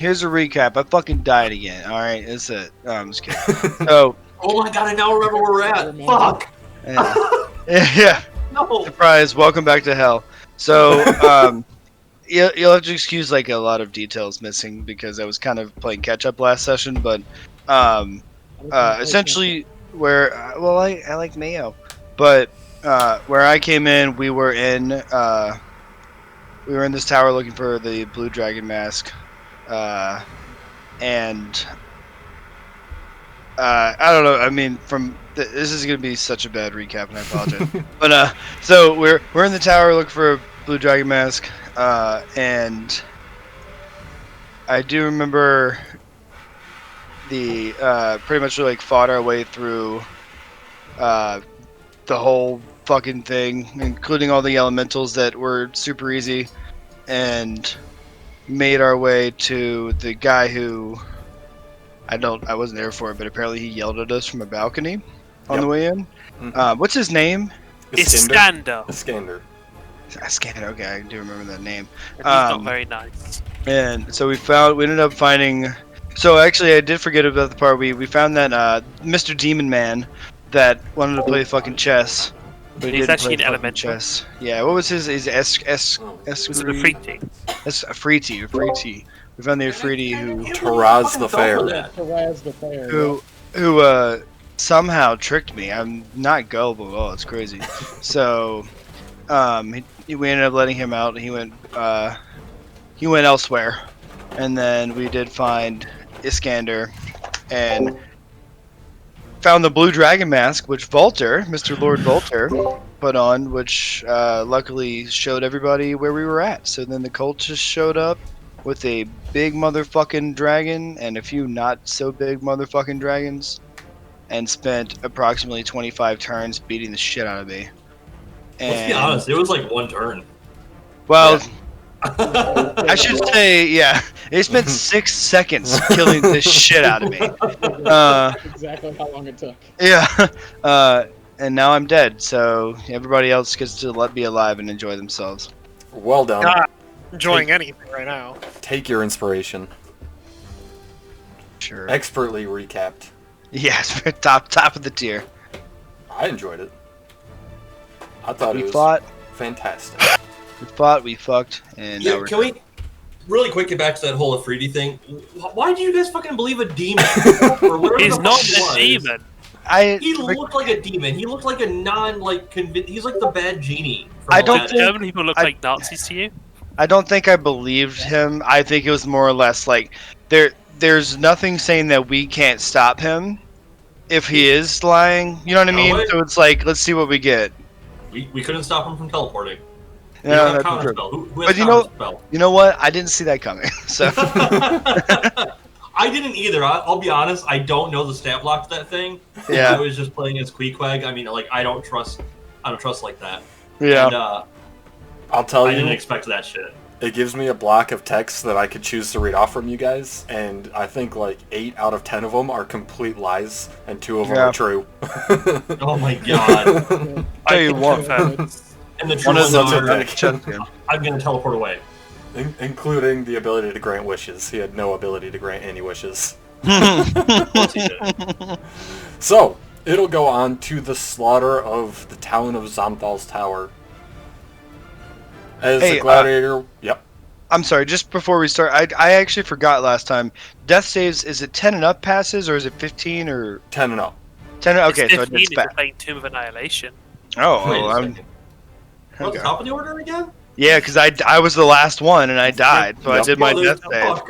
here's a recap. I fucking died again. All right, that's it. No, I'm just kidding. So. Oh my god! I now remember where we're at. Fuck. Yeah. No. Surprise! Welcome back to hell. So, you'll have to excuse like a lot of details missing because I was kind of playing catch up last session, but essentially where I like mayo, but where I came in, we were in this tower looking for the blue dragon mask, and I don't know. I mean, this is gonna be such a bad recap, and I apologize. But so we're in the tower looking for a blue dragon mask, and I do remember the pretty much like fought our way through the whole fucking thing, including all the elementals that were super easy, and made our way to the guy who. I wasn't there for it, but apparently he yelled at us from a balcony on the way in. Mm-hmm. What's his name? Iskander. Iskander. Okay, I do remember that name. And he's not very nice. And so we ended up finding. So actually, I did forget about the part we found that Mr. Demon Man that wanted to play fucking chess. But he's actually an elemental. Chess. Yeah. What was his? Was it Afriti? That's Afriti. We found the Afriti who Taraz the Fair. Who somehow tricked me. I'm not gullible at all. It's crazy. So, we ended up letting him out. He went elsewhere, and then we did find Iskander, and found the blue dragon mask, which Mr. Lord Volter, put on, which luckily showed everybody where we were at. So then the cult just showed up with a big motherfucking dragon and a few not so big motherfucking dragons, and spent approximately 25 turns beating the shit out of me. And, let's be honest, it was like one turn. Well, yeah. I should say, yeah, they spent 6 seconds killing the shit out of me. Exactly how long it took. Yeah, and now I'm dead, so everybody else gets to be alive and enjoy themselves. Well done. Enjoying anything right now. Take your inspiration. Sure. Expertly recapped. Yes, top of the tier. I enjoyed it. I thought it was fantastic. We fought, we fucked, and yeah, can we really quick get back to that whole Afriti thing? Why do you guys fucking believe a demon? He's not a demon. He looked like a demon. He looked like a he's like the bad genie. I don't think German people look like Nazis to you. I don't think I believed him. I think it was more or less like there's nothing saying that we can't stop him if he is lying. You know what I mean? So it's like, let's see what we get. We couldn't stop him from teleporting. Yeah, that's true. But you know what? I didn't see that coming. So I didn't either. I'll be honest. I don't know the stat block to that thing. Yeah. I was just playing as Queequeg. I mean, like I don't trust like that. Yeah. And, I'll tell you. I didn't expect that shit. It gives me a block of text that I could choose to read off from you guys, and I think like 8 out of 10 of them are complete lies, and 2 of them are true. Oh my god! Tell you what, and the true ones are, I'm gonna teleport away. Including the ability to grant wishes. He had no ability to grant any wishes. Of course he did. So, it'll go on to the slaughter of the town of Zomthal's Tower. As a gladiator, yep. I'm sorry, just before we start, I actually forgot last time. Death saves, is it 10 and up passes, or is it 15, or... 10 and up. 10 and up, okay, it's 15 so it's if you're playing Tomb of Annihilation. Oh, Wait I'm... What's the top of the order again? Yeah, because I was the last one, and I died, so I did my death save.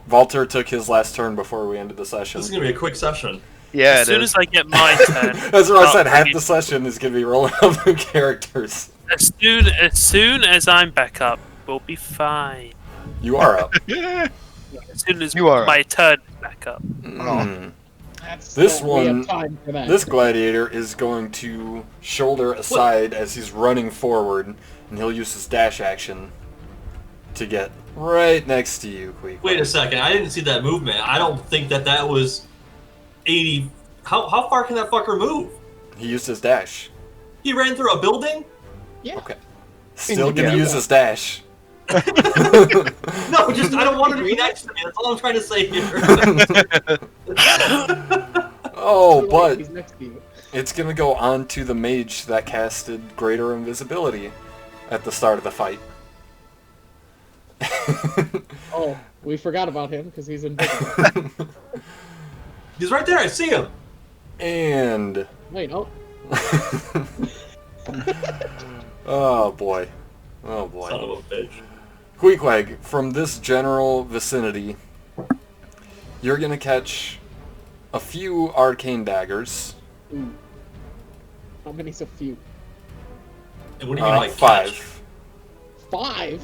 Walter took his last turn before we ended the session. This is going to be a quick session. Yeah, as soon as I get my turn... That's what I said, half the session is going to be rolling up new characters. As soon as I'm back up, we'll be fine. You are up. As soon as my turn is back up. Mm. This gladiator is going to shoulder aside as he's running forward, and he'll use his dash action to get right next to you, Queequeg. Wait a second, I didn't see that movement. I don't think that was 80... How far can that fucker move? He used his dash. He ran through a building? Yeah. Okay. Still gonna use his dash. No, just I don't want her to be next to me. That's all I'm trying to say here. Oh, Too late, but he's next to you. it's gonna go on to the mage that casted Greater Invisibility at the start of the fight. Oh, we forgot about him because he's invisible. He's right there. I see him. And Wait, oh, oh boy, oh boy. Son of a bitch. Queequeg, from this general vicinity, you're gonna catch a few arcane daggers. ooh. How many's a few? And what do you mean, like 5. 5?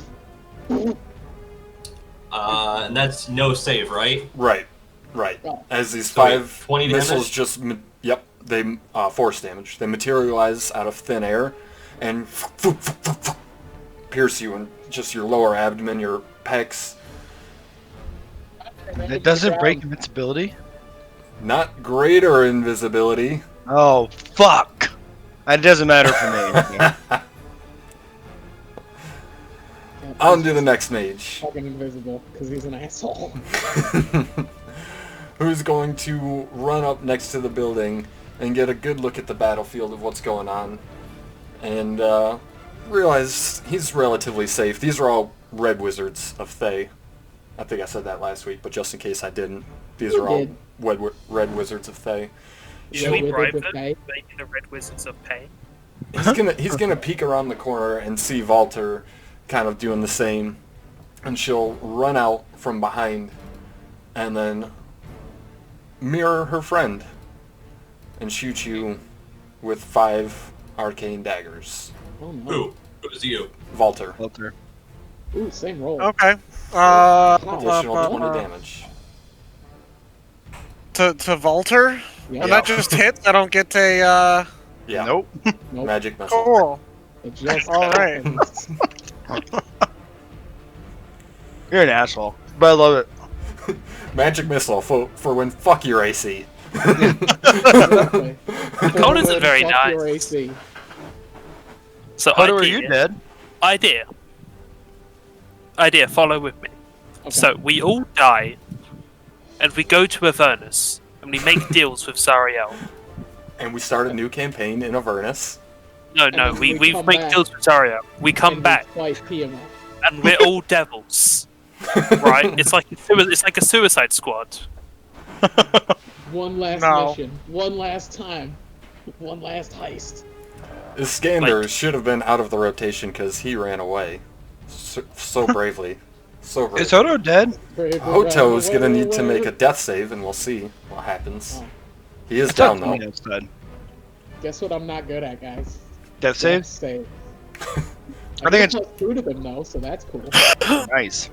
And that's no save, right? Right, right. Oh. As these So we have 5 20 missiles damage? yep, they force damage. They materialize out of thin air and pierce you in just your lower abdomen, your pecs. It doesn't break invincibility. Not greater invisibility. Oh fuck! It doesn't matter for me. On to the next mage. Fucking invisible because he's an asshole. Who's going to run up next to the building and get a good look at the battlefield of what's going on and realize he's relatively safe. These are all red wizards of Thay. I think I said that last week, but just in case I didn't, these You are all did. red wizards of Thay. Should we With bribe with them? Thay. Maybe the Red Wizards of Pain. He's gonna peek around the corner and see Valter kind of doing the same, and she'll run out from behind and then mirror her friend and shoot you with 5 arcane daggers. Oh no. Who? Who's you? Valter. Walter. Ooh, same roll. Okay. Additional 20 damage. To Volter? Yeah. And that just hits? I don't get a, Yeah. Nope. Nope. Magic missile. cool. It just Alright. happens. You're an asshole, but I love it. Magic missile for when fuck your AC. Exactly. Code isn't very Fuck nice. your AC. So How are idea, you dead? idea, follow with me. Okay. So we all die, and we go to Avernus, and we make deals with Zariel. And we start a new campaign in Avernus. No, And then we we come make back. deals with Zariel. We come And we back, fight PMO. and we're all devils. Right? It's like a suicide squad. One last No. mission. One last time. One last heist. Iskander Like- should have been out of the rotation because he ran away. So bravely. So bravely. Is Hoto dead? Brave Hoto's ran gonna away. need to make a death save, and we'll see what happens. Oh. He is I thought down though. Thanos dead. Guess what I'm not good at, guys? Death save? Save. I think it's plus 2 to them though, so that's cool. nice.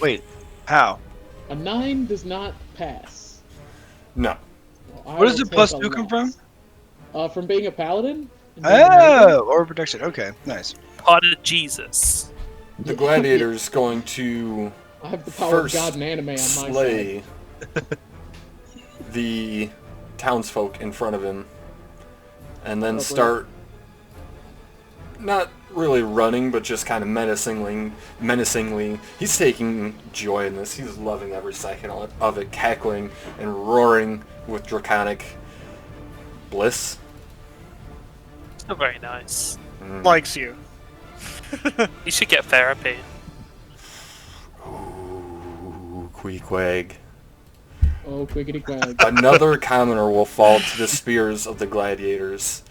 Wait, how? A 9 does not pass. No. Well, I Where does will the plus take a 2 come loss. from? From being a paladin. and being a wizard. Oh, or protection. Okay, nice. Part of Jesus. The gladiator's going to I have the power of first God and anime on my slay side. the townsfolk in front of him, and then Oh, great. start not really running, but just kind of menacingly. He's taking joy in this. He's loving every second of it, cackling and roaring with draconic bliss. It's not very nice. Likes you. You should get therapy. Ooh, Queequeg. Oh, quickity quag. Another commoner will fall to the spears of the gladiators.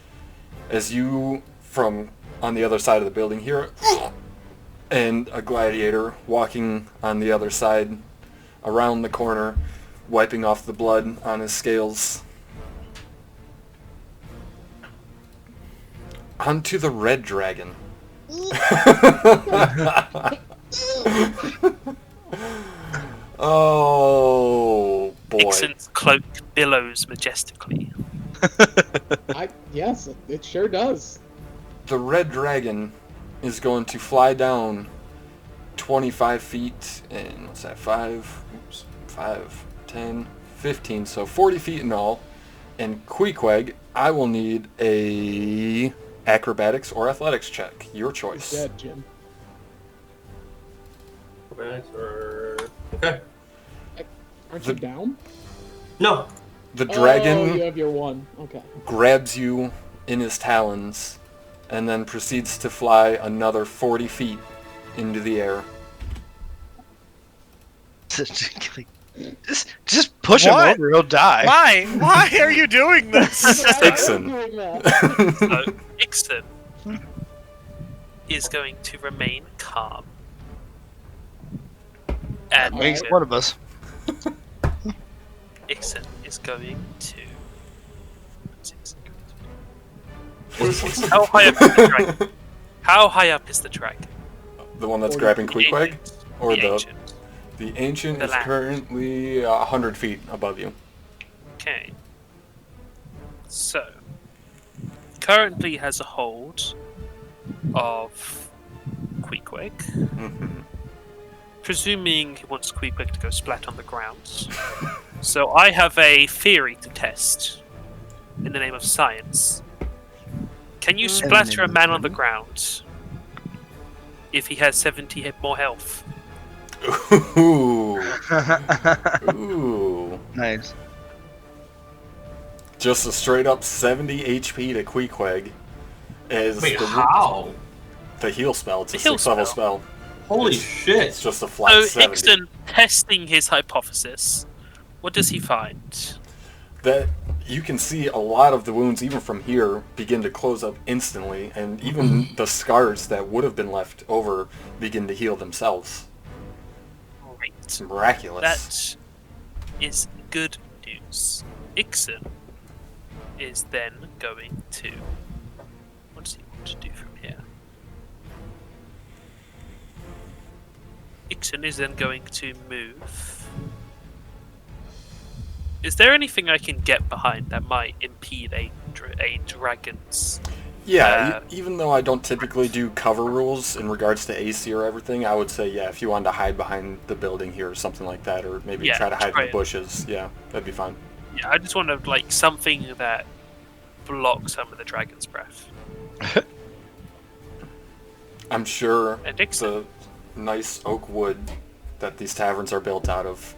As you, from on the other side of the building, hear and a gladiator walking on the other side, around the corner, wiping off the blood on his scales. Onto the red dragon. Oh boy. Ixon's cloak billows majestically. Yes, it sure does. The red dragon is going to fly down 25 feet and what's that, 5, 10, 15, so 40 feet in all. And Queequeg, I will need a acrobatics or athletics check. Your choice. Dead, Jim. acrobatics or okay. Aren't you down? No. The Oh, dragon you have your one. Okay. grabs you in his talons and then proceeds to fly another 40 feet into the air. Just push him What? over, he'll die. Why? Why are you doing this? Ixon. Doing that. So, Ixon is going to remain calm. And Makes one of us. Ixon is going to... How high up is the dragon? How high up is the dragon? The one that's 40 grabbing The Queequeg? ancient. Or The the ancient. the ancient The is last. currently 100 feet above you. Okay. So, currently has a hold of Queequeg. Mhm. Presuming he wants Queequeg to go splat on the ground. So I have a theory to test in the name of science. Can you splatter a man on the ground if he has 70 more health? Ooh. Ooh. Nice. Just a straight up 70 HP to Queequeg is Wait, the, how? the heal spell. It's a The heal 6th level spell. Holy It's shit! just a flat So 70. Ixon testing his hypothesis. What does he find? That you can see a lot of the wounds, even from here, begin to close up instantly, and even the scars that would have been left over begin to heal themselves. Great. It's miraculous. That is good news. Ixon is then going to... What does he want to do from here? Ixon is then going to move. Is there anything I can get behind that might impede a dragon's... Yeah, even though I don't typically do cover rules in regards to AC or everything, I would say, yeah, if you wanted to hide behind the building here or something like that, or maybe Yeah, try to hide in try the it. bushes, yeah, that'd be fine. Yeah, I just want to, like, something that blocks some of the dragon's breath. I'm sure And Ixon... the nice oak wood that these taverns are built out of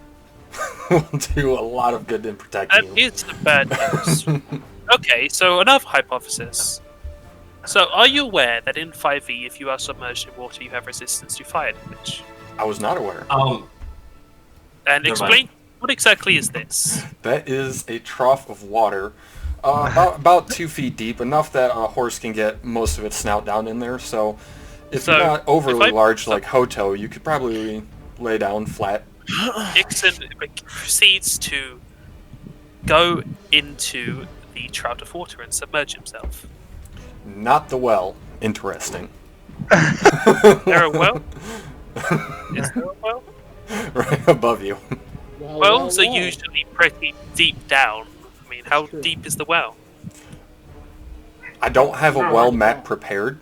will do a lot of good in protecting That you. is the bad news. Okay, so another hypothesis. So, are you aware that in 5e, if you are submerged in water, you have resistance to fire damage? I was not aware. And Never explain, what exactly is this? That is a trough of water, about 2 feet deep, enough that a horse can get most of its snout down in there. So, if So, you're not overly if I- large like Hoto, you could probably lay down flat. Ixon proceeds to go into the trout of water and submerge himself. Not the well. Interesting. There a well? Is there a well? Right above you. Wells are usually pretty deep down. I mean, how True. deep is the well? I don't have a well map prepared.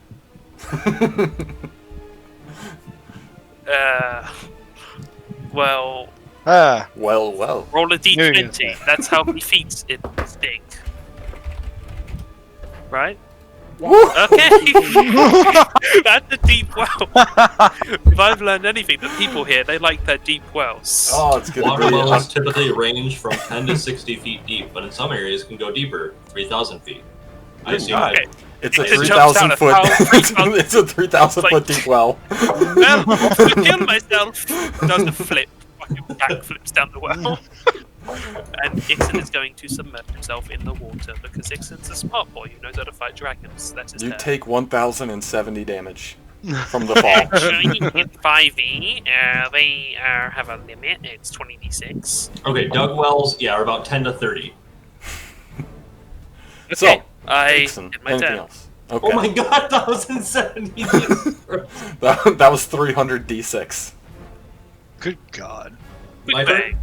Well, Ah, Well. roll a There you go. d20. That's how many feet it stink. Right? Okay. That's a deep well. If I've learned anything, the people here, they like their deep wells. Oh, it's gonna Water be. wells typically range from 10 to 60 feet deep, but in some areas can go deeper, 3,000 feet. I assume Okay. It's a It jumps 3,000 down foot. a thousand- It's a 3,000 foot deep well. Well, off to kill myself. Does a flip. Fucking backflips down the well. And Ixon is going to submerge himself in the water because Ixon's a smart boy who knows how to fight dragons. That's his You turn. take 1,070 damage from the fall. Actually, in 5e, they have a limit. It's 20d6. Okay, dug wells, yeah, are about 10 to 30. Okay, So, I Ixon, did my anything turn. else? Okay. Oh my god, 1,070! that was 300 d6. good God. My Quick turn? bang.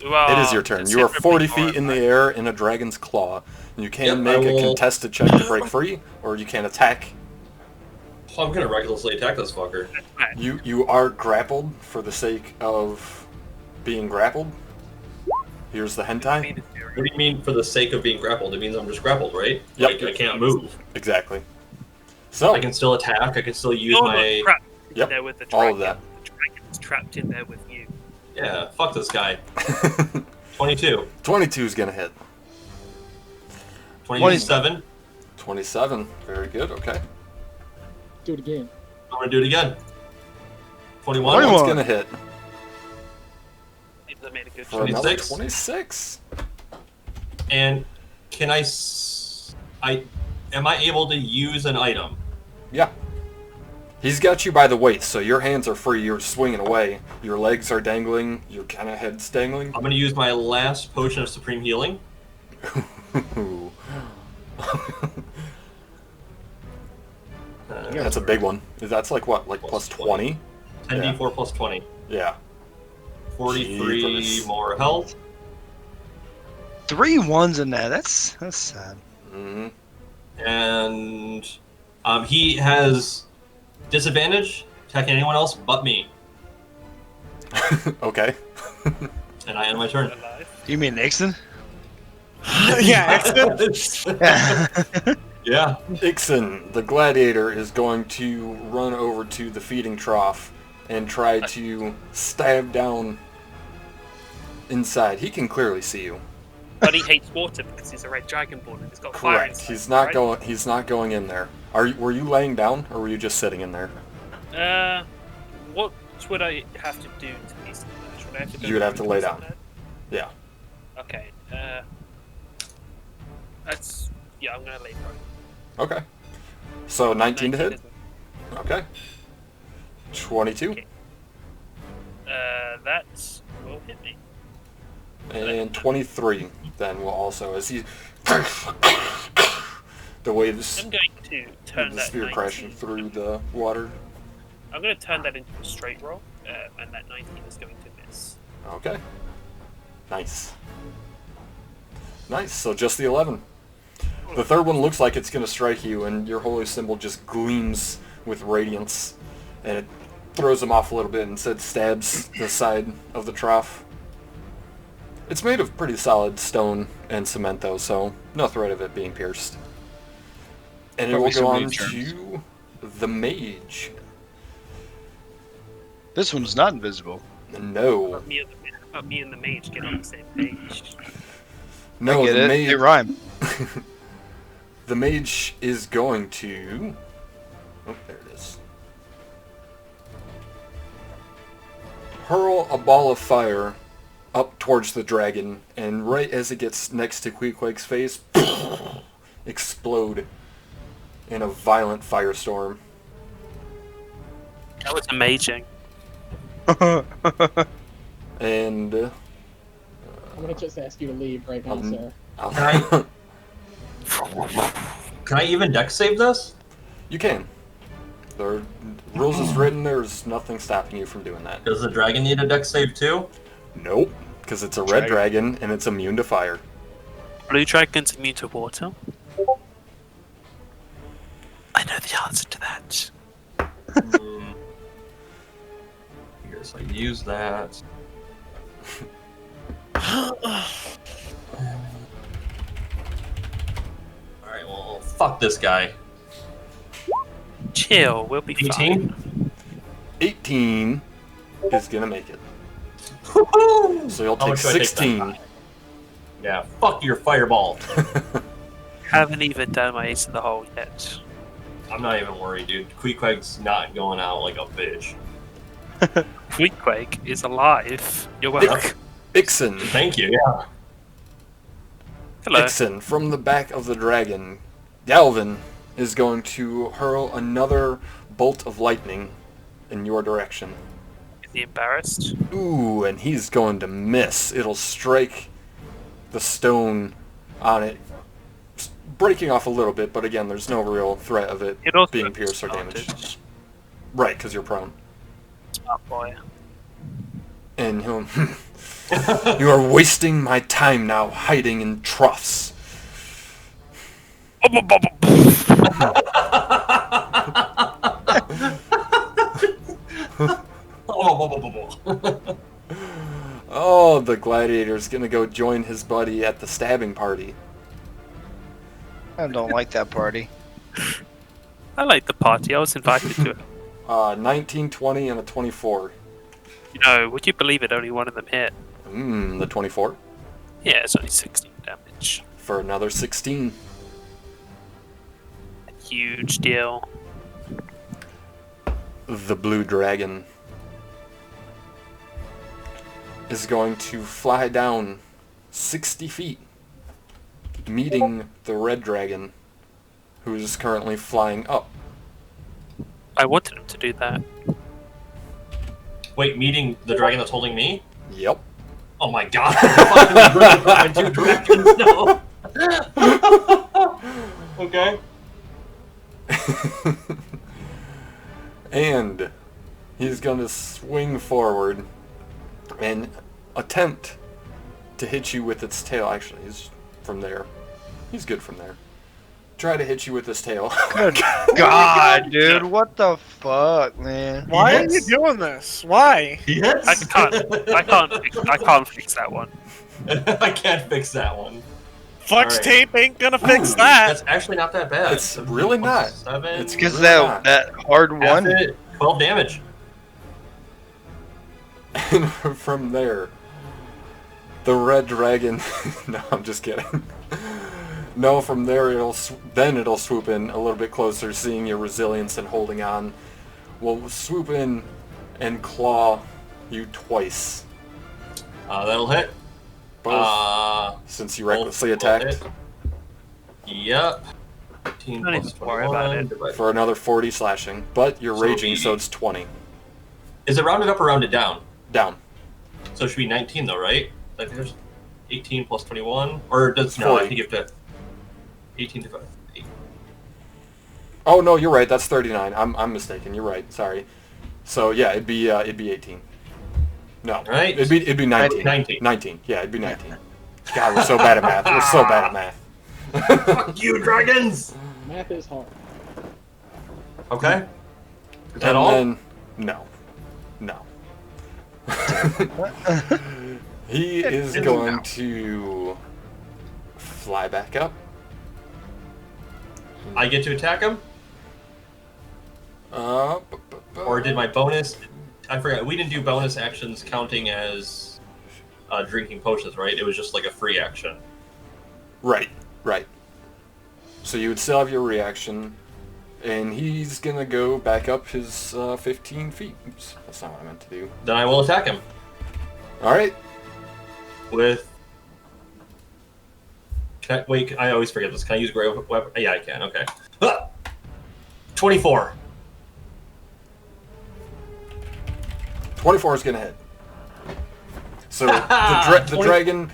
You are It is your turn. You are 40 considerably feet in the horrified. air in a dragon's claw. You can Yep, make I a will- contested check to break free, or you can attack. I'm gonna recklessly attack this fucker. You are grappled for the sake of being grappled. Here's the hentai. What do you mean for the sake of being grappled? It means I'm just grappled, right? Yep. Like, I can't move. Exactly. So, I can still attack, I can still use You're my... not trapped Yep, there with the all dragon. of that. The dragon It's trapped in there with you. Yeah, fuck this guy. 22. 22 is gonna hit. 27. 27. Very good. Okay. Do it again. I'm gonna do it again. 21. 21. One's gonna hit People that made a good for another 26. 26. And can am I able to use an item? Yeah. He's got you by the waist, so your hands are free. You're swinging away. Your legs are dangling. Your kind of head's dangling. I'm gonna use my last potion of supreme healing. That's a big one. That's like what? Like plus 20? 10d4 plus 20. Yeah. 43 Jeepers. more health. 3 1s in that. That's sad. Mm-hmm. And he has disadvantage attacking anyone else but me. Okay. And I end my turn. alive. You mean Nixon? Yeah, excellent. Yeah. Ixon, the gladiator, is going to run over to the feeding trough and try to stab down inside. He can clearly see you. But he hates water because he's a red dragonborn and he's got fire Correct. inside, He's not right? going. He's not going in there. Were you laying down, or were you just sitting in there? What would I have to do to be submerged? Would I have to go You would have to lay down. submerged? Yeah. Okay. That's I'm gonna lay prone. Okay. So 19 to hit. isn't- Okay. 22 Okay. That will hit me. and 23. Then will also, as he the waves, I'm going to turn the that sphere 19 crashing through the water. I'm going to turn that into a straight roll, and that 19 is going to miss. Okay. Nice. Nice. So just the 11. The third one looks like it's going to strike you, and your holy symbol just gleams with radiance, and it throws him off a little bit and instead stabs the side of the trough. It's made of pretty solid stone and cement, though, so no threat of it being pierced. And it Probably will go some on mage turns. to the mage. This one's not invisible. No. But me and the mage get on the same page. No, I get the it. mage... It rhymed. The mage is going to... Oh, there it is. Hurl a ball of fire up towards the dragon, and right as it gets next to Queequeg's face, explode in a violent firestorm. That was amazing. And... I'm gonna just ask you to leave right now, sir. Can I even dex save this? You can. The rules is written, there's nothing stopping you from doing that. Does the dragon need a dex save too? Nope, because it's a red dragon and it's immune to fire. Blue dragon's immune to water. I know the answer to that. Here, so I use that. Alright, well, fuck this guy. Chill, we'll be fine. 18? 18 is gonna make it. Woohoo! So you'll How take much do I take that 16. time? Yeah, fuck your fireball. Haven't even done my ace in the hole yet. I'm not even worried, dude. Queequeg's not going out like a bitch. Queequeg is alive. You're welcome. Ixon. Thank you, yeah. Hello. Ixon, from the back of the dragon, Galvin is going to hurl another bolt of lightning in your direction. Is he embarrassed? Ooh, and he's going to miss. It'll strike the stone on it, breaking off a little bit, but again, there's no real threat of it It also being pierced or disadvantage. damaged. Right, because you're prone. Smart boy. And he'll... You are wasting my time now hiding in troughs. Oh, the gladiator's gonna go join his buddy at the stabbing party. I don't like that party. I like the party. I was invited to it. 19, 20, and a 24. No, would you believe it? Only one of them hit. The 24 Yeah, it's only 16 damage. for another 16. Huge deal. The blue dragon is going to fly down 60 feet, meeting the red dragon, who is currently flying up. I wanted him to do that. Wait, meeting the dragon that's holding me? Yep. Oh my god! I'm fucking my two dragons now. Okay. And he's going to swing forward and attempt to hit you with its tail. Actually, he's from there. He's good from there. Try to hit you with his tail. Good God, dude, what the fuck, man? Why are you Yes. doing this? Why? Yes. I can't fix that one. I can't fix that one. Flex Alright. tape ain't gonna fix Ooh, that. That's actually not that bad. It's really not. 7, It's Because really that not. that hard half one. it, 12 damage. And from there, the red dragon. No, I'm just kidding. No, from there it'll swoop in a little bit closer, seeing your resilience and holding on. Will swoop in and claw you twice. That'll hit. Both, since you recklessly both will attacked. hit. Yep. 18 Don't plus even worry about 21 it. divided- For another 40 slashing, but you're So raging, he- so it's 20. Is it rounded up or rounded down? Down. So it should be 19 though, right? I think there's 18 plus 21, or does It's no? I 40. think you have to 18 divided. 8. Oh no, you're right. That's 39. I'm mistaken. You're right. Sorry. So yeah, it'd be 18. No, Right. It'd be 19. 19. 19. Yeah, it'd be 19. God, we're so bad at math. We're so bad at math. Fuck you, dragons! Math is hard. Okay. Is that And all? then no. He is going to fly back up. I get to attack him, or did my bonus? I forgot. We didn't do bonus actions counting as drinking potions, right? It was just like a free action. Right. So you would still have your reaction, and he's gonna go back up his 15 feet. Oops, that's not what I meant to do. Then I will attack him All right. with. Wait, I always forget this. Can I use great weapon? Yeah, I can. Okay. 24. 24 is gonna hit. So the dragon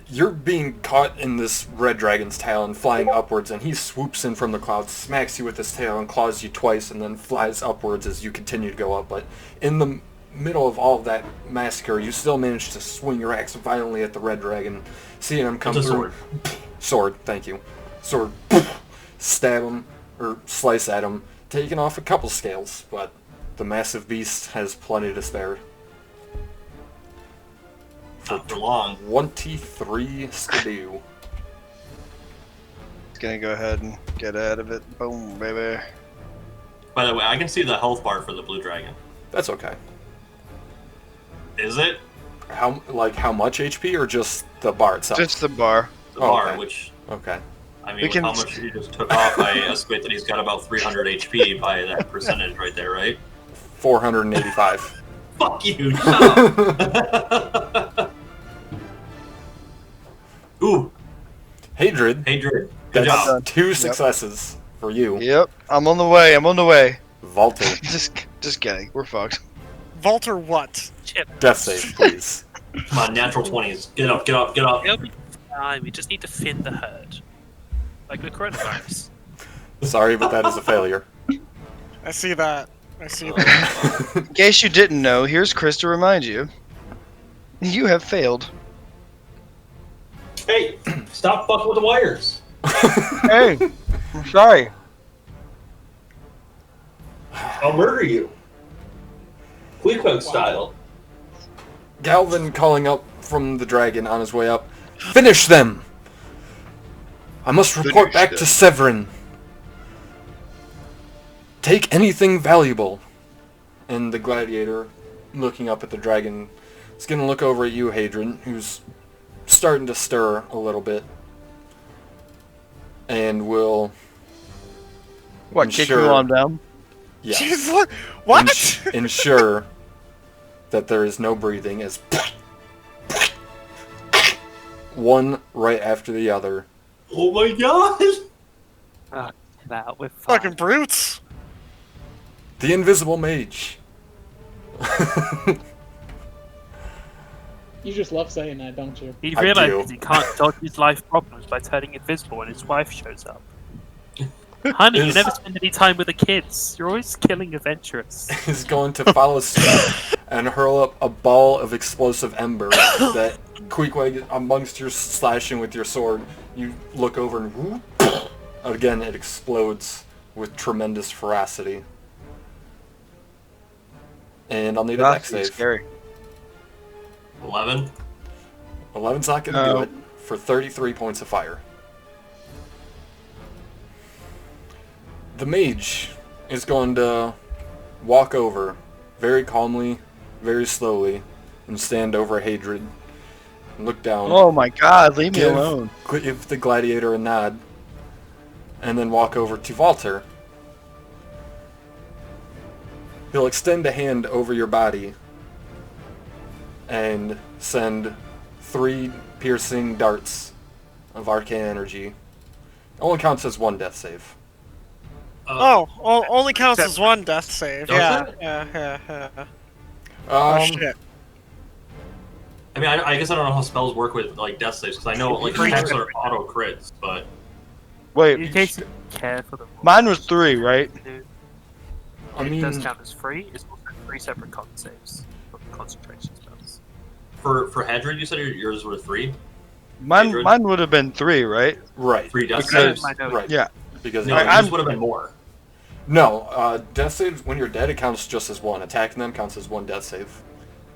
you're being caught in this red dragon's tail and flying upwards, and he swoops in from the clouds, smacks you with his tail, and claws you twice, and then flies upwards as you continue to go up. But in the middle of all of that massacre, you still manage to swing your axe violently at the red dragon, seeing him come It's a through. Sword, thank you. Sword, stab him, or slice at him, taking off a couple scales, but the massive beast has plenty to spare. Not for long. 23 skidoo. It's gonna go ahead and get out of it. Boom, baby. By the way, I can see the health bar for the blue dragon. That's okay. Is it? How much HP or just the bar itself? Just the bar. The Oh, bar, okay. which, Okay. I mean, We with can- how much he just took off, I estimate that he's got about 300 HP by that percentage right there, right? 485. Fuck you! Shut up! Ooh, Hadrid, Hadrid, good that's job. 2 successes for you. Yep, I'm on the way. I'm on the way. Valter, Just kidding. We're fucked. Walter, what? Shit. death save, please. Come on, natural 20s. Get up, get up, get up. It'll be fine. We just need to thin the herd. Like with coronavirus. Sorry, but that is a failure. I see that. I see that. In case you didn't know, here's Chris to remind you. You have failed. Hey, stop fucking with the wires. Hey, I'm sorry. I'll murder you. Quick style. Galvin calling up from the dragon on his way up. Finish them! I must report Finish back them. to Severin. Take anything valuable. And the gladiator looking up at the dragon. It's going to look over at you, Hadron, who's starting to stir a little bit. And will... What, kick me ensure- while I'm down? Yes. Jeez, what? Ensure that there is no breathing as one right after the other. Oh my god! That we're fine. Fucking brutes. The invisible mage. You just love saying that, don't you? He I realizes do. he can't dodge his life problems by turning invisible when his wife shows up. Honey, you Is- never spend any time with the kids. You're always killing adventurers. Is going to follow suit and hurl up a ball of explosive ember that Queequeg, amongst your slashing with your sword, you look over and whoop, again it explodes with tremendous ferocity. And I'll need a dex That's save. scary. 11. 11's not going to do it for 33 points of fire. The mage is going to walk over very calmly, very slowly, and stand over Hadrid and look down. Oh my god, leave me Give- alone. Give the gladiator a nod, and then walk over to Walter. He'll extend a hand over your body and send 3 piercing darts of arcane energy. Only counts as 1 death save. Only counts as 1 death save. Does Yeah, it? yeah. Oh shit. I mean, I guess I don't know how spells work with like death saves because I know like attacks are auto crits, but In Wait, case you care for them. mine was 3, right? I It does mean, count as 3. It's also 3 separate con saves for concentration spells. for Hadrid, you said yours were 3. Mine would have been 3, right? right. 3 death Because- saves. Right. Yeah. Because No, I'm- yours would have been more. no, death saves when you're dead it counts just as 1. Attacking them counts as 1 death save.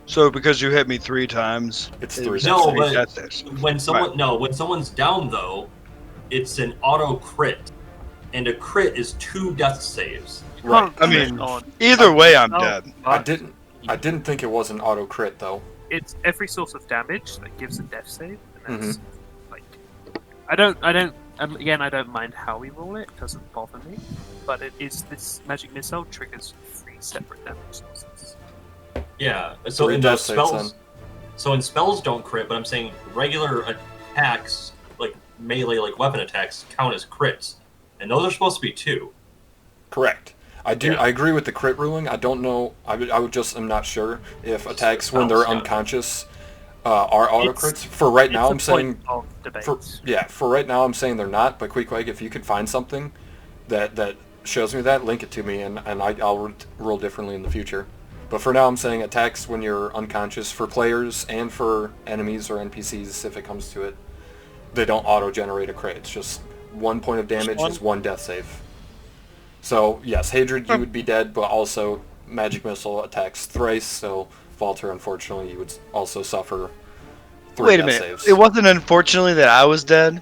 So because you hit me 3 times, It's it 3 was death No, saves. but- death saves. When someone's down though, it's an auto crit, and a crit is 2 death saves. Right. I mean, either way, I'm dead. I didn't think it was an auto crit though. It's every source of damage that gives a death save, and that's like, I don't mind how we roll it. It doesn't bother me, but it is this magic missile triggers 3 separate damage sources. Yeah. So 3 in death the saves spells, so in spells don't crit, but I'm saying regular attacks, like melee, like weapon attacks, count as crits, and those are supposed to be 2. Correct. I do. Yeah. I agree with the crit ruling. I don't know. I would just. I'm not sure if attacks when spells, they're yeah. unconscious are auto crits. For right now, I'm It's a point saying. of debate. For right now, I'm saying they're not. But Queequeg, if you could find something that shows me that, link it to me, and I'll roll differently in the future. But for now, I'm saying attacks when you're unconscious for players and for enemies or NPCs, if it comes to it, they don't auto-generate a crit. It's just 1 point of damage is 1 death save. So, yes, Hadrid, you would be dead, but also Magic Missile attacks thrice, so Walter, unfortunately, you would also suffer 3 Wait a death minute. saves. It wasn't unfortunately that I was dead.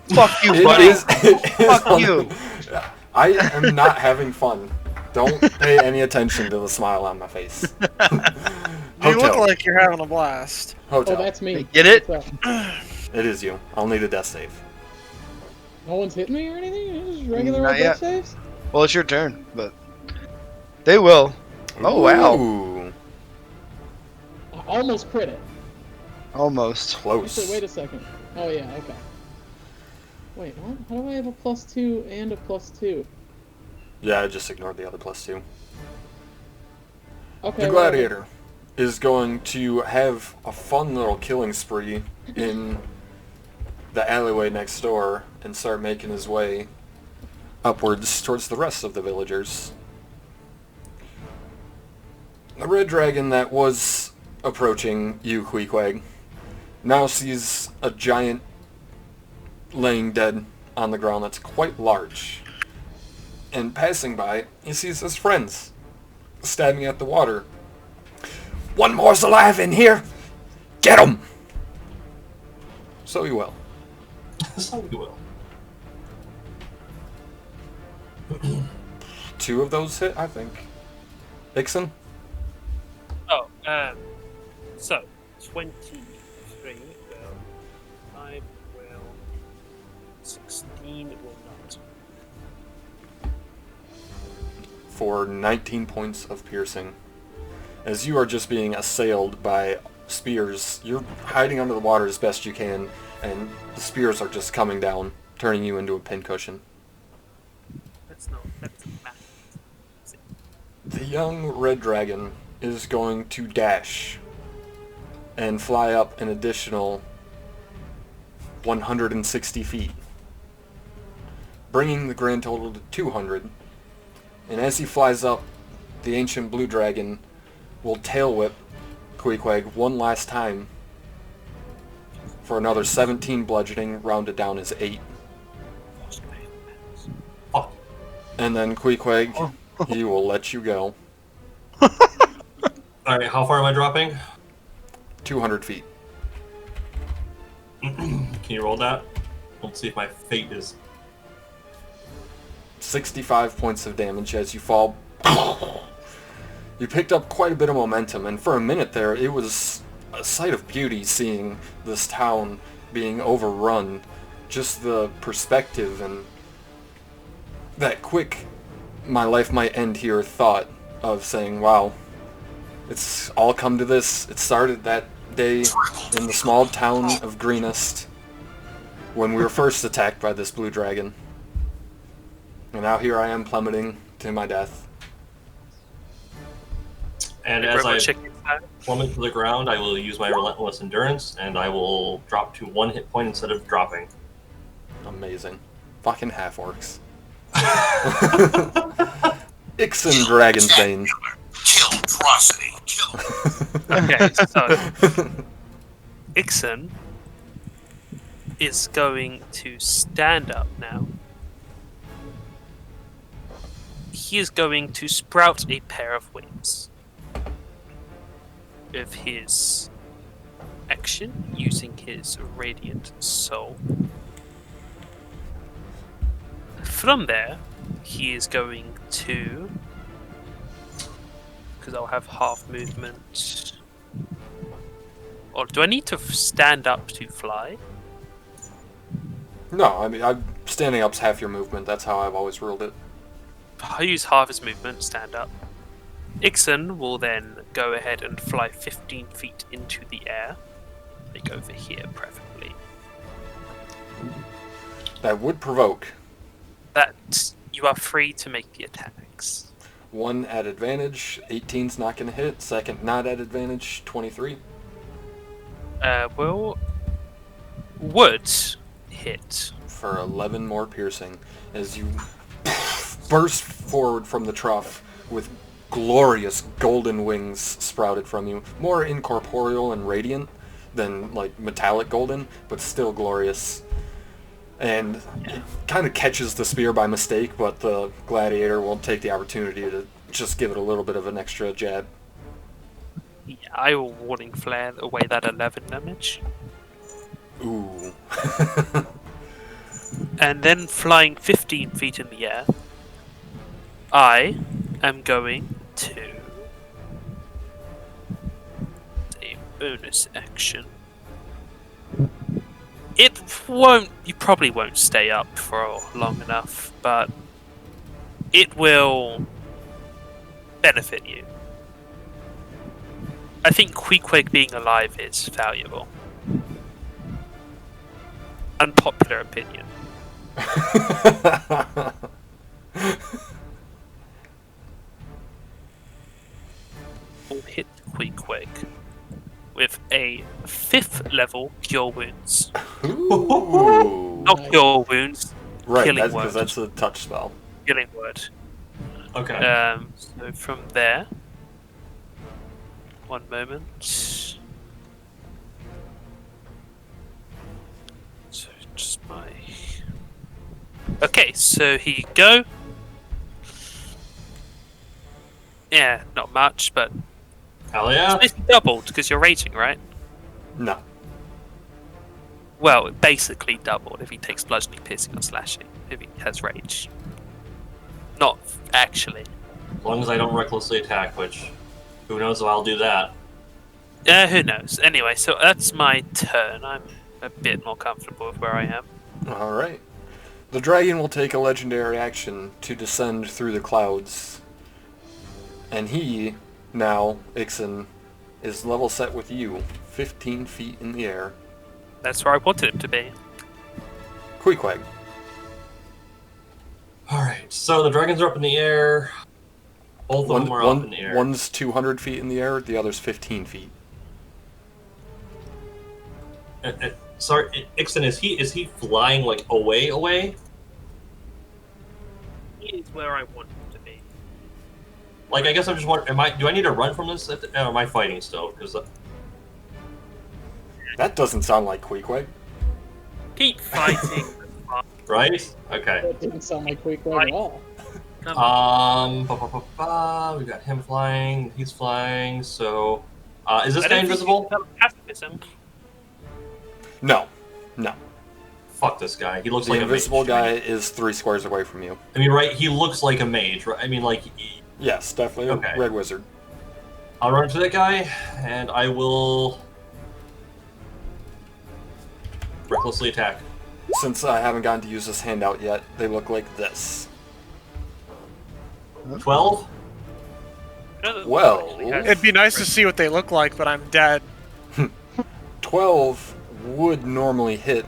Fuck you, It buddy. is- it is Fuck fun. you. I am not having fun. Don't pay any attention to the smile on my face. You look Hotel. like you're having a blast. Hotel. Oh, that's me. Get it? What's up? It is you. I'll need a death save. No one's hitting me or anything? It's just regular Not old yet. death saves? Well, it's your turn, but they will. Oh wow, Ooh, I almost crit it. almost. close. Actually, wait a second. Oh, yeah, okay. Wait, what? How do I have a +2 and a +2? Yeah, I just ignored the other +2. Okay. The gladiator is going to have a fun little killing spree in the alleyway next door and start making his way upwards towards the rest of the villagers. The red dragon that was approaching you, Queequeg, now sees a giant laying dead on the ground that's quite large. And passing by, he sees his friends stabbing at the water. One more's alive in here! Get him! So he will. So you will. 2 of those hit, I think. Ixon? Oh, So 23 will, 5 will, 16 will not. For 19 points of piercing. As you are just being assailed by spears, you're hiding under the water as best you can, and the spears are just coming down, turning you into a pincushion. That's math. The young red dragon is going to dash and fly up an additional 160 feet, bringing the grand total to 200. And as he flies up, the ancient blue dragon will tail whip Queequeg one last time for another 17 bludgeoning, rounded down as 8. Fuck. And then Queequeg, he will let you go. Alright, how far am I dropping? 200 feet. Can you roll that? Let's see if my fate is... 65 points of damage as you fall. You picked up quite a bit of momentum, and for a minute there, it was a sight of beauty seeing this town being overrun. Just the perspective and that quick, my life might end here thought of saying, wow, it's all come to this. It started that day in the small town of Greenest when we were first attacked by this blue dragon. And now here I am plummeting to my death. And as I plummet to the ground, I will use my relentless endurance, and I will drop to 1 hit point instead of dropping. Amazing. Fucking half-orcs. Ixen Dragonsbane. Kill atrocity. Kill. Okay, so Ixen is going to stand up now. He is going to sprout a pair of wings of his action using his Radiant Soul. From there, he is going to, because I'll have half movement. Or do I need to stand up to fly? No, I mean, standing up's half your movement. That's how I've always ruled it. I use half his movement, stand up. Ixen will then go ahead and fly 15 feet into the air. Like over here, preferably. That would provoke. That you are free to make the attacks. 1 at advantage, 18's not going to hit. Second, not at advantage, 23. Would hit. For 11 more piercing as you burst forward from the trough with glorious golden wings sprouted from you. More incorporeal and radiant than like metallic golden, but still glorious. And it kind of catches the spear by mistake, but the gladiator will take the opportunity to just give it a little bit of an extra jab. Yeah, I will warning flare away that 11 damage. Ooh. And then flying 15 feet in the air, I am going to a bonus action. It won't, you probably won't stay up for long enough, but it will benefit you. I think Queequeg being alive is valuable. Unpopular opinion. Will hit Queequeg with a 5th level Cure Wounds. Ooh. Not Cure Wounds, Right, Killing that's Word. because that's a touch spell. Killing Word. Okay. So from there, one moment. So just my. Okay, so here you go. Yeah, not much, but Hell yeah. it's doubled because you're raging, right? No. Well, basically doubled if he takes bludgeoning, piercing, or slashing. If he has rage. Not actually. As long as I don't recklessly attack, which who knows if I'll do that. Who knows? Anyway, so that's my turn. I'm a bit more comfortable with where I am. Alright. The dragon will take a legendary action to descend through the clouds. And he, now, Ixen, is level set with you, 15 feet in the air. That's where I wanted it to be. Queequeg. Alright, so the dragons are up in the air. Both of them are up in the air. One's 200 feet in the air, the other's 15 feet. Sorry, Ixen, is he flying like away? He is where I want him to be. Like, I guess I'm just wondering, do I need to run from this? Or am I fighting still? Because That doesn't sound like Queequeg. Keep fighting. right? Okay. That didn't sound like Queequeg at all. Come on. We got him flying. He's flying. So, is this I guy don't think invisible? you can tell pacifism. No. Fuck this guy. He looks The like invisible a mage. guy is 3 squares away from you. I mean, right? He looks like a mage, right? I mean, like, Yes, definitely Okay. a red wizard. I'll run to that guy, and I will recklessly attack. Since I haven't gotten to use this handout yet, they look like this. 12? Well, Actually has- It'd be nice to see what they look like, but I'm dead. 12 would normally hit,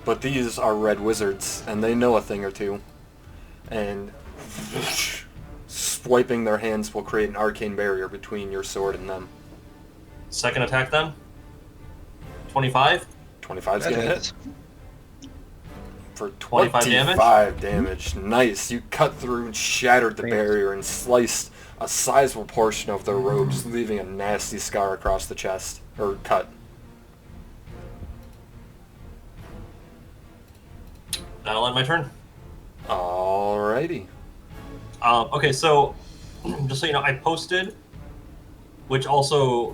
but these are red wizards, and they know a thing or two. And swiping their hands will create an arcane barrier between your sword and them. Second attack then? 25? 25's That gonna hit. hits. For 25 damage? 25 damage. Nice. You cut through and shattered the Damn. barrier and sliced a sizable portion of their robes, leaving a nasty scar across the chest, or cut. That'll end my turn. Alrighty. Okay, so just so you know, I posted, which also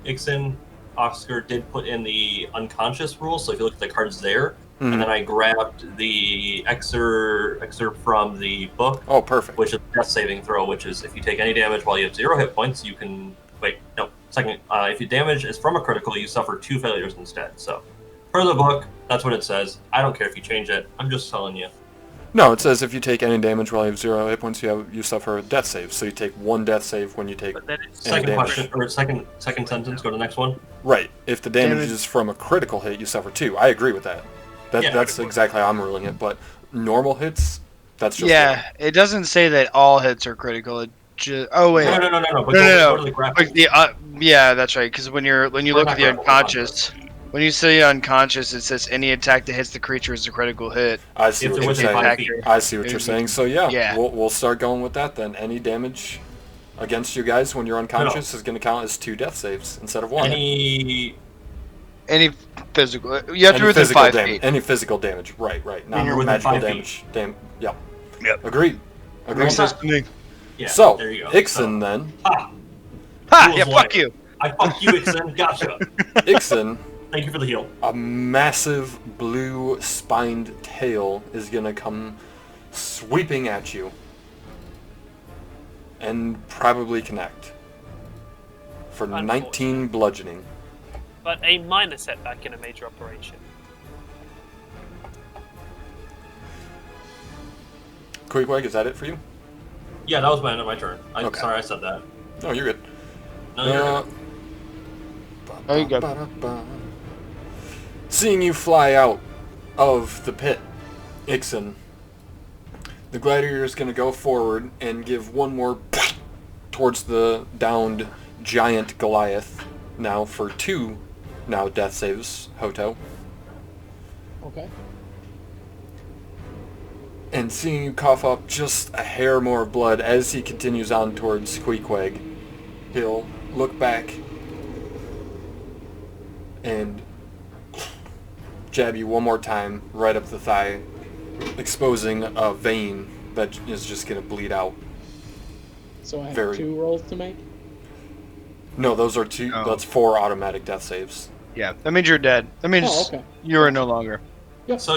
Ixen Oscar did put in the unconscious rule. So if you look at the cards there, and then I grabbed the excerpt from the book, Oh, perfect. which is death saving throw, which is if you take any damage while you have 0 hit points, you can second. If you damage is from a critical, you suffer 2 failures instead. So per the book, that's what it says. I don't care if you change it. I'm just telling you. No, it says if you take any damage while you have 0 hit points, you suffer a death save. So you take 1 death save when you take... But then it's Second damage. question, or second sentence. Go to the next one. Right. If the damage Damage- is from a critical hit, you suffer 2. I agree with that. Yeah, That's critical. exactly how I'm ruling it, but normal hits, that's just... Yeah, it doesn't say that all hits are critical. It just wait. No. But No, go, no. go to the graphic. Like yeah, that's right. Because when you Or look not at the grapple, unconscious, when you say unconscious, it says any attack that hits the creature is a critical hit. I see If what they're you're within saying. 5 feet. I see what you're saying. So yeah, Yeah. We'll start going with that then. Any damage against you guys when you're unconscious is going to count as 2 death saves instead of 1. Any physical, you have to be within physical 5 damage. feet. Any physical damage. Right. Not you're within magical 5 damage. Yep. Yep. Agreed. Makes sense to me. Yeah, So, there you go. Ixen then. Ha! Ha! Rules Yeah, lawyer. fuck you. I fuck you, Ixen. Gotcha. Ixen, Thank you for the heal. a massive blue spined tail is going to come sweeping at you. And probably connect. For 19 bludgeoning. but a minor setback in a major operation. Queequeg, is that it for you? Yeah, that was my end of my turn. I'm Okay. sorry I said that. No, you're good. No, you're good. Oh, you go. Seeing you fly out of the pit, Ixen, the gladiator is going to go forward and give one more towards the downed giant Goliath. Now for 2 death saves, Hoto. Okay. And seeing you cough up just a hair more of blood as he continues on towards Queequeg, he'll look back and jab you one more time right up the thigh, exposing a vein that is just going to bleed out. So I have Very- 2 rolls to make? No, those are 2. Oh. That's 4 automatic death saves. Yeah, that means you're dead. That means Oh, okay. you are no longer. So,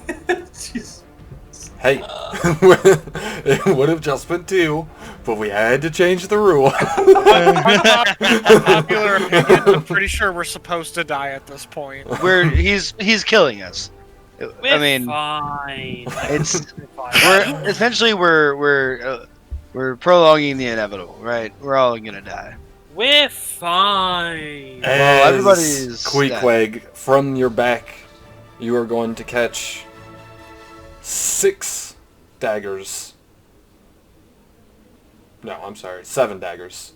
jeez. Hey, it would have just been 2, but we had to change the rule. Popular opinion, I'm pretty sure we're supposed to die at this point. He's killing us. We're I mean, fine. it's We're fine. we're essentially we're prolonging the inevitable, right? We're all gonna die. We're fine. Well, As everybody's Queequeg, from your back, you are going to catch 6 daggers. No, I'm sorry, 7 daggers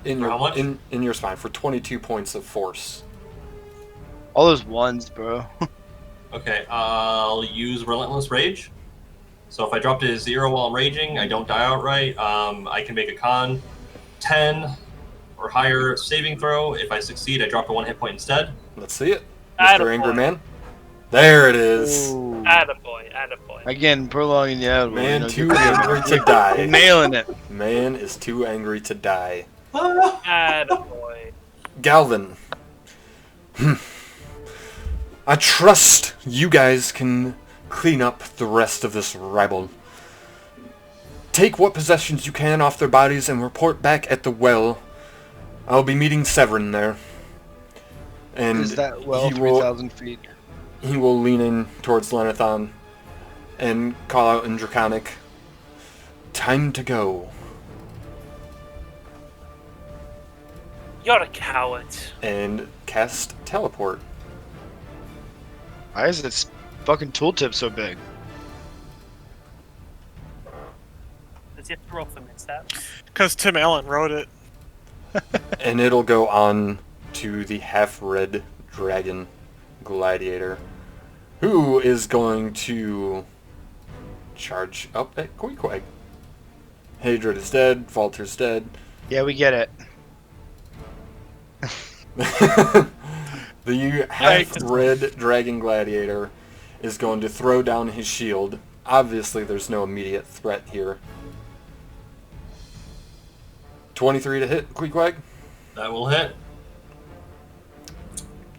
in your How much? in your spine for 22 points of force. All those ones, bro. Okay, I'll use Relentless Rage. So if I drop to 0 while I'm raging, I don't die outright. I can make a con 10 or higher saving throw. If I succeed, I drop to 1 hit point instead. Let's see it, Mr. Attaboy. Angry Man. There it is. Ooh. Attaboy, attaboy. Again, prolonging the inevitable. Man, you know, too good for you. angry to die. Nailing it. Man is too angry to die. Attaboy. Galvin. I trust you guys can clean up the rest of this rabble. Take what possessions you can off their bodies and report back at the well. I'll be meeting Severin there. And Is that well he will, 3,000 feet? he will lean in towards Lenithon and call out in Draconic, "Time to go." You're a coward. And cast Teleport. Why is this fucking tooltip so big? Does he have to roll for missteps? Because Tim Allen wrote it. And it'll go on to the half-red dragon gladiator, who is going to charge up at Queequeg. Hadrid is dead, Valter's dead. Yeah, we get it. The half-red dragon gladiator is going to throw down his shield. Obviously, there's no immediate threat here. 23 to hit, Queequeg. That will hit.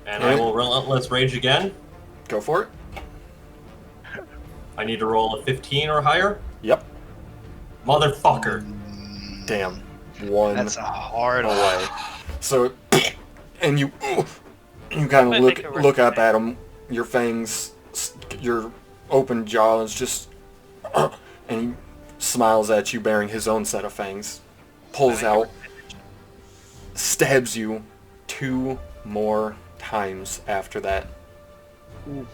And I will Relentless Rage again. Go for it. I need to roll a 15 or higher. Yep. Motherfucker. Damn. One That's a hard away. So, and you kind of look up at him. Your fangs, your open jaw is just, and he smiles at you, bearing his own set of fangs. Pulls out, stabs you 2 more times after that. Oof.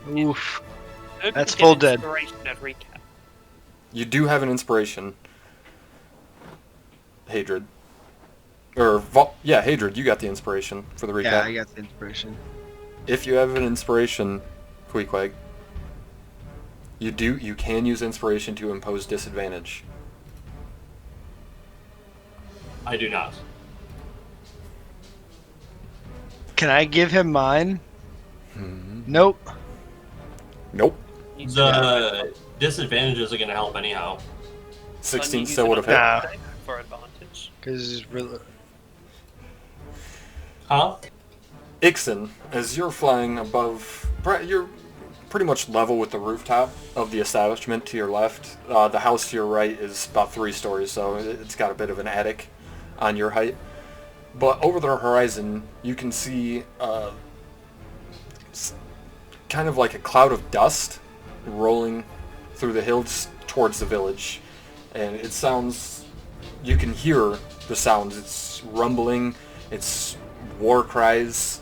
Who That's can get full dead. inspiration at recap? You do have an inspiration, Hadrid. Or, yeah, Hadrid, you got the inspiration for the recap. Yeah, I got the inspiration. If you have an inspiration, Queequeg, you can use inspiration to impose disadvantage. I do not. Can I give him mine? Nope. Nope. The disadvantage isn't going to help anyhow. 16 Use still an would have hit. Nah. attack for advantage. Because Huh? Ixon, as you're flying above, you're pretty much level with the rooftop of the establishment to your left. The house to your right is about 3 stories, so it's got a bit of an attic on your height. But over the horizon, you can see kind of like a cloud of dust rolling through the hills towards the village. And it sounds, you can hear the sounds. It's rumbling, it's war cries.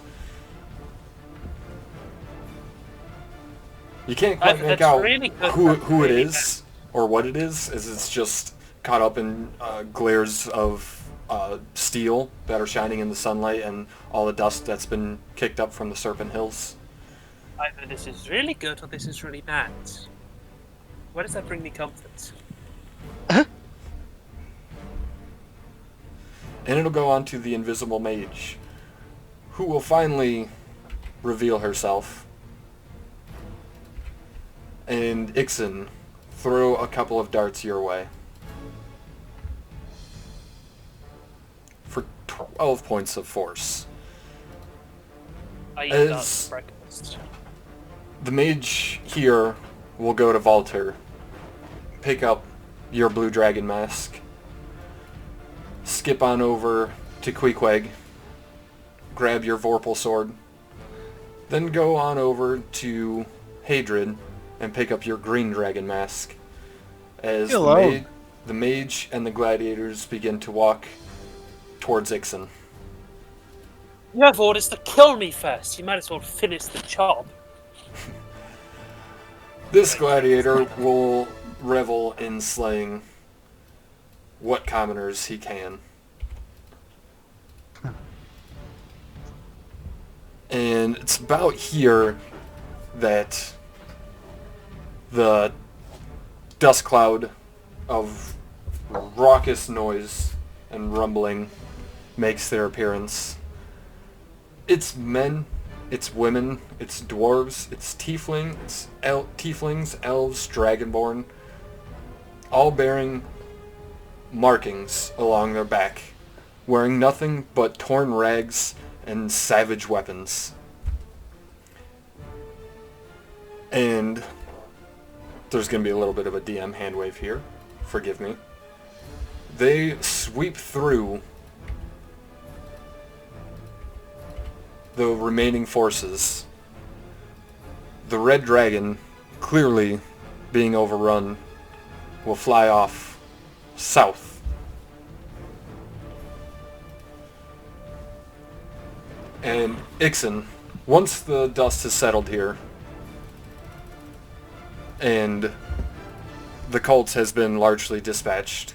You can't quite make That's out really good. who That's it really is or what it is, as it's just caught up in glares of steel that are shining in the sunlight and all the dust that's been kicked up from the Serpent Hills. Either this is really good or this is really bad. Where does that bring me comfort? And it'll go on to the Invisible Mage, who will finally reveal herself. And Ixon, throw a couple of darts your way. For 12 points of force. I eat As- that for breakfast. The mage here will go to Valter, pick up your blue dragon mask, skip on over to Queequeg, grab your Vorpal sword, then go on over to Hadrid and pick up your green dragon mask as Hello. the mage and the gladiators begin to walk towards Ixen. You have orders to kill me first. You might as well finish the job. This gladiator will revel in slaying what commoners he can. And it's about here that the dust cloud of raucous noise and rumbling makes their appearance. It's men, it's women, it's dwarves, it's tieflings, elves, dragonborn, all bearing markings along their back, wearing nothing but torn rags and savage weapons. And there's going to be a little bit of a DM handwave here. Forgive me. They sweep through the remaining forces. The red dragon, clearly being overrun, will fly off south. And Ixen, once the dust has settled here, and the cults has been largely dispatched.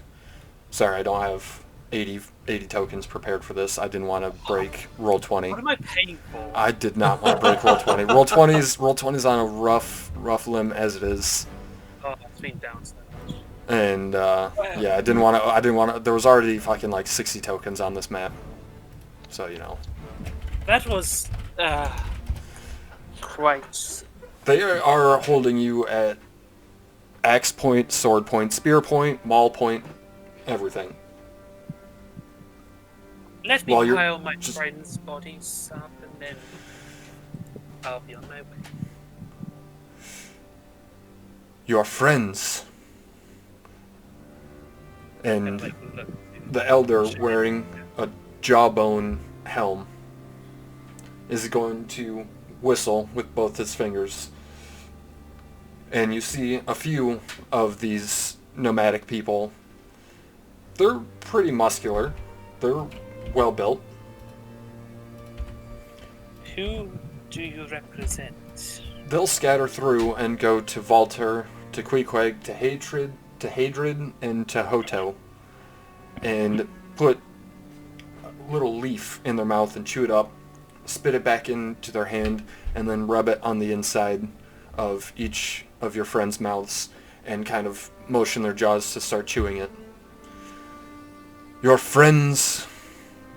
Sorry, I don't have 80 tokens prepared for this. I didn't want to break Roll20. What am I paying for? I did not want to break Roll20. Roll20's on a rough limb as it is. Oh, it's been down so much. And yeah, I didn't want to. There was already fucking like 60 tokens on this map, so you know. That was quite. They are holding you at axe point, sword point, spear point, maul point, everything. Let me While you're pile my just- friends' bodies up and then I'll be on my way. Your friends. And Like, look, the elder wearing a jawbone helm is going to whistle with both his fingers. And you see a few of these nomadic people. They're pretty muscular. They're well built. Who do you represent? They'll scatter through and go to Valter, to Queequeg, to Hadrid, and to Hoto, and put a little leaf in their mouth and chew it up, spit it back into their hand, and then rub it on the inside of each of your friends' mouths and kind of motion their jaws to start chewing it. Your friends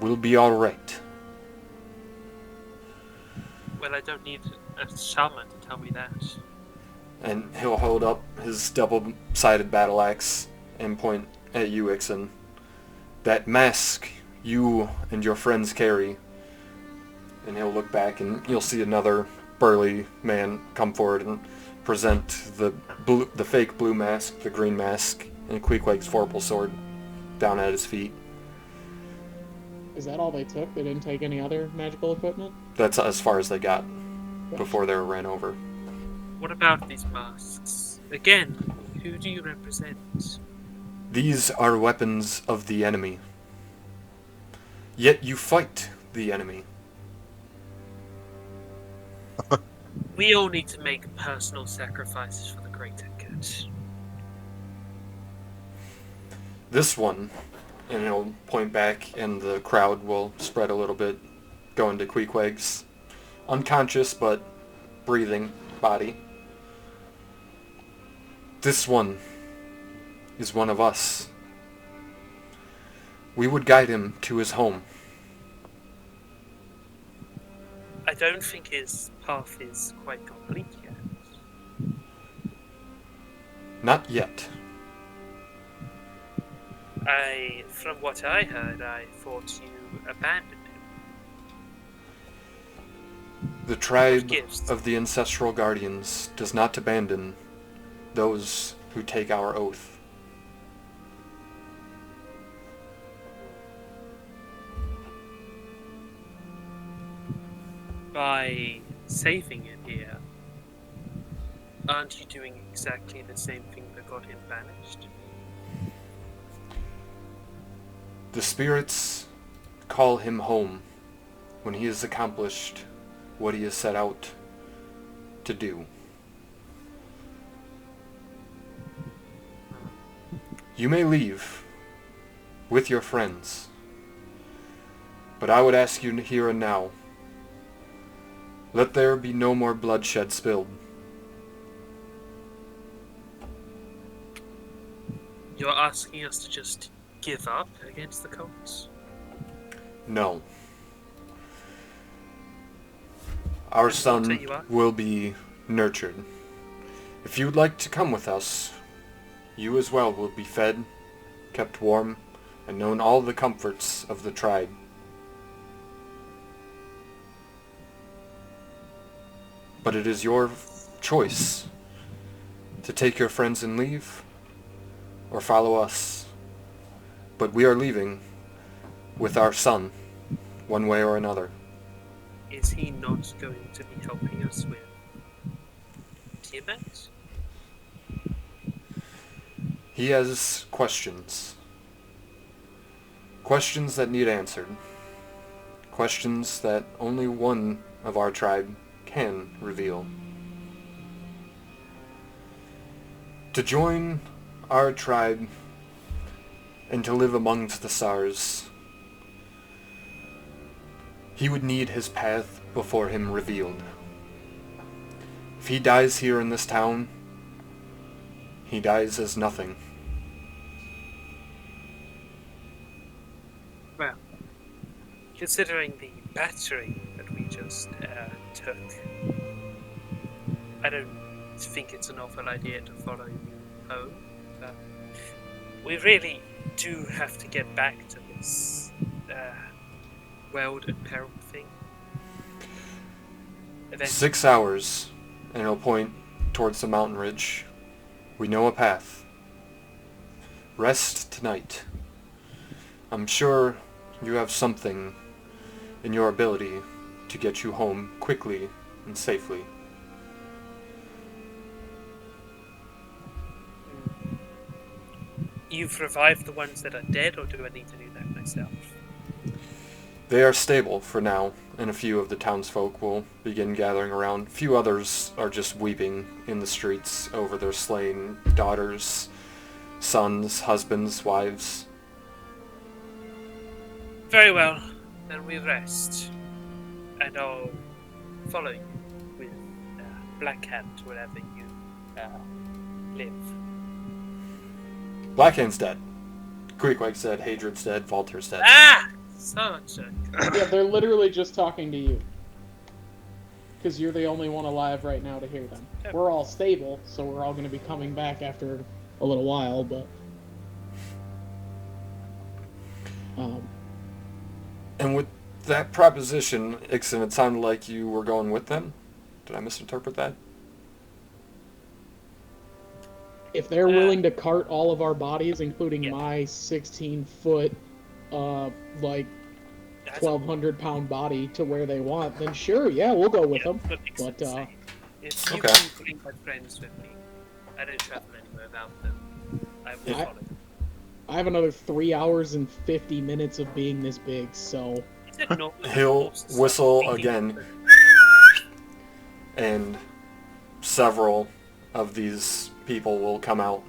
will be alright. Well, I don't need a shaman to tell me that. And he'll hold up his double-sided battle axe and point at you, Ixen. That mask you and your friends carry. And he'll look back and you'll see another burly man come forward and present the fake blue mask, the green mask, and Queequeg's Vorpal sword down at his feet. Is that all they took? They didn't take any other magical equipment? That's as far as they got before they were ran over. What about these masks? Again, who do you represent? These are weapons of the enemy. Yet you fight the enemy. We all need to make personal sacrifices for the greater good. This one, and he'll point back and the crowd will spread a little bit, going to Queequeg's unconscious but breathing body. This one is one of us. We would guide him to his home. I don't think his path is quite complete yet. Not yet. From what I heard, I thought you abandoned him. The tribe Gifts. of the ancestral guardians does not abandon those who take our oath. by saving him here, aren't you doing exactly the same thing that got him banished? The spirits call him home when he has accomplished what he has set out to do. You may leave with your friends, but I would ask you here and now, let there be no more bloodshed spilled. You're asking us to just give up against the cults? No. Our Then what are son you at? will be nurtured. If you would like to come with us, you as well will be fed, kept warm, and known all the comforts of the tribe. But it is your choice to take your friends and leave, or follow us. But we are leaving with our son, one way or another. Is he not going to be helping us with Tiamat? He has questions. Questions that need answered. Questions that only one of our tribe can reveal. To join our tribe and to live amongst the stars, he would need his path before him revealed. If he dies here in this town, he dies as nothing. Well, considering the battering that we just took, I don't think it's an awful idea to follow you home. But we really do have to get back to this world and peril thing. Eventually. 6 hours, and it'll point towards the mountain ridge. We know a path. Rest tonight. I'm sure you have something in your ability to get you home quickly and safely. You've revived the ones that are dead, or do I need to do that myself? They are stable for now, and a few of the townsfolk will begin gathering around. Few others are just weeping in the streets over their slain daughters, sons, husbands, wives. Very well, then we rest, and I'll follow you with Black Hand wherever you live. Blackhand's dead. Creekwake's dead, Hadrid's dead, Valter's dead. Ah! Such a... Yeah, they're literally just talking to you. Because you're the only one alive right now to hear them. We're all stable, so we're all going to be coming back after a little while, but... And with that proposition, Ixon, it sounded like you were going with them? Did I misinterpret that? If they're willing to cart all of our bodies, including Yeah. my 16-foot, like, That's 1,200-pound body to where they want, then sure, yeah, we'll go with them. what makes But, sense, eh? If you Okay. can bring my friends with me, I don't travel anywhere without them. I will Yeah. follow. I have another 3 hours and 50 minutes of being this big, so... Is it not He'll horses whistle being- again, and several of these people will come out.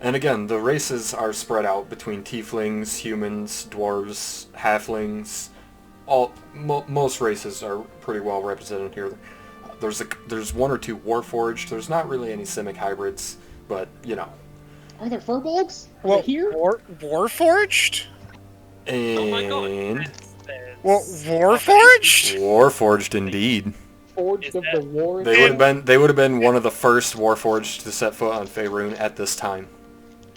And again, the races are spread out between tieflings, humans, dwarves, halflings. Most races are pretty well represented here. There's one or two warforged. There's not really any simic hybrids, but you know. Are there furbolgs? Are Well, they here? Warforged? Oh my god. And There's- Well, Warforged? warforged indeed. Forged Is of that- the war. They would have been one of the first warforged to set foot on Faerun at this time.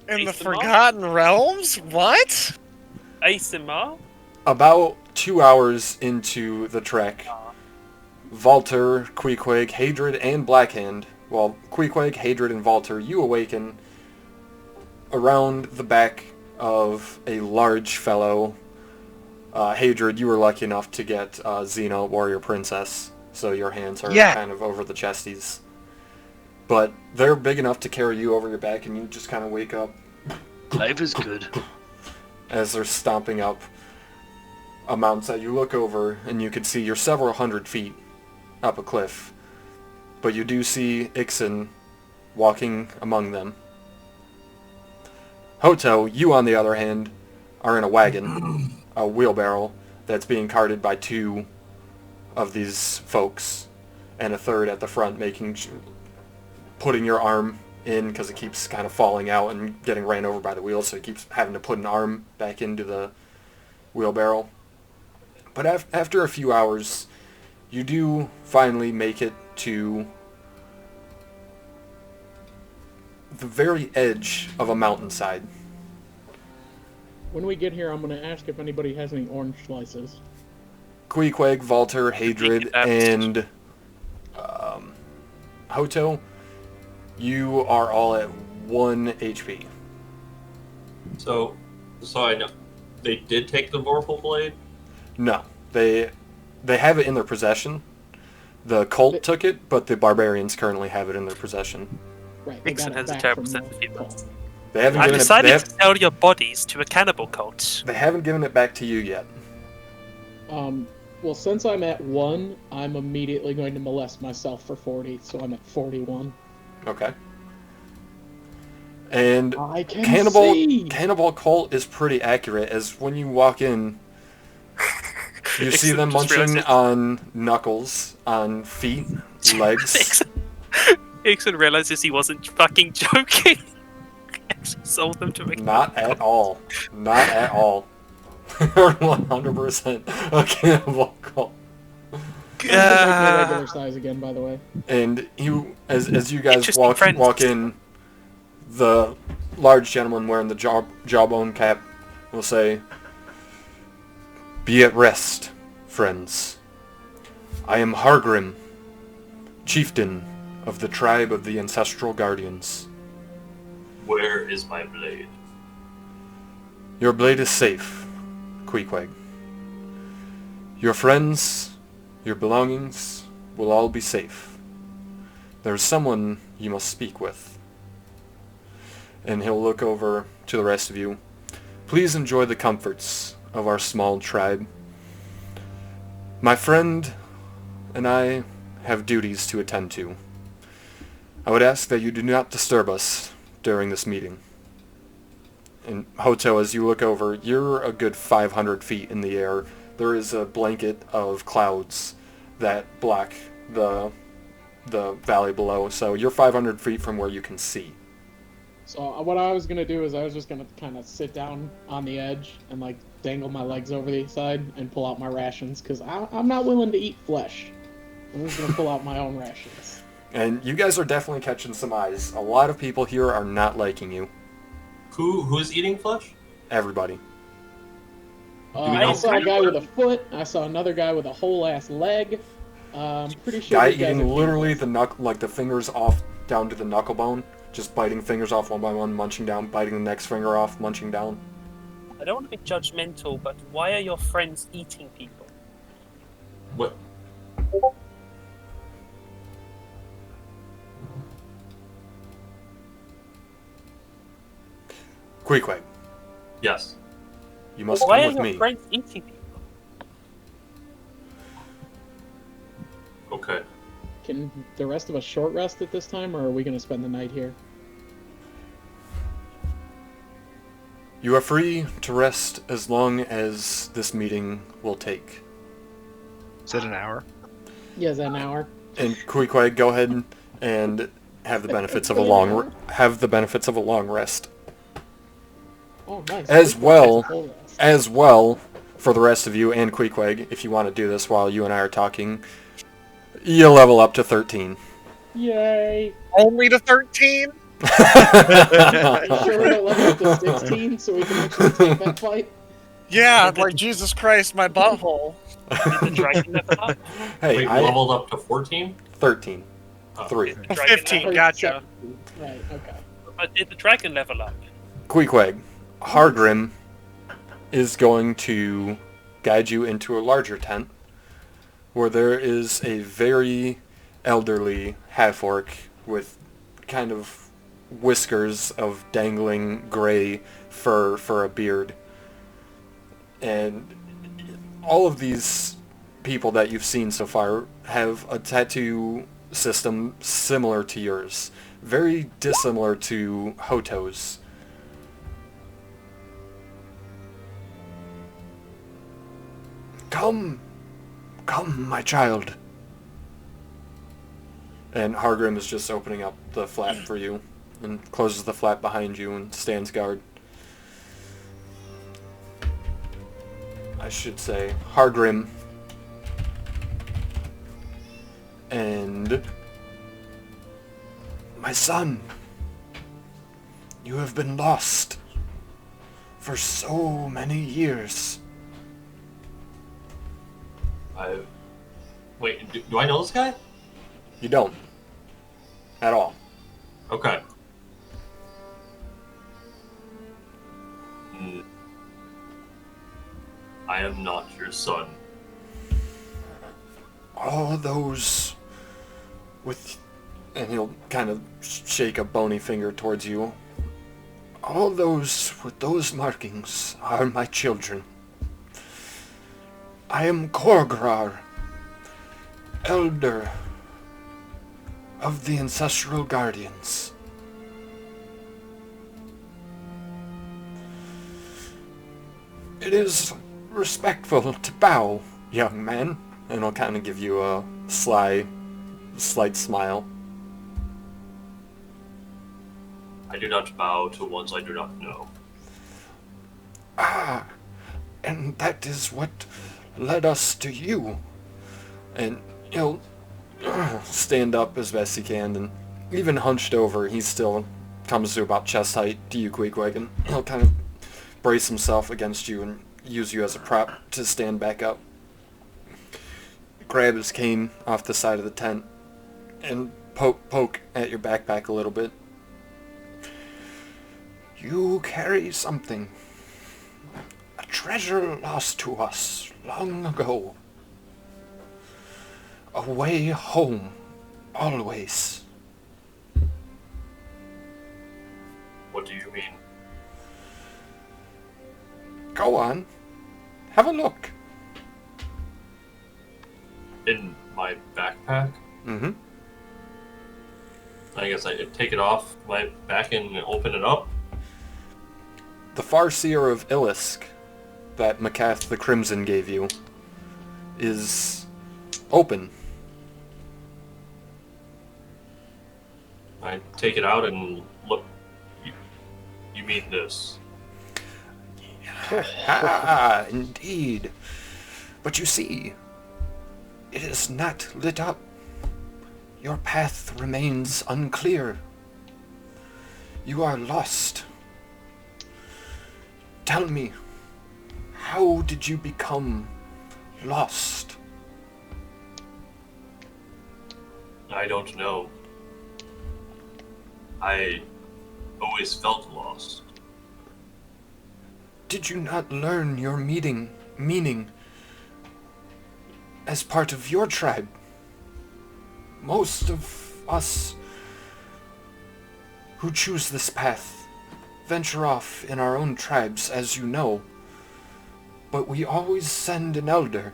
In the Ace of Mars? Forgotten Realms? What? ASMR? About 2 hours into the trek, Valter, Queequeg, Hadrid, and Blackhand, well, Queequeg, Hadrid, and Valter, you awaken around the back of a large fellow. Hadrid, you were lucky enough to get Xena, Warrior Princess, so your hands are Yeah. kind of over the chesties. But they're big enough to carry you over your back, and you just kind of wake up Life is good. as they're stomping up a mountainside. You look over, and you can see you're several hundred feet up a cliff. But you do see Ixen walking among them. Hoto, you on the other hand, are in a wagon, a wheelbarrow, that's being carted by two of these folks, and a third at the front putting your arm in because it keeps kind of falling out and getting ran over by the wheels, so it keeps having to put an arm back into the wheelbarrow. But after a few hours, you do finally make it to the very edge of a mountainside. When we get here, I'm going to ask if anybody has any orange slices. Queequeg, Valter, Hadrid, and Hoto, you are all at 1 HP. So I know they did take the Vorpal Blade. No, they have it in their possession. The cult took it, but the barbarians currently have it in their possession. Right, they Ixen got it has a back terrible from sense the of humor. cult. They haven't I've given decided it. to sell your bodies to a cannibal cult. They haven't given it back to you yet. Well, since I'm at 1, I'm immediately going to molest myself for 40, so I'm at 41. Okay. And I can see! Cannibal Cult is pretty accurate, as when you walk in, you see them Just munching realized on knuckles, on feet, legs. Ixen realizes he wasn't fucking joking. Actually sold them to a Not at all. Not at all. You're 100% a Cannibal Cult. I'm gonna make my regular size again, by the way. And as you guys Interesting walk friends. in, the large gentleman wearing the jawbone cap will say, "Be at rest, friends. I am Hargrim, chieftain of the tribe of the Ancestral Guardians. Where is my blade? Your blade is safe, Queequeg. Your friends, your belongings will all be safe. There is someone you must speak with." And he'll look over to the rest of you. "Please enjoy the comforts of our small tribe. My friend and I have duties to attend to. I would ask that you do not disturb us during this meeting." And Hoto, as you look over, you're a good 500 feet in the air. There is a blanket of clouds that block the valley below, so you're 500 feet from where you can see. So what I was gonna do is I was just gonna kind of sit down on the edge and like dangle my legs over the side and pull out my rations, because I'm not willing to eat flesh. I'm just gonna pull out my own rations. And you guys are definitely catching some eyes. A lot of people here are not liking you. Who's eating flesh? Everybody. we I know- saw a guy with a foot. I saw another guy with a whole ass leg. Pretty sure Guy these guys eating are literally cannibals. the fingers off down to the knuckle bone, just biting fingers off one by one, munching down, biting the next finger off, munching down. I don't want to be judgmental, but why are your friends eating people? What? Queequeg, Yes. you must Why come are with your me. friends eating people? Okay. Can the rest of us short rest at this time, or are we gonna spend the night here? You are free to rest as long as this meeting will take. Is that an hour? Yeah, is that an hour? And Queequeg, go ahead and have the benefits of a long rest. Oh, nice. As Quick well- rest, full rest. As well, for the rest of you and Queequeg, if you want to do this while you and I are talking, you level up to 13. Yay! Only to 13? Are you sure we don't level up to 16 so we can actually take that fight? Yeah, like Jesus Christ, my butthole. Did the dragon level up? Hey, Wait, I leveled up to 14? 13. Oh. 3. Did the dragon 15, level- gotcha. Right, okay. But did the dragon level up? Queequeg, Hargrim is going to guide you into a larger tent where there is a very elderly half-orc with kind of whiskers of dangling gray fur for a beard. And all of these people that you've seen so far have a tattoo system similar to yours. Very dissimilar to Hoto's. Come, my child. And Hargrim is just opening up the flap for you and closes the flap behind you and stands guard. I should say Hargrim and my son, you have been lost for so many years. Wait, do I know this guy? You don't. At all. Okay. I am not your son. All those with... And he'll kind of shake a bony finger towards you. All those with those markings are my children. I am Korgrar, elder of the Ancestral Guardians. It is respectful to bow, young man. And I'll kind of give you a slight smile. I do not bow to ones I do not know. Ah, and that is what led us to you. And he'll stand up as best he can, and even hunched over, he still comes to about chest height to you, Queequeg, and he'll kind of brace himself against you and use you as a prop to stand back up. Grab his cane off the side of the tent and poke at your backpack a little bit. You carry something. A treasure lost to us long ago. A way home, always. What do you mean? Go on. Have a look. In my backpack? Mm-hmm. I guess I take it off my back and open it up. The Farseer of Illisk that Macath the Crimson gave you is open. I take it out and look. You mean this? Ah, indeed. But you see, it is not lit up. Your path remains unclear. You are lost. Tell me, how did you become lost? I don't know. I always felt lost. Did you not learn your meaning as part of your tribe? Most of us who choose this path venture off in our own tribes, as you know, but we always send an elder.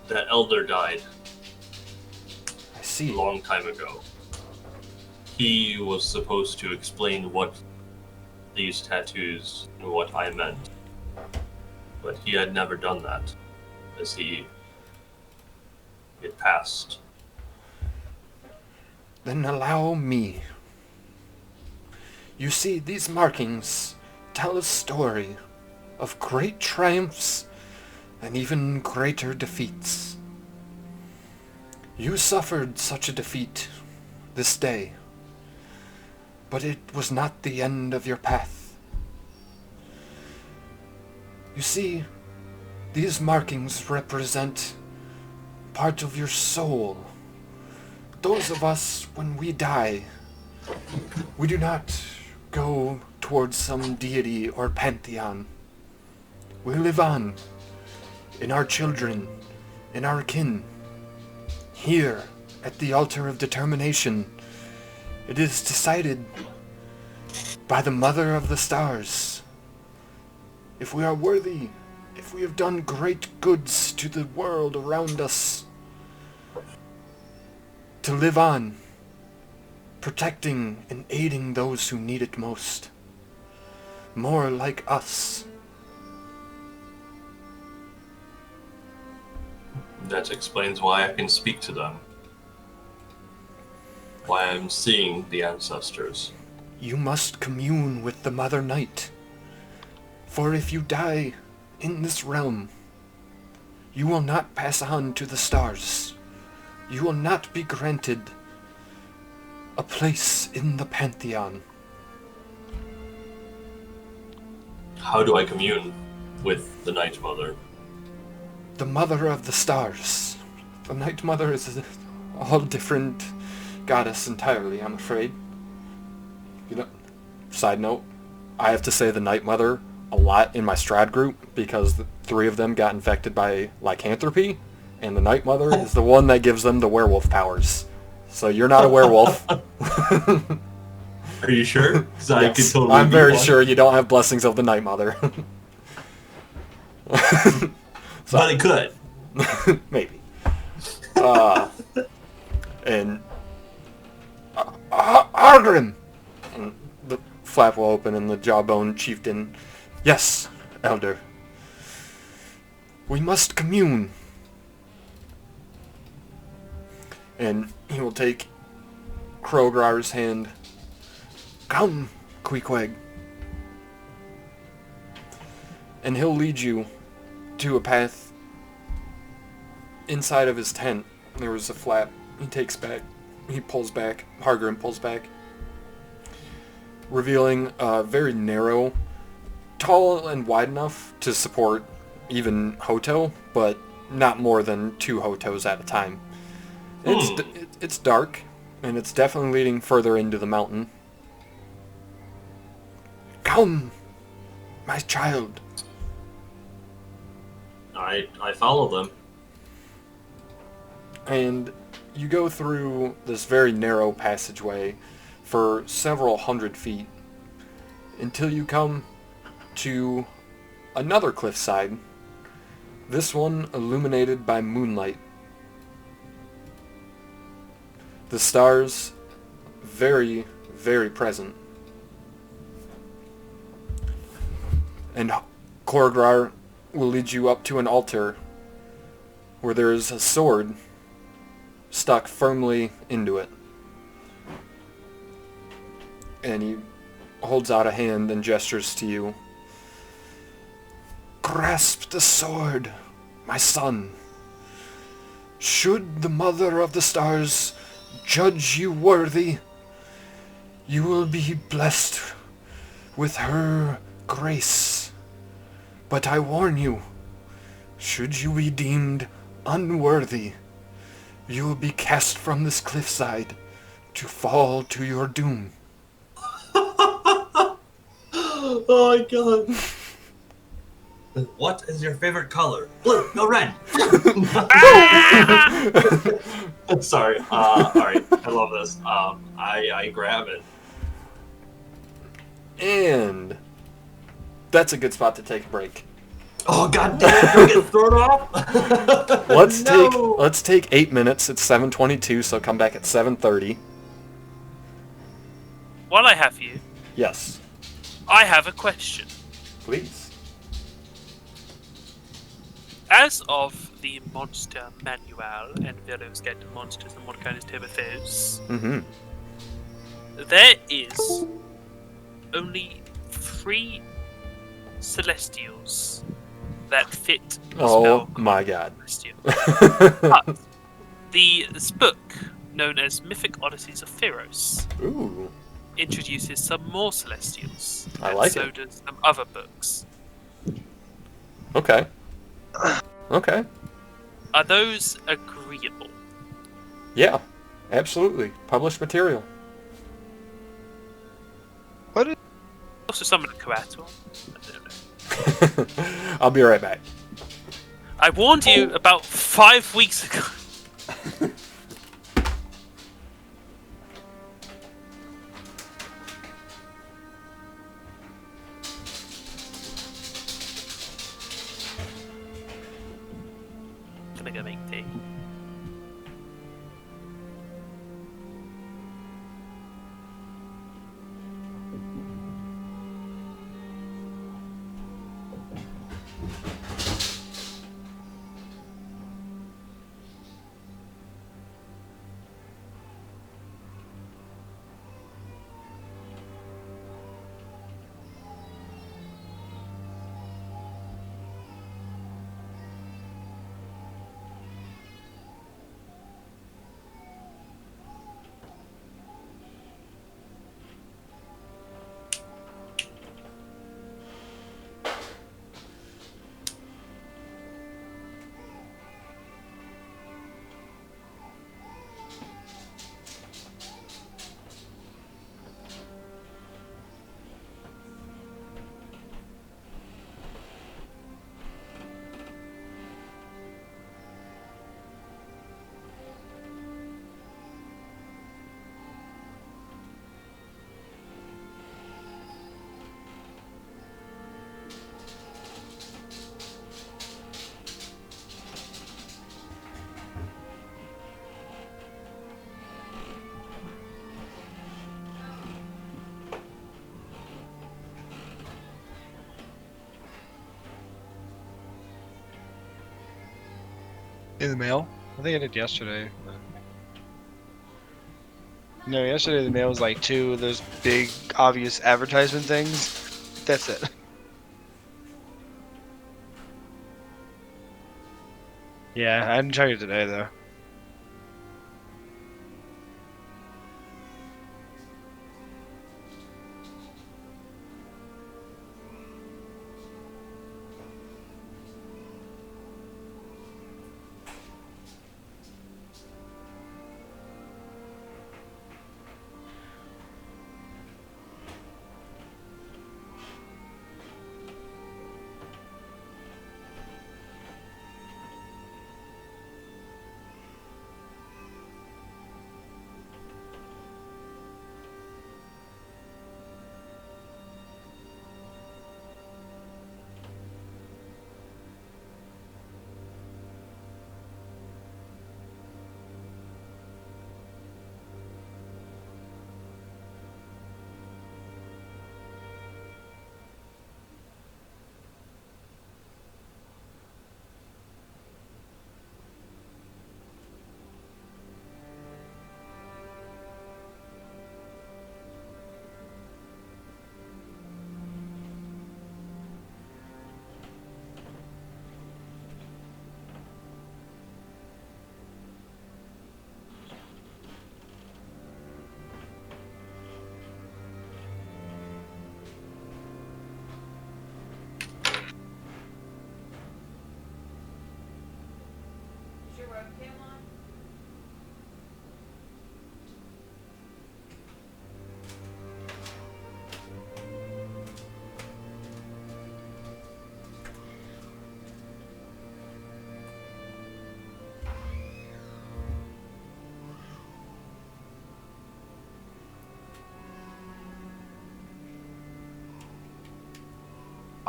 That elder died I a see. long time ago. He was supposed to explain what these tattoos and what I meant. But he had never done that, as he had passed. Then allow me. You see, these markings tell a story of great triumphs and even greater defeats. You suffered such a defeat this day, but it was not the end of your path. You see, these markings represent part of your soul. Those of us, when we die, we do not go towards some deity or pantheon. We live on in our children, in our kin. Here, at the altar of determination, it is decided by the Mother of the Stars. If we are worthy, if we have done great goods to the world around us, to live on, protecting and aiding those who need it most. More like us. That explains why I can speak to them. Why I'm seeing the ancestors. You must commune with the Mother Night. For if you die in this realm, you will not pass on to the stars. You will not be granted a place in the Pantheon. How do I commune with the Night Mother? The Mother of the Stars. The Night Mother is a whole different goddess entirely, I'm afraid. You know, side note, I have to say the Night Mother a lot in my Strad group because the 3 of them got infected by lycanthropy, and the Night Mother is the one that gives them the werewolf powers. So you're not a werewolf. Are you sure? 'Cause I Yes, could totally I'm be very one. sure you don't have blessings of the Night Mother. But it could. Maybe. And Argrim! And the flap will open and the jawbone chieftain. Yes, elder. We must commune. And he will take Krograr's hand. Come, Queequeg. And he'll lead you to a path inside of his tent. There was a flap. He pulls back. Hargrim pulls back, revealing a very narrow, tall and wide enough to support even Hoto, but not more than 2 Hotos at a time. It's dark, and it's definitely leading further into the mountain. Come, my child. I follow them. And you go through this very narrow passageway for several hundred feet until you come to another cliffside, this one illuminated by moonlight. The stars very, very present. And Korgrar will lead you up to an altar where there is a sword stuck firmly into it. And he holds out a hand and gestures to you. Grasp the sword, my son. Should the Mother of the Stars judge you worthy, you will be blessed with her grace. But I warn you, should you be deemed unworthy, you will be cast from this cliffside to fall to your doom. Oh my god. What is your favorite color? Blue, no red. Sorry. Alright, I love this. I grab it. And that's a good spot to take a break. Oh god damn, do I get thrown off? Let's take 8 minutes. It's 7:22, so come back at 7:30. While I have you, Yes, I have a question. please. As of the monster manual and Veros get monsters and Mordekainen's Tibethos, Mm-hmm. there is only 3 celestials that fit the Oh spell my god. celestial. But this book, known as Mythic Odysseys of Pharos, Ooh. introduces some more celestials. I and like so it. does some other books. Okay. Okay. Are those agreeable? Yeah, absolutely. Published material. Also summon a Coatl. I don't know. I'll be right back. I warned you about 5 weeks ago. Gonna go make tea. In the mail? I think I did yesterday. No, yesterday the mail was like 2 of those big, obvious advertisement things. That's it. Yeah, I didn't check it today though.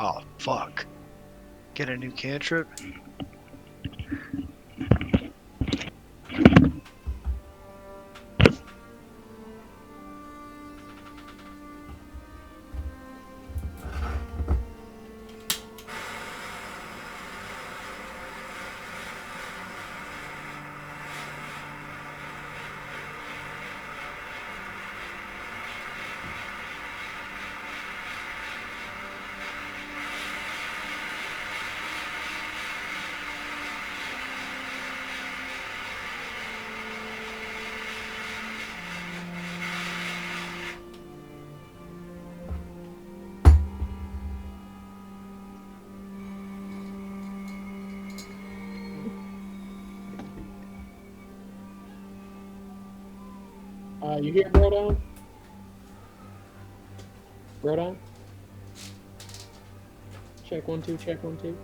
Oh, fuck. Get a new cantrip? You hear bro down? Bro down? Check 1 2, check 1 2.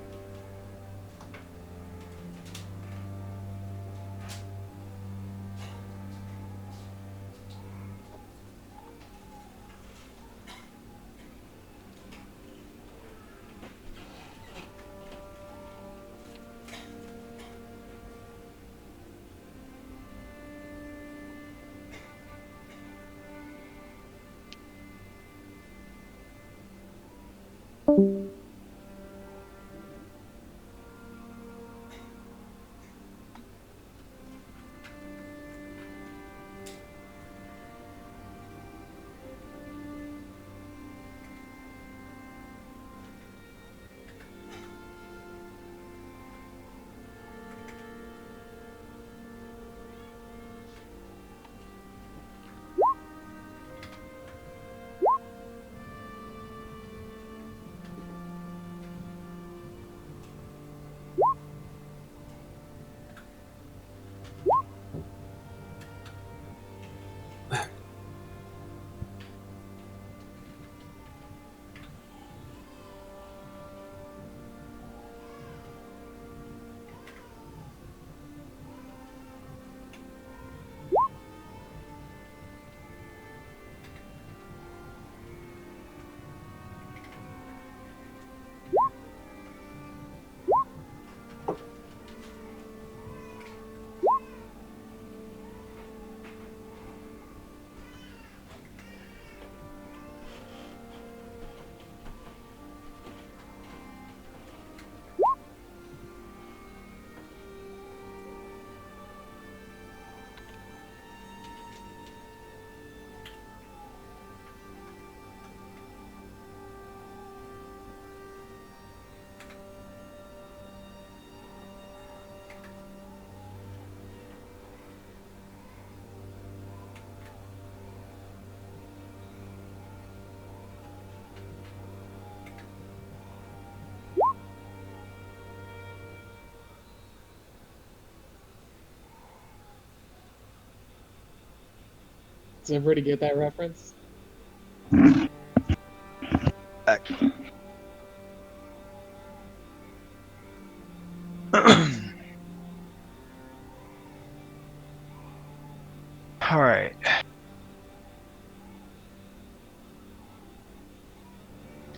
Does everybody get that reference? Back. All right.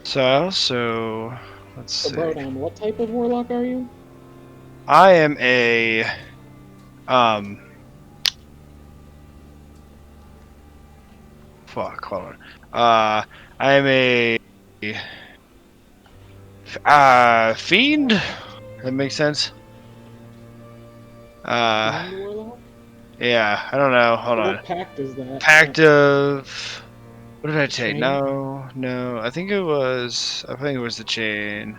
So I also let's So, see. Brodan, what type of warlock are you? I am a fuck, hold on. I am a fiend. That makes sense. Fiend warlock? Yeah, I don't know. Hold on. What pact is that? Pact of what did I take? Chain? No. I think it was the chain.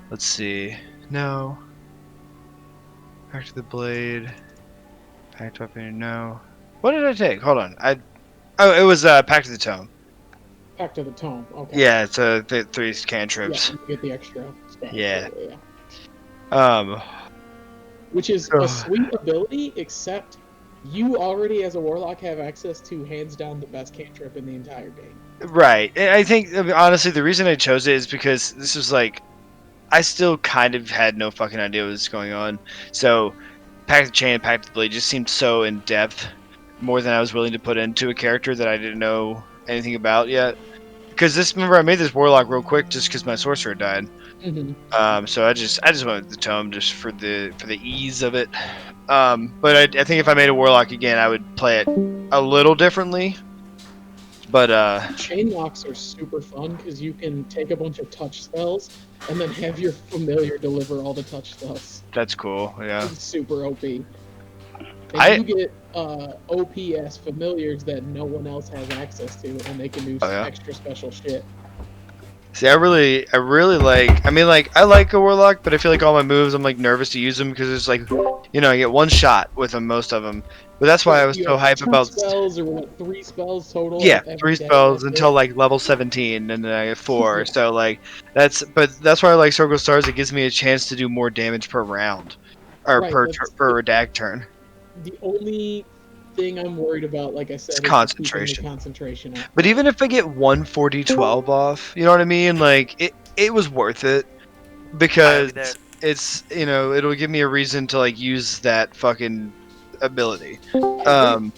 Let's see. No. Pact of the blade. Pact weapon. No. What did I take? Hold on. It was Pact of the tome. Pact of the Tome. Okay. Yeah, it's the 3 Yeah, cantrips. you get the extra spell. Yeah. Yeah. Um. Which is a sweet ability, except you already, as a warlock, have access to hands down the best cantrip in the entire game. Right. I think honestly the reason I chose it is because this was like I still kind of had no fucking idea what was going on. So Pact of the Chain and Pact of the Blade just seemed so in depth, more than I was willing to put into a character that I didn't know anything about yet. Because remember I made this warlock real quick just because my sorcerer died. Mm-hmm. So I just went with the tome just for the ease of it. But I think if I made a warlock again, I would play it a little differently. But Chain locks are super fun because you can take a bunch of touch spells and then have your familiar deliver all the touch spells. that's cool. Yeah. It's super OP. And I- you get OPS familiars that no one else has access to, and they can do Oh, yeah? extra special shit. See, I really like. I mean, like, I like a warlock, but I feel like all my moves, I'm like nervous to use them because it's like, I get one shot with them, most of them. But that's why I was You so have hyped 2 about. spells or what, 3 spells total. Yeah, every 3 day, spells that's until it. like level 17, and then I get 4. Yeah. So like, that's why I like Circle Stars. It gives me a chance to do more damage per round, or Right, per redact turn. The only thing I'm worried about, like I said, It's is keeping the concentration. concentration up. But even if I get 140-12 off, you know what I mean? Like it was worth it because there. it's it'll give me a reason to like use that fucking ability. But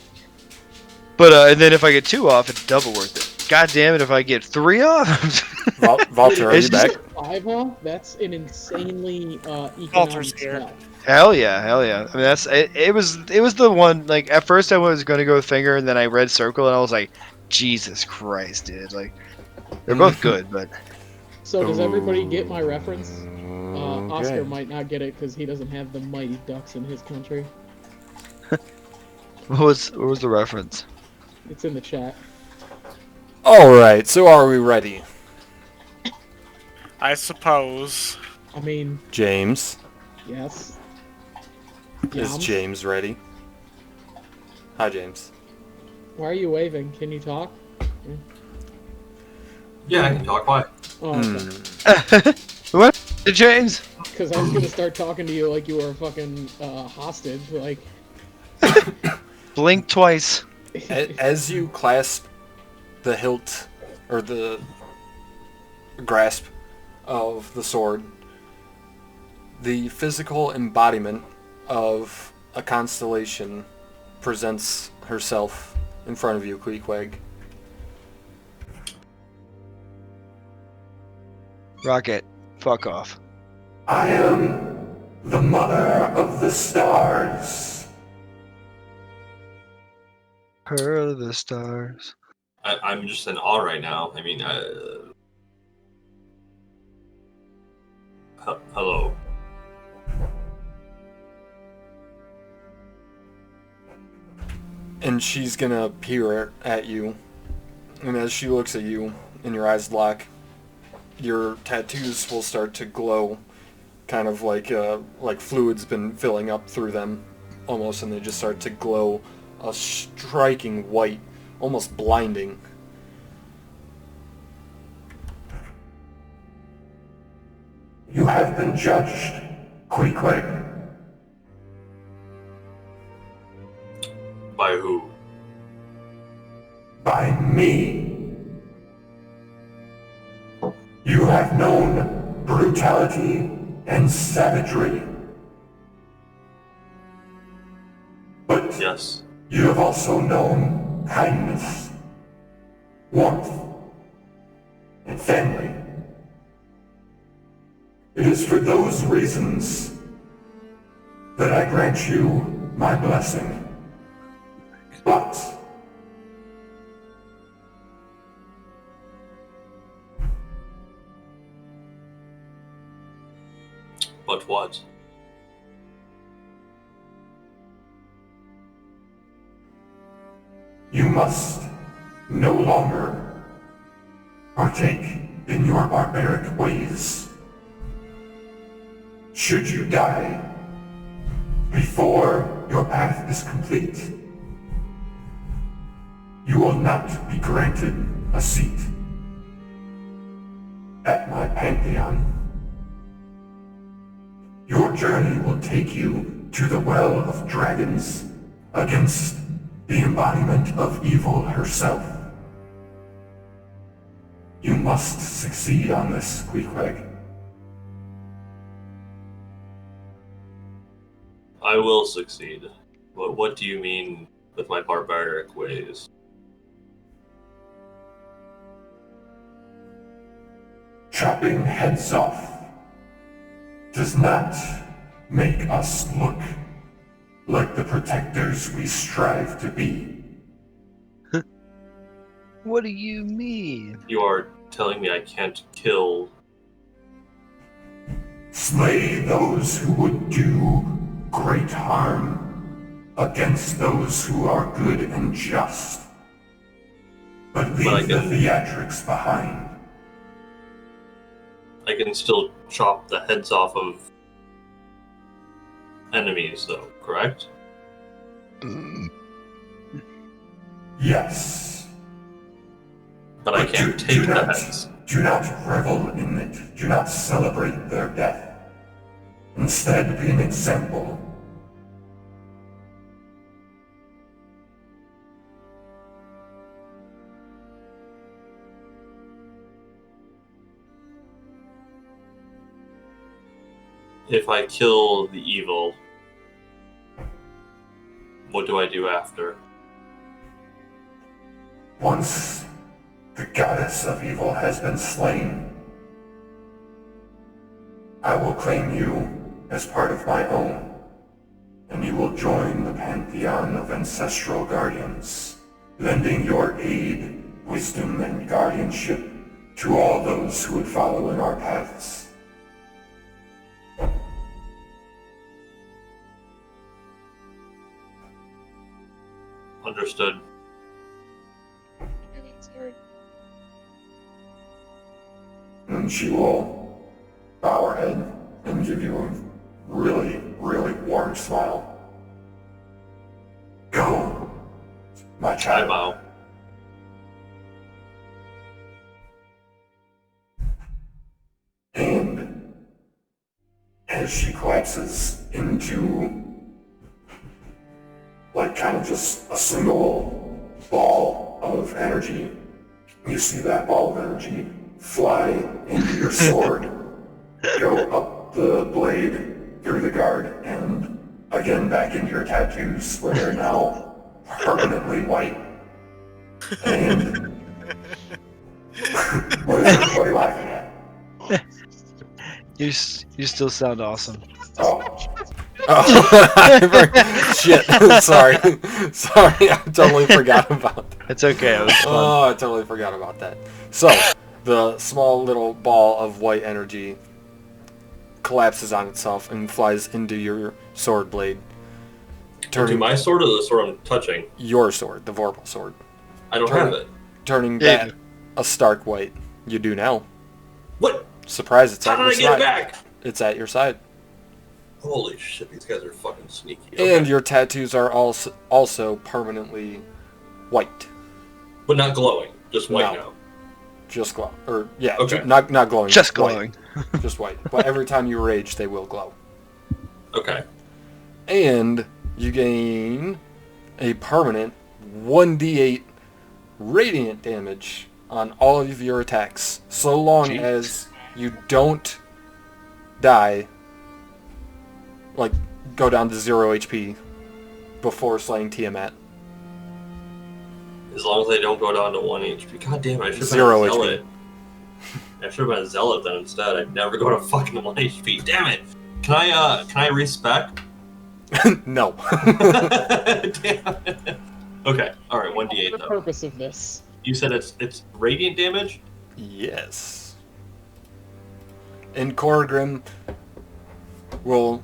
and then if I get 2 off, it's double worth it. God damn it! If I get 3 off, Valter, are It's you just- back? 5 off, that's an insanely economic Walter's here. spell. hell yeah. I mean that's it. It was the one. Like at first I was gonna go finger, and then I read circle, and I was like, Jesus Christ, dude! Like they're both good, but So does everybody get my reference? Oscar Okay. might not get it because he doesn't have the mighty ducks in his country. what was the reference? It's in the chat. All right, so are we ready? I suppose. I mean, James. yes. Is Yams? James ready? Hi, James. Why are you waving? Can you talk? Yeah, I can talk. Why? Oh, Hmm. okay. What? James? Because I was gonna start talking to you like you were a fucking hostage. Like, Blink twice. As you clasp the hilt or the grasp of the sword, the physical embodiment of a constellation presents herself in front of you, Queequeg. Rocket. Fuck off. I am the mother of the stars. Pearl of the stars. I'm just in awe right now. I mean, hello. And she's gonna peer at you. And as she looks at you and your eyes lock, your tattoos will start to glow, kind of like fluid's been filling up through them, almost, and they just start to glow a striking white, almost blinding. You have been judged, Queequeg. By who? me. You have known brutality and savagery. But Yes. you have also known kindness, warmth, and family. It is for those reasons that I grant you my blessing. But what? you must no longer partake in your barbaric ways. Should you die before your path is complete, you will not be granted a seat at my pantheon. Your journey will take you to the Well of Dragons against the embodiment of evil herself. You must succeed on this, Queequeg. I will succeed. But what do you mean with my barbaric ways? Chopping heads off does not make us look like the protectors we strive to be. What do you mean? You are telling me I can't kill... Slay those who would do great harm against those who are good and just. But leave the theatrics behind. I can still chop the heads off of enemies, though, correct? Yes. But I can't take the heads. Do not revel in it. Do not celebrate their death. Instead, be an example. If I kill the evil, what do I do after? Once the goddess of evil has been slain, I will claim you as part of my own, and you will join the pantheon of ancestral guardians, lending your aid, wisdom, and guardianship to all those who would follow in our paths. Understood. And she will bow her head and give you a really, really warm smile. Go, my I child. bow. And as she collapses into like kind of just a single ball of energy, you see that ball of energy fly into your sword, go up the blade through the guard, and again back into your tattoos, where they're now permanently white. And what is everybody laughing at? You still sound awesome. Oh, Oh, shit. Sorry. I totally forgot about that. It's okay. It was fun. Oh, I totally forgot about that. So, the small little ball of white energy collapses on itself and flies into your sword blade. To my sword or the sword I'm touching? Your sword, the Vorpal sword. I don't have it. Turning Yeah, that a stark white. You do now. What? Surprise, it's How at did your I get side. it back? It's at your side. Holy shit, these guys are fucking sneaky. Okay. And your tattoos are also permanently white. But not glowing, just white No. now. Just glow. Or, yeah, Okay. not glowing. just white. glowing. Just white. But every time you rage, they will glow. Okay. And you gain a permanent 1d8 radiant damage on all of your attacks, so long Jeez. as you don't die, like go down to 0 HP before slaying Tiamat. As long as they don't go down to 1 HP. God damn it, I should have been 0 a HP. zealot. I should have been a zealot then instead. I'd never go to fucking 1 HP. Damn it! Can I respec? No. Damn it. Okay, alright, 1d8 What's the though. purpose of this? You said it's radiant damage? Yes. And Korgrim will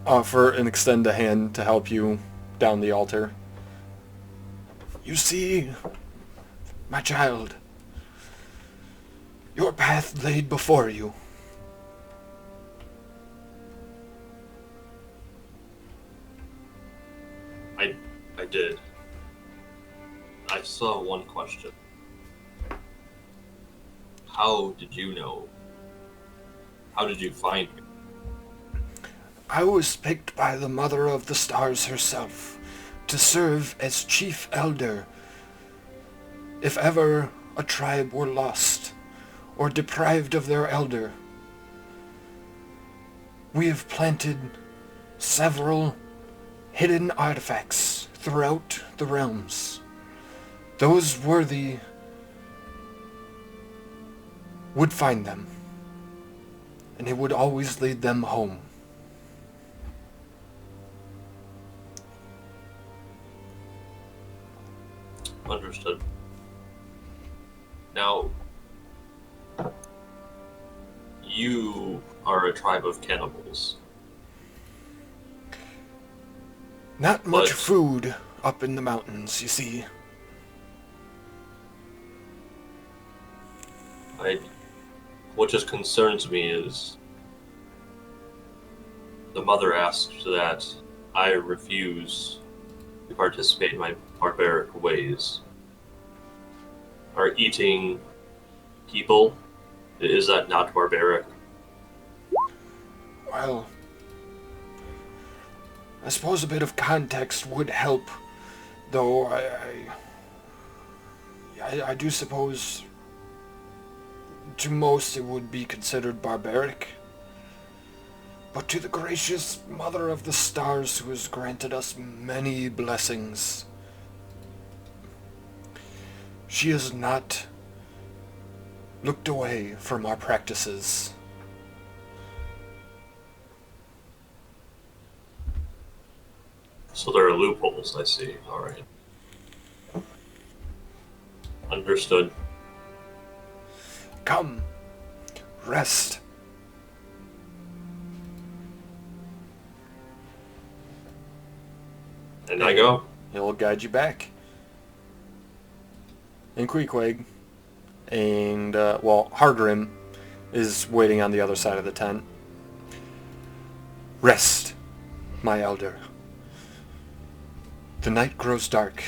offer and extend a hand to help you down the altar. You see, my child, your path laid before you. I did. I still have one question. How did you know? How did you find me? I was picked by the Mother of the Stars herself to serve as Chief Elder if ever a tribe were lost or deprived of their elder. We have planted several hidden artifacts throughout the realms. Those worthy would find them, and it would always lead them home. Understood. Now, you are a tribe of cannibals. Not much But- food up in the mountains, you see. What just concerns me is the mother asked that I refuse to participate in my barbaric ways. Are eating people, is that not barbaric? Well, I suppose a bit of context would help, though I do suppose to most it would be considered barbaric. But to the gracious Mother of the Stars who has granted us many blessings, she has not looked away from our practices. So there are loopholes, I see. Alright. Understood. Come, rest. And I go. He'll guide you back. And Queequeg and, Hardrim is waiting on the other side of the tent. Rest, my elder. The night grows dark.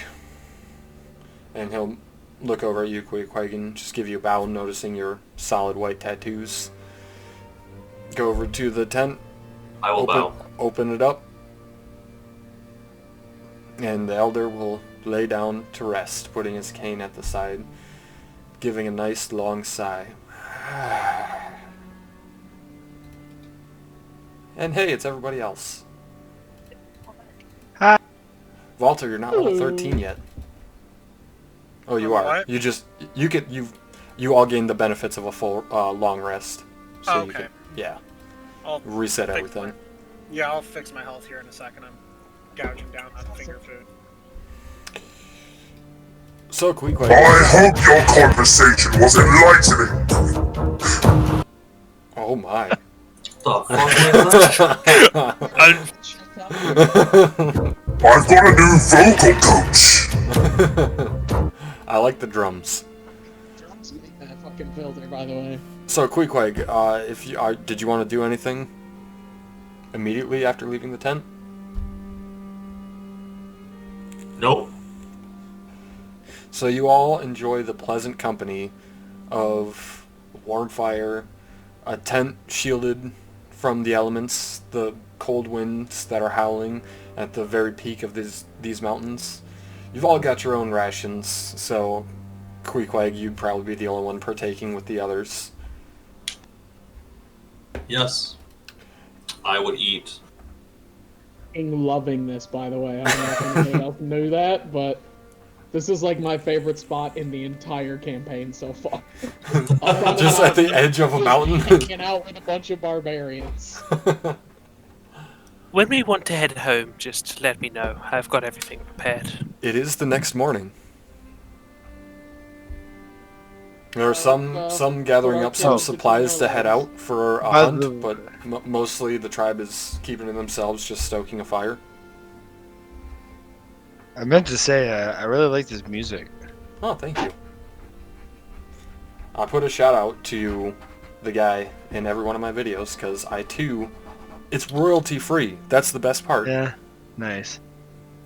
And he'll look over at you, Queequeg, and just give you a bow, noticing your solid white tattoos. Go over to the tent. I will bow. Open it up. And the elder will lay down to rest, putting his cane at the side, giving a nice long sigh. And hey, it's everybody else. Hi. Walter, you're not level 13 yet. Oh, you are. What? You all gain the benefits of a full long rest. So Oh, you okay. can, yeah, I'll reset fix everything. Yeah, I'll fix my health here in a second. I'm gouging down on finger food. So Queequeg. I hope your conversation was enlightening. Oh my. The fuck was that? I've got a new vocal coach. I like the drums. Drums make that fucking filter, by the way. So Queequeg, if you did you want to do anything immediately after leaving the tent? Nope. So you all enjoy the pleasant company of warm fire, a tent shielded from the elements, the cold winds that are howling at the very peak of these mountains. you've all got your own rations, so Queequeg, you'd probably be the only one partaking with the others. Yes. I would eat. I'm loving this, by the way. I don't know if anybody else knew that, but this is like my favorite spot in the entire campaign so far. Just at the edge of a mountain. Hanging out with a bunch of barbarians. When we want to head home, just let me know. I've got everything prepared. It is the next morning. There are some gathering up some supplies to head out for a hunt, but mostly the tribe is keeping to themselves, just stoking a fire. I meant to say, I really like this music. Oh, thank you. I put a shout out to the guy in every one of my videos, because I too, it's royalty free. That's the best part. Yeah, nice.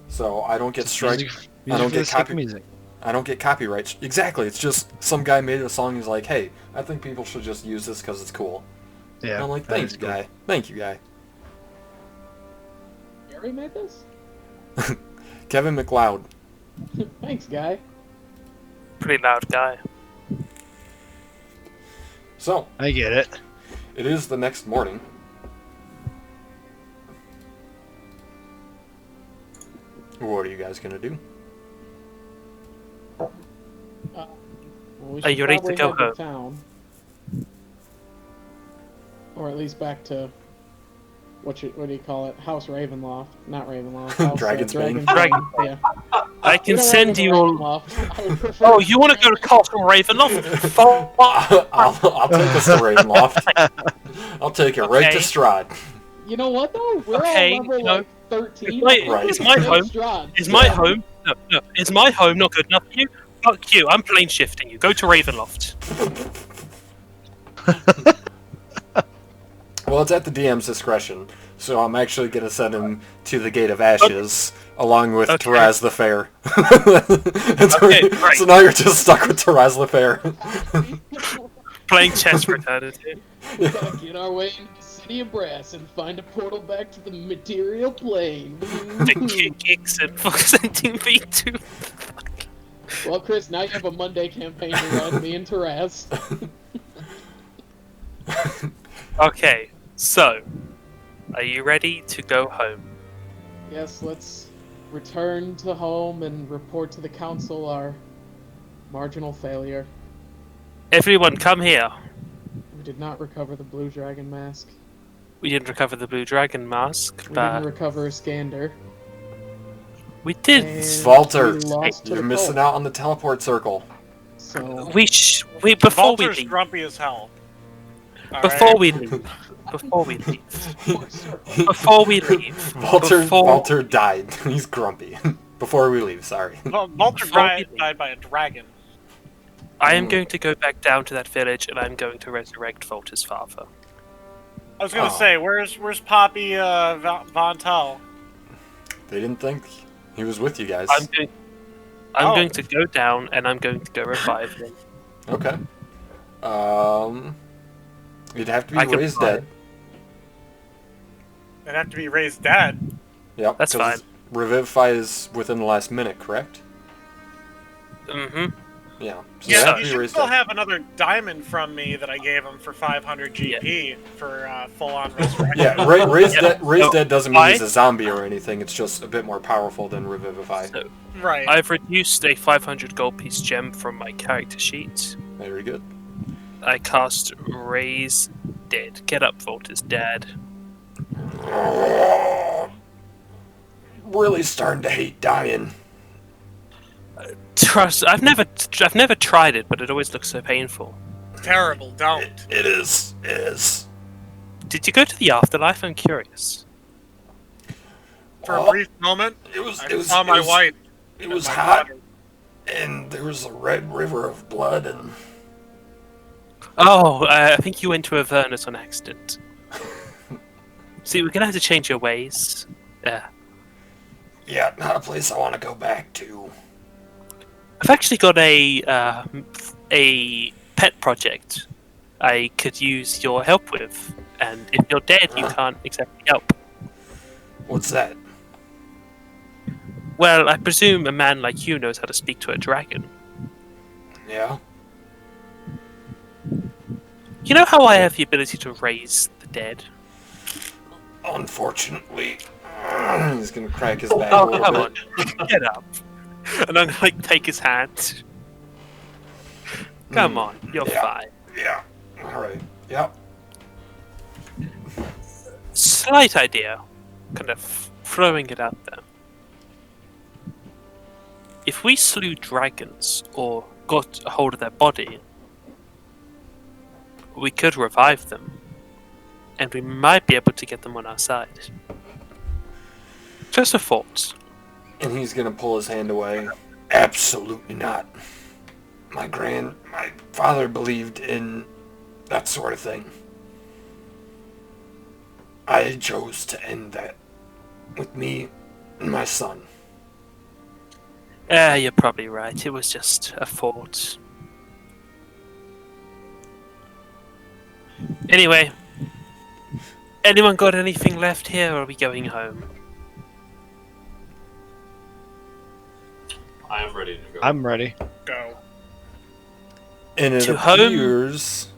So I don't get strike. Music I don't for the get sake of music. I don't get copyrights. Exactly. It's just some guy made a song. He's like, "Hey, I think people should just use this because it's cool." Yeah. And I'm like, that "Thanks, is cool. guy. Thank you, guy." Gary made this? Kevin McLeod. Thanks, guy. Pretty loud guy. So I get it. it is the next morning. What are you guys gonna do? Well, we Are should you ready to probably go head home? town. Or at least back to what do you call it? House Ravenloft. Not Ravenloft. House, Dragon's Bane. Yeah. I can We don't send wanna you go all... Ravenloft. I would prefer Oh, you want to go to Castle Ravenloft? I'll take us to Ravenloft. I'll take it right to Okay. Strahd. You know what though? We're Okay, all level you know, like 13. Right. It's my home. Is my home? No. Is my home not good enough for you? Fuck you. I'm plane shifting you. Go to Ravenloft. Well, it's at the DM's discretion, so I'm actually going to send him to the Gate of Ashes, along with Okay. Taraz the Fair. Okay, great. So now you're just stuck with Taraz the Fair. Playing chess for eternity. Gotta get our way into the City of Brass and find a portal back to the material plane. The kicks and sending me to... Well, Chris, now you have a Monday campaign to run me and Taraz. Okay, so... Are you ready to go home? Yes, let's return to home and report to the council our marginal failure. Everyone, come here. We did not recover the blue dragon mask. We didn't recover the blue dragon mask, We but didn't recover Iskander. we did. And Valter, we lost to you're the missing cult. out on the teleport circle. So Before we Valter's leave. grumpy as hell. All Before right? we leave. Before we leave. Before we leave. Valter died. He's grumpy. Before we leave, sorry. Valter Before we leave. died by a dragon. I am going to go back down to that village and I'm going to resurrect Volta's father. I was gonna Oh. say, where's Poppy Von Tel? They didn't think he was with you guys. I'm Oh. going to go down and I'm going to go revive him. Okay. You'd have to I be can raised fly. dead. They'd have to be raised dead. Yep. That's 'cause Revivify is within the last minute, correct? Mm-hmm. Yeah. So Yeah, they have he to be should raised still dead. have another diamond from me that I gave him for 500 GP for full-on resurrection. Yeah, raised Yeah. dead. Raised So, dead doesn't mean he's I- a zombie or anything. It's just a bit more powerful than Revivify. So, Right. I've reduced a 500 gold piece gem from my character sheet. Very good. I cast Raise Dead. Get up, Volta's dad. Really starting to hate dying. Trust, I've never tried it, but it always looks so painful. Terrible. Don't. It is. It is. Did you go to the afterlife? I'm curious. For a Oh, brief moment, It was. I It was. saw my it was, wife. It was my hot, daughter. and there was a red river of blood, and Oh, I think you went to Avernus on accident. See, we're gonna have to change your ways. Yeah. yeah, not a place I want to go back to. I've actually got a pet project I could use your help with, and if you're dead, you can't exactly help. What's that? Well, I presume a man like you knows how to speak to a dragon. Yeah. You know how I have the ability to raise the dead? Unfortunately, he's gonna crack his back a Oh, little come bit. on. Get up. And I'm gonna take his hand. Come on, you're Yeah. fine. Yeah. All right. Yep. Slight idea. Kind of throwing it out there. If we slew dragons or got a hold of their body, we could revive them. And we might be able to get them on our side. Just a thought. And he's gonna pull his hand away. Absolutely not. My father believed in that sort of thing. I chose to end that with me and my son. You're probably right. It was just a thought. Anyway, anyone got anything left here, or are we going home? I am ready to go. I'm ready. Go. And it To home? appears...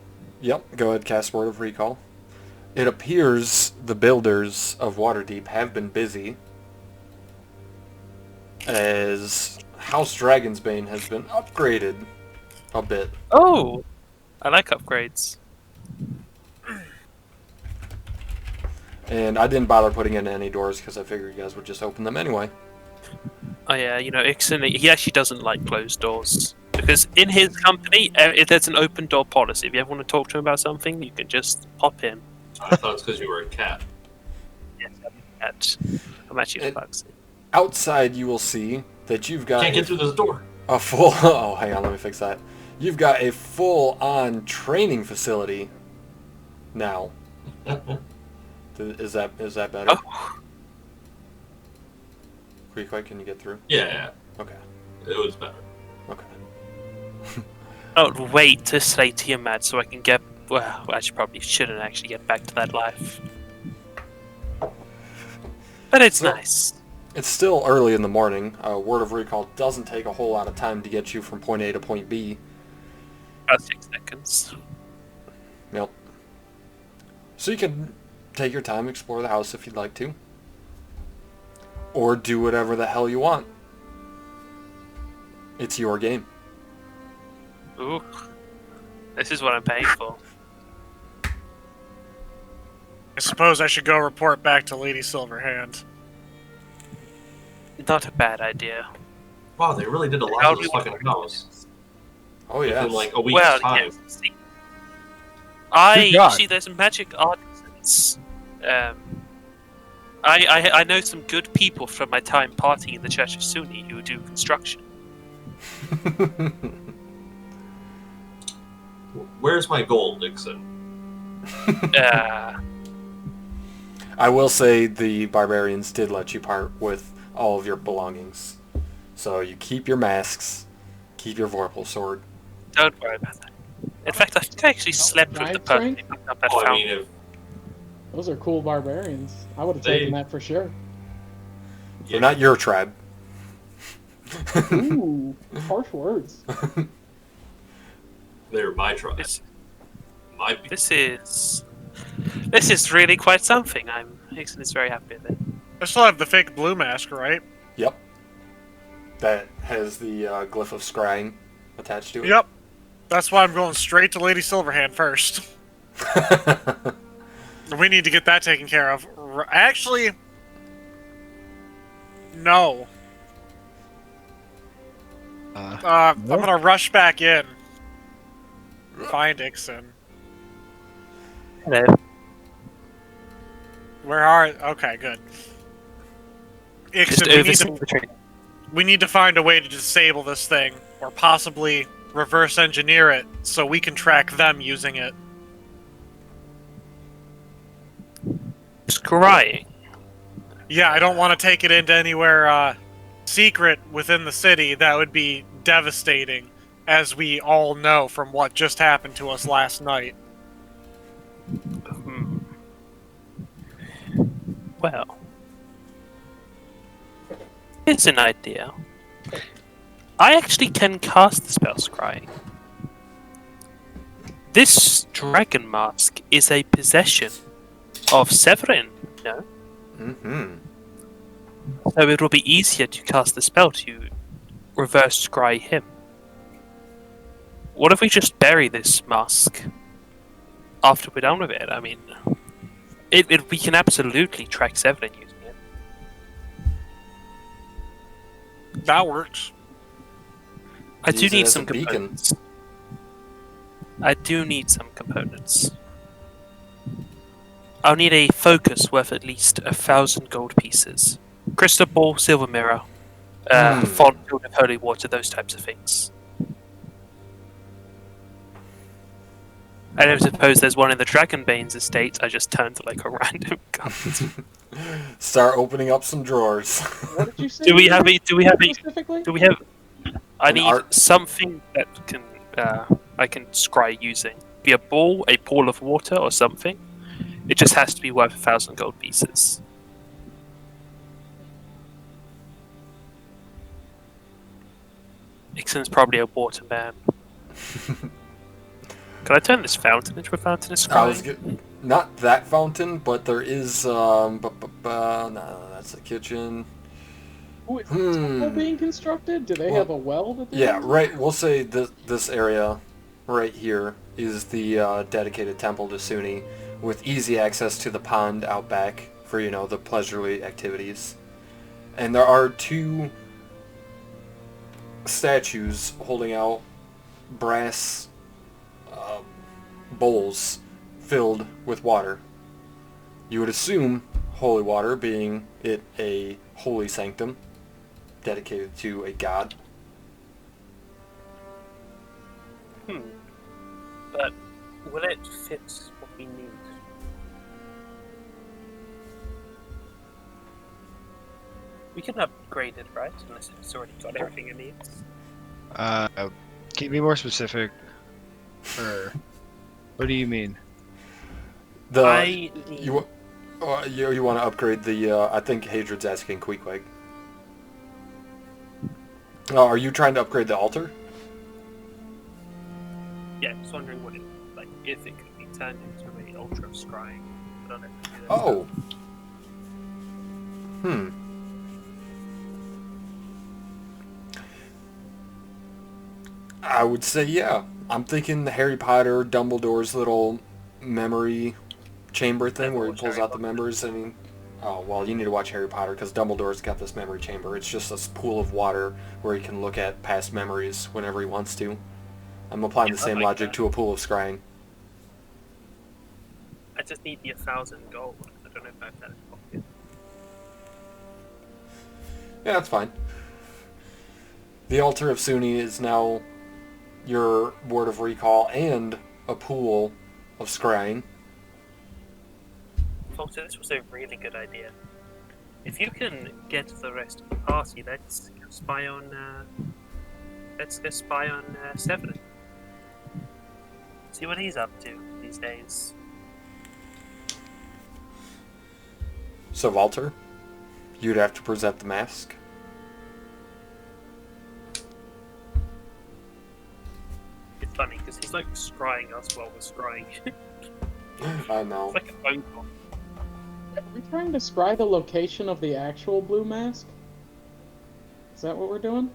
Yep, go ahead, cast Word of Recall. It appears the builders of Waterdeep have been busy, as House Dragonsbane has been upgraded a bit. Oh! I like upgrades. And I didn't bother putting in any doors because I figured you guys would just open them anyway. Oh yeah, you know, Ixon, he actually doesn't like closed doors. Because in his company, there's an open door policy. If you ever want to talk to him about something, you can just pop in. I thought it's because you were a cat. Yes, I'm actually a foxy. Outside you will see that you've got Can't get through this door. a full... Oh, hang on, let me fix that. You've got a full-on training facility now. Is that better? Oh, Quick, can you get through? Yeah, Okay. it was better. Okay. oh, wait to slay Tiamat so I can get... Well, I probably shouldn't actually get back to that life. But it's So- nice. It's still early in the morning. Word of Recall doesn't take a whole lot of time to get you from point A to point B. About 6 seconds. Yep. So you can take your time, explore the house if you'd like to. Or do whatever the hell you want. It's your game. Ooh. This is what I'm paying for. I suppose I should go report back to Lady Silverhand. Not a bad idea. Wow, they really did a lot How of do this we- fucking house. Oh yeah. In like a week's Well, time. yes. I Good God. see. There's some magic artisans. I know some good people from my time partying in the Church of Sunni who do construction. Where's my gold, Dixon? I will say the barbarians did let you part with all of your belongings. So you keep your masks, keep your Vorpal sword. Don't worry about that. In fact, I think I actually slept with the Giant person strength? who picked up that Oh, I fountain. mean, if Those are cool barbarians. I would have They- taken that for sure. They're not your tribe. Ooh, harsh words. they're my tribe. This, My people. this is really quite something. Hickson is very happy with it. I still have the fake blue mask, right? Yep. That has the glyph of scrying attached to it. Yep. That's why I'm going straight to Lady Silverhand first. We need to get that taken care of. Actually, no. I'm gonna rush back in. Find Ixon. Hello. Where are? Okay, good. Just Ixon, overseeing the training. we need to find a way to disable this thing, or possibly reverse engineer it so we can track them using it. Scrying. Yeah, I don't want to take it into anywhere secret within the city. That would be devastating, as we all know from what just happened to us last night. Well, Here's an idea. I actually can cast the spell Scrying. This dragon mask is a possession of Severin, no? Mm-hmm. So it will be easier to cast the spell to reverse scry him. What if we just bury this mask after we're done with it? I mean, we can absolutely track Severin using it. That works. I do Use it need as some a beacon. components. I do need some components. I'll need a focus worth at least 1,000 gold pieces. Crystal ball, silver mirror, font filled with holy water, those types of things. I don't suppose there's one in the Dragonbane's estate. I just turned to like a random god. Start opening up some drawers. What did you say? Do we have a? Specifically? Do we have? I An need art- something that can I can scry using. Be a ball, a pool of water, or something. It just has to be worth 1,000 gold pieces. Ixon's probably a water man. Can I turn this fountain into a fountain of scrying? Not that fountain, but there is. No, that's the kitchen. Ooh, is the temple being constructed? Do they have a well that they're Yeah, using? right. We'll say this area right here is the dedicated temple to Suni, with easy access to the pond out back for, you know, the pleasurely activities. And there are 2 statues holding out brass bowls filled with water. You would assume holy water, being it a holy sanctum dedicated to a god. But will it fit what we need? We can upgrade it, right? Unless it's already got everything it needs. Can you be more specific? Or what do you mean? I need... You want to upgrade the? I think Hadrid's asking Queequeg. Oh, are you trying to upgrade the altar? Yeah, just wondering what it like if it could be turned into an ultra of scrying. I don't know if it can do that. Oh. I would say yeah. I'm thinking the Harry Potter, Dumbledore's little memory chamber thing where he pulls out the members and he... Oh, well, you need to watch Harry Potter because Dumbledore's got this memory chamber. It's just a pool of water where he can look at past memories whenever he wants to. I'm applying the same logic to a pool of scrying. I just need the 1,000 gold. I don't know if I have that in pocket. Yeah, that's fine. The altar of Suni is now your word of recall and a pool of scrying. Folks, this was a really good idea. If you can get the rest of the party, let's go spy on. Severin. See what he's up to these days. So, Walter, you'd have to present the mask. It's funny because he's like scrying us while we're scrying. I know. It's like a phone call. Are we trying to scry the location of the actual blue mask? Is that what we're doing?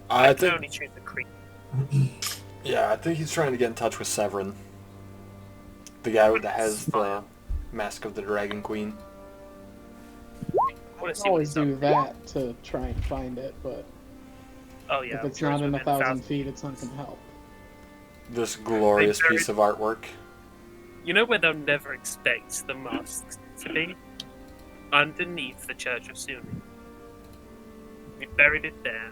I can think. only choose the creep. Yeah, I think he's trying to get in touch with Severin, the guy that has the mask of the Dragon Queen. I always do that to try and find it, but Oh yeah. if it's not in 1,000 feet, it's not going to help. This glorious piece of artwork. You know where they'll never expect the masks to be? Underneath the Church of Suni. We buried it there.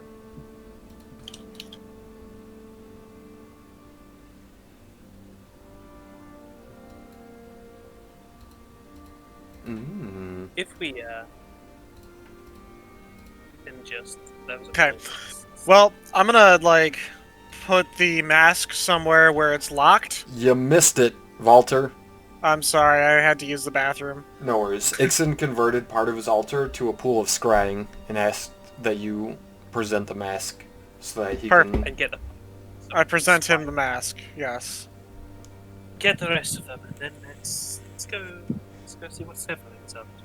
If we can just Okay. Well, I'm gonna like put the mask somewhere where it's locked. You missed it, Walter. I'm sorry, I had to use the bathroom. No worries. Ixon converted part of his altar to a pool of scrying and asked that you present the mask so that he Perfect. can... And get the I present him the mask. Yes. rest of them, and then let's go see what Severin's up to.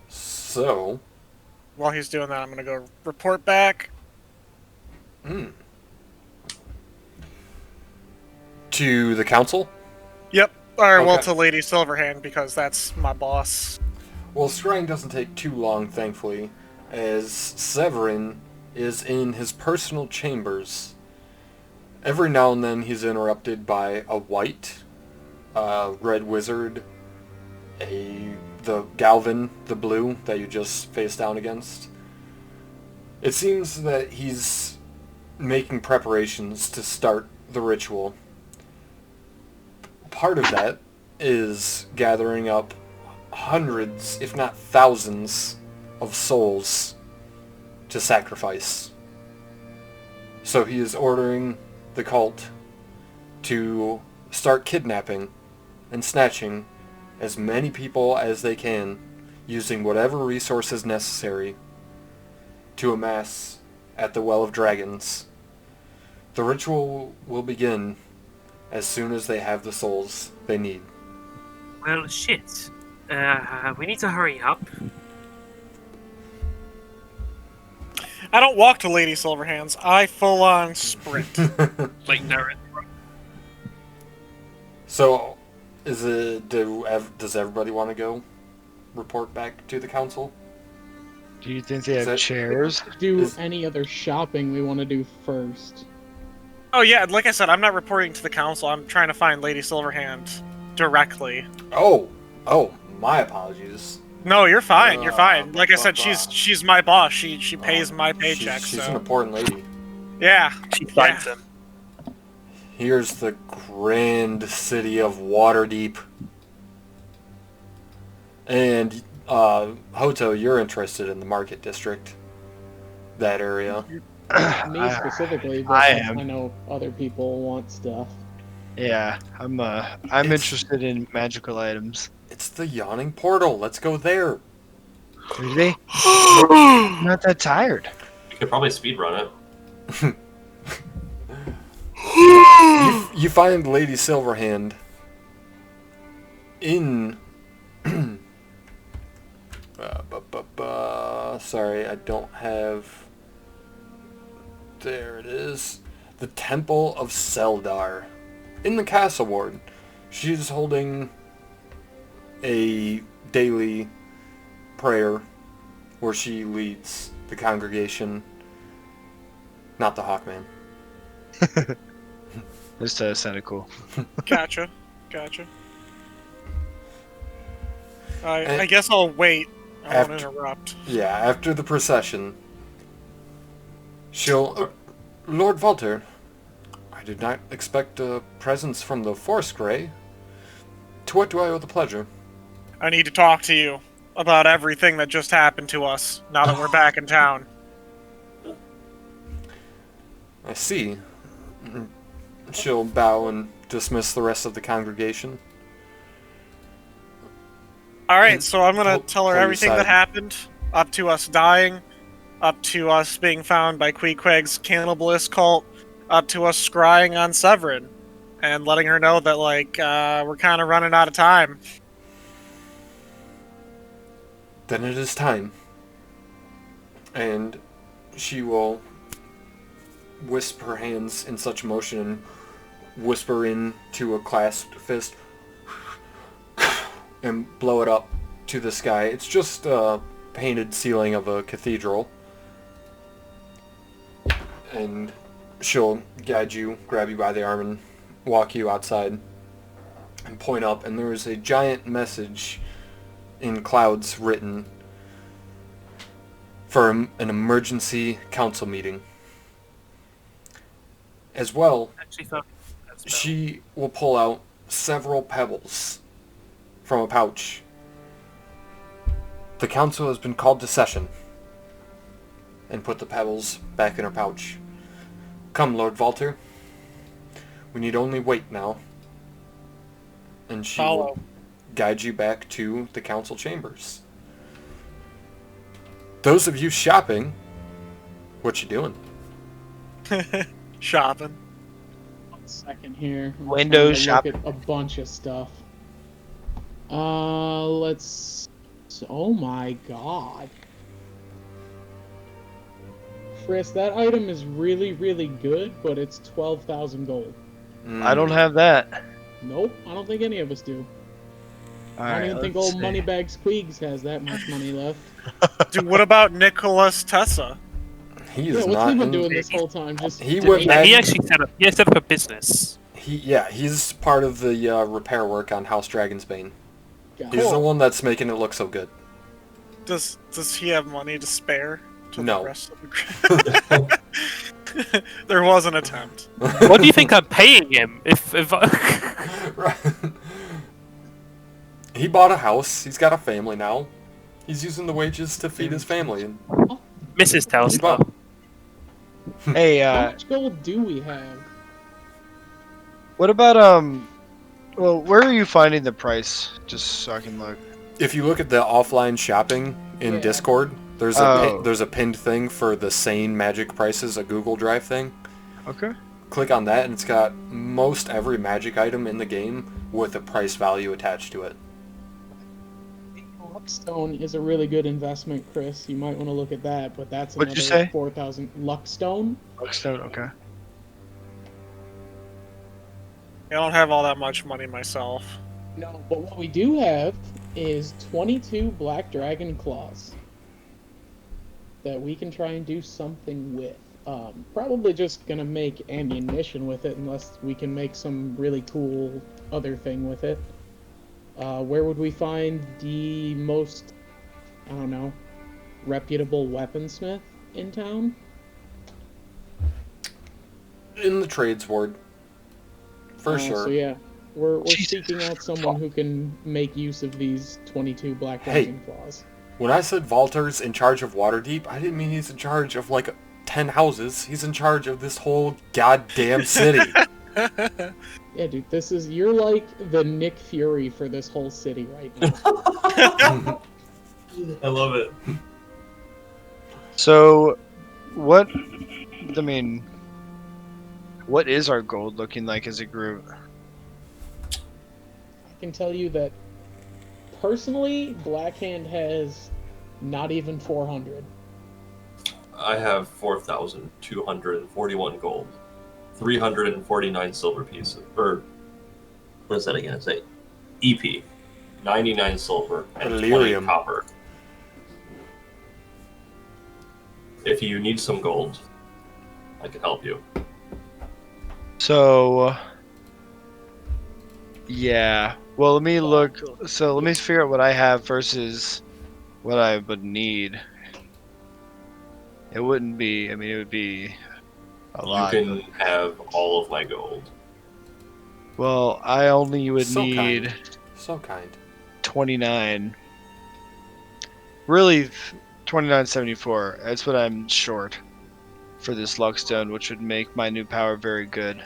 So... While he's doing that, I'm gonna go report back. To the council? Yep. Or, well, Okay. to Lady Silverhand, because that's my boss. Well, scrying doesn't take too long, thankfully, as Severin is in his personal chambers. Every now and then he's interrupted by a white, red wizard, the Galvin, the blue, that you just face down against. It seems that he's making preparations to start the ritual. Part of that is gathering up hundreds, if not thousands, of souls to sacrifice. So he is ordering the cult to start kidnapping and snatching as many people as they can, using whatever resources necessary to amass at the Well of Dragons. The ritual will begin as soon as they have the souls they need. Well, shit. We need to hurry up. I don't walk to Lady Silverhands. I full-on sprint. Like, no. So, does everybody want to go report back to the council? Do you think they Is have that- chairs? Do any other shopping we want to do first? Oh yeah, like I said, I'm not reporting to the council. I'm trying to find Lady Silverhand directly. Oh, my apologies. No, you're fine. You're fine. Like I said, bah. she's my boss. She pays my paycheck. She's so an important lady. yeah, She finds them. Here's the grand city of Waterdeep. And, Hoto, you're interested in the market district. That area. Me specifically, but I am. I know other people want stuff. Yeah, I'm It's- interested in magical items. It's the yawning portal. Let's go there. Really? I'm not that tired. You could probably speedrun it. You find Lady Silverhand in... Sorry, I don't have... There it is. The Temple of Seldar. In the Castle Ward. She's holding a daily prayer where she leads the congregation. Not the Hawkman. This sounded cool. gotcha. I guess I'll wait. I won't After- interrupt. Yeah, after the procession, she'll... Lord Walter, I did not expect a presence from the Force Grey. To what do I owe the pleasure? I need to talk to you about everything that just happened to us now that we're back in town. I see. She'll bow and dismiss the rest of the congregation. Alright, so I'm gonna tell her pull you everything that aside. happened, up to us dying, up to us being found by Queequeg's cannibalist cult, up to us scrying on Severin, and letting her know that, like, we're kind of running out of time. Then it is time. And she will wisp her hands in such motion and whisper into a clasped fist and blow it up to the sky. It's just a painted ceiling of a cathedral. And she'll guide you, grab you by the arm, and walk you outside and point up, and there is a giant message in clouds written for an emergency council meeting. As well, Actually, thought that's better. she will pull out several pebbles from a pouch. The council has been called to session. And put the pebbles back in her pouch. Come, Lord Walter. We need only wait now. And she will Follow. guide you back to the council chambers. those of you shopping, what you doing? Shopping. 1 second here. I'm Window trying to shopping. Look at a bunch of stuff. Let's. Oh my god. Chris, that item is really, really good, but it's 12,000 gold. I don't have that. Nope, I don't think any of us do. All I don't right, even think let's old see. Moneybag Squeegs has that much money left. Dude, what about Nicholas Tessa? He Yeah, is what's not. he been in- doing this whole time? Just He went Yeah, back. he actually set up a business. He's part of the repair work on House Dragonsbane. God. He's the one that's making it look so good. Does he have money to spare to No. the rest of the There was an attempt. What do you think I'm paying him? If Right. He bought a house. He's got a family now. He's using the wages to feed his family. And Mrs. he bought- Telstar. Hey, How much gold do we have? what about well, where are you finding the price? Just so I can look. If you look at the offline shopping in Yeah. Discord, there's Oh. there's a pinned thing for the sane magic prices, a Google Drive thing. Okay. Click on that, and it's got most every magic item in the game with a price value attached to it. Luckstone is a really good investment, Chris. You might want to look at that, but that's What'd you another say? 4,000. Luckstone? Luckstone, okay. I don't have all that much money myself. No, but what we do have is 22 Black Dragon Claws that we can try and do something with. Probably just gonna make ammunition with it unless we can make some really cool other thing with it. Where would we find the most, I don't know, reputable weaponsmith in town? In the trades ward. For sure. So yeah, we're Jesus. seeking out someone who can make use of these 22 Black Hey. Dragon Claws. When I said Walter's in charge of Waterdeep, I didn't mean he's in charge of like 10 houses. He's in charge of this whole goddamn city. Yeah, dude, you're like the Nick Fury for this whole city right now. I love it. So, what is our gold looking like as a group? I can tell you that personally, Blackhand has not even 400. I have 4,241 gold, 349 silver pieces, or what is that again? It's a EP, 99 silver and 20 Delirium. copper. If you need some gold, I can help you. So, yeah. Well, let me look. So let me figure out what I have versus what I would need. It wouldn't be. I mean, it would be a lot. You can have all of my gold. Well, I only would So need kind. So kind. 29. Really, 29.74. That's what I'm short for this Luckstone, which would make my new power very good.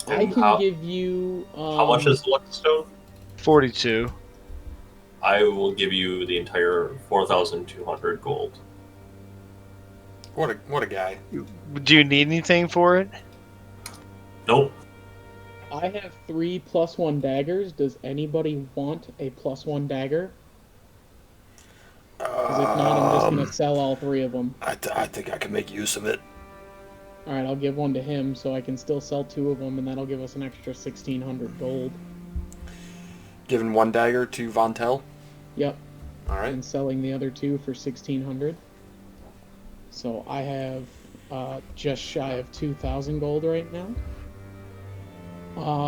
I And can give you. how much is the Luckstone? 42. I will give you the entire 4,200 gold. What a guy. Do you need anything for it? Nope. I have 3 +1 daggers. Does anybody want a +1 dagger? Because if not, I'm just gonna sell all 3 of them. I think I can make use of it. All right, I'll give one to him, so I can still sell 2 of them, and that'll give us an extra 1,600 gold. Giving one dagger to Vontel. Yep, Alright. and selling the other 2 for 1,600. So I have just shy of 2,000 gold right now.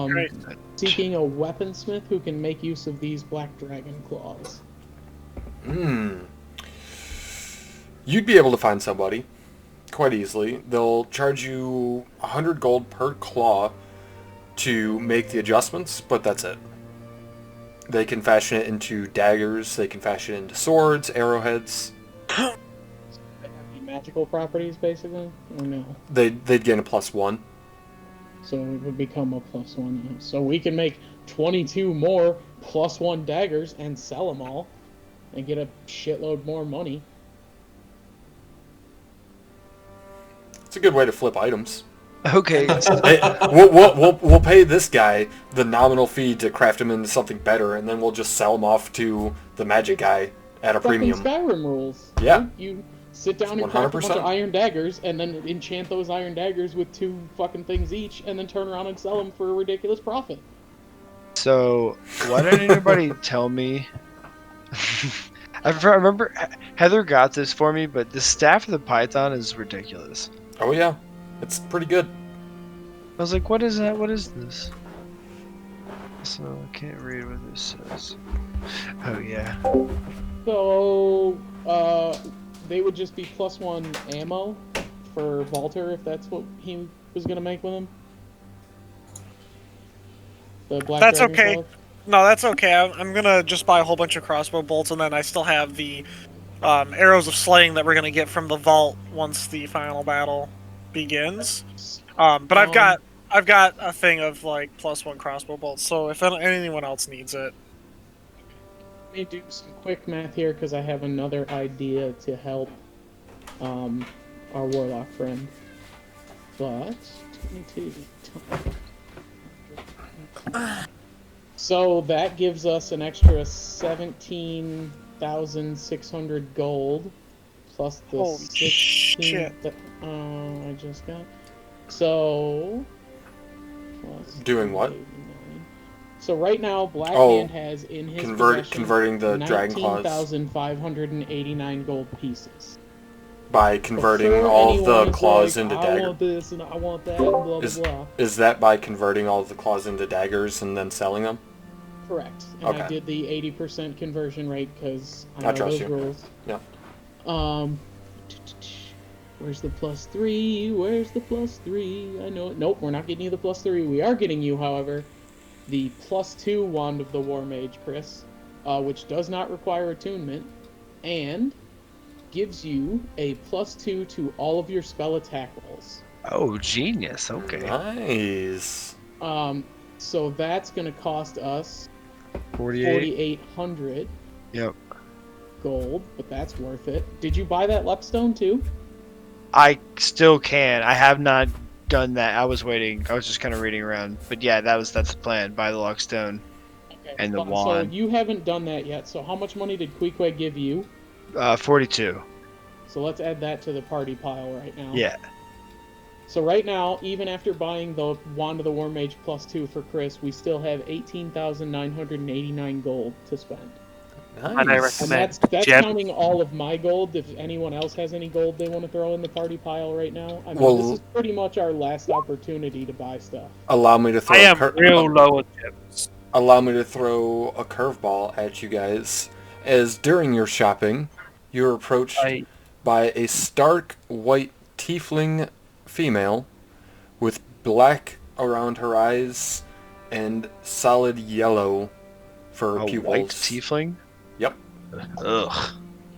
Great. Seeking a weaponsmith who can make use of these Black Dragon Claws. You'd be able to find somebody quite easily. They'll charge you 100 gold per claw to make the adjustments, but that's it. They can fashion it into daggers, they can fashion it into swords, arrowheads. They have any magical properties, basically? Or no? They'd gain a +1. So it would become a +1. So we can make 22 more +1 daggers and sell them all and get a shitload more money. It's a good way to flip items. Okay. Hey, we'll pay this guy the nominal fee to craft him into something better, and then we'll just sell him off to the magic guy at a Fucking premium. Skyrim rules. Yeah. You sit down and craft a bunch 100%. of iron daggers, and then enchant those iron daggers with 2 fucking things each, and then turn around and sell them for a ridiculous profit. So, why didn't anybody tell me? I remember Heather got this for me, but the staff of the Python is ridiculous. Oh yeah, it's pretty good. I was like, what is that? What is this? So, I can't read what this says. Oh, yeah. So, they would just be +1 ammo for Walter if that's what he was gonna make with him. The Black That's Dragon okay. Club? No, that's okay. I'm gonna just buy a whole bunch of crossbow bolts, and then I still have the arrows of slaying that we're gonna get from the vault once the final battle begins. But I've got a thing of like +1 crossbow bolts, so if anyone else needs it. Let me do some quick math here because I have another idea to help our warlock friend. But 22. So that gives us an extra 17,600 gold plus the Holy 16 shit. that I just got. So plus Doing what? 89. So right now, Black Oh, Hand has in his converting the dragon claws 19,589 gold pieces. by converting Before all of anyone the is claws like, into I daggers. want this and I want that and blah blah blah. Is that by converting all of the claws into daggers and then selling them? Correct. And I Okay. did the 80% conversion rate because I I know trust those you. rules. Yeah. Where's the +3? Where's the +3? I know it. Nope, we're not getting you the +3. We are getting you, however, the +2 Wand of the War Mage, Chris, which does not require attunement, and gives you a +2 to all of your spell attack rolls. Oh, genius. Okay. Nice. So that's going to cost us 48. 4,800 Yep. gold, but that's worth it. Did you buy that Luckstone too? I still can. I have not done that. I was waiting. I was just kind of reading around. But yeah, that's the plan. Buy the Luckstone. Okay. And the So wand. you haven't done that yet. So how much money did Queequeg give you? 42. So let's add that to the party pile right now. Yeah. So right now, even after buying the Wand of the War Mage +2 for Chris, we still have 18,989 gold to spend. Nice. And I And recommend that's gem. counting all of my gold. If anyone else has any gold they want to throw in the party pile right now, I mean, Well- this is pretty much our last opportunity to buy stuff. Allow me to throw I am real low on gems. Allow me to throw a curveball at you guys. As during your shopping, you're approached by a stark white tiefling female with black around her eyes and solid yellow for A pupils. white tiefling? Yep. Ugh.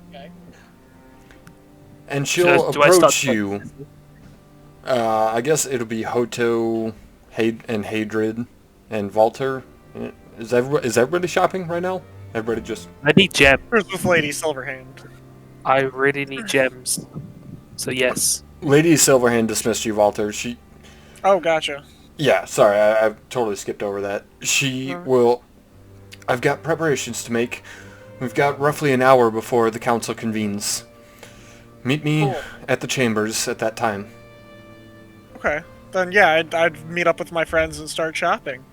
Okay. And she'll Do I start approach you. I guess it'll be Hoto, and Hadrid, and Valter. Is everybody shopping right now? Everybody just... I need gems. Where's with Lady Silverhand? I really need gems. So yes. Lady Silverhand dismissed you, Valter. She... Oh, gotcha. Yeah, sorry, I totally skipped over that. She will... I've got preparations to make. We've got roughly an hour before the council convenes. Meet me at the chambers at that time. Okay. Then yeah, I'd meet up with my friends and start shopping.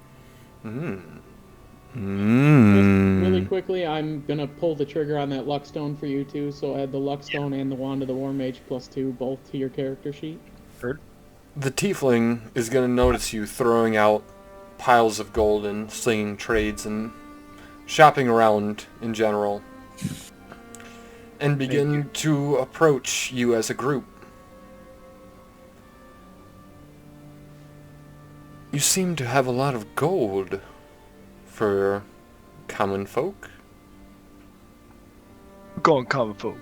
Really quickly, I'm gonna pull the trigger on that Luckstone for you too. So add the Luckstone and the Wand of the War Mage +2 both to your character sheet. The tiefling is going to notice you throwing out piles of gold and slinging trades and shopping around in general, and begin to approach you as a group. You seem to have a lot of gold for common folk. Go on, common folk.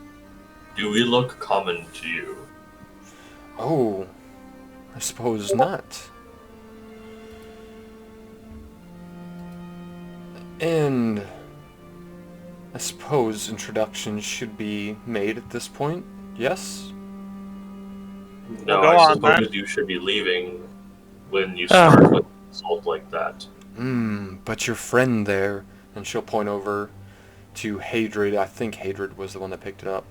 Do we look common to you? Oh, I suppose not. And I suppose introductions should be made at this point, yes? No, Go I on, suppose then. you should be leaving when you start with an assault like that. But your friend there, and she'll point over to Hadrid. I think Hadrid was the one that picked it up.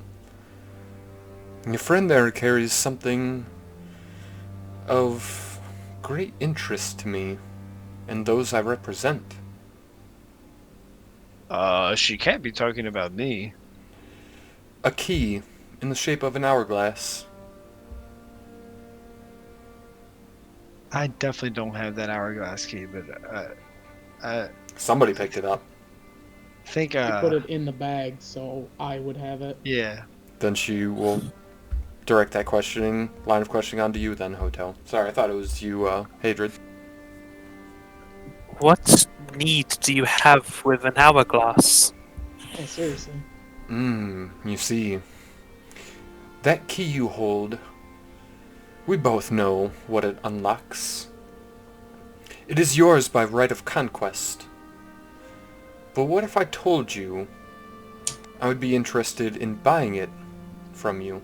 Your friend there carries something of great interest to me and those I represent. She can't be talking about me. A key in the shape of an hourglass. I definitely don't have that hourglass key, but I Somebody picked it up. think You put it in the bag, so I would have it. yeah. Then she will direct that line of questioning onto you then, Hotel. Sorry, I thought it was you, Hadrid. What need do you have with an hourglass? Oh, seriously. You see, that key you hold, we both know what it unlocks. It is yours by right of conquest. But what if I told you I would be interested in buying it from you?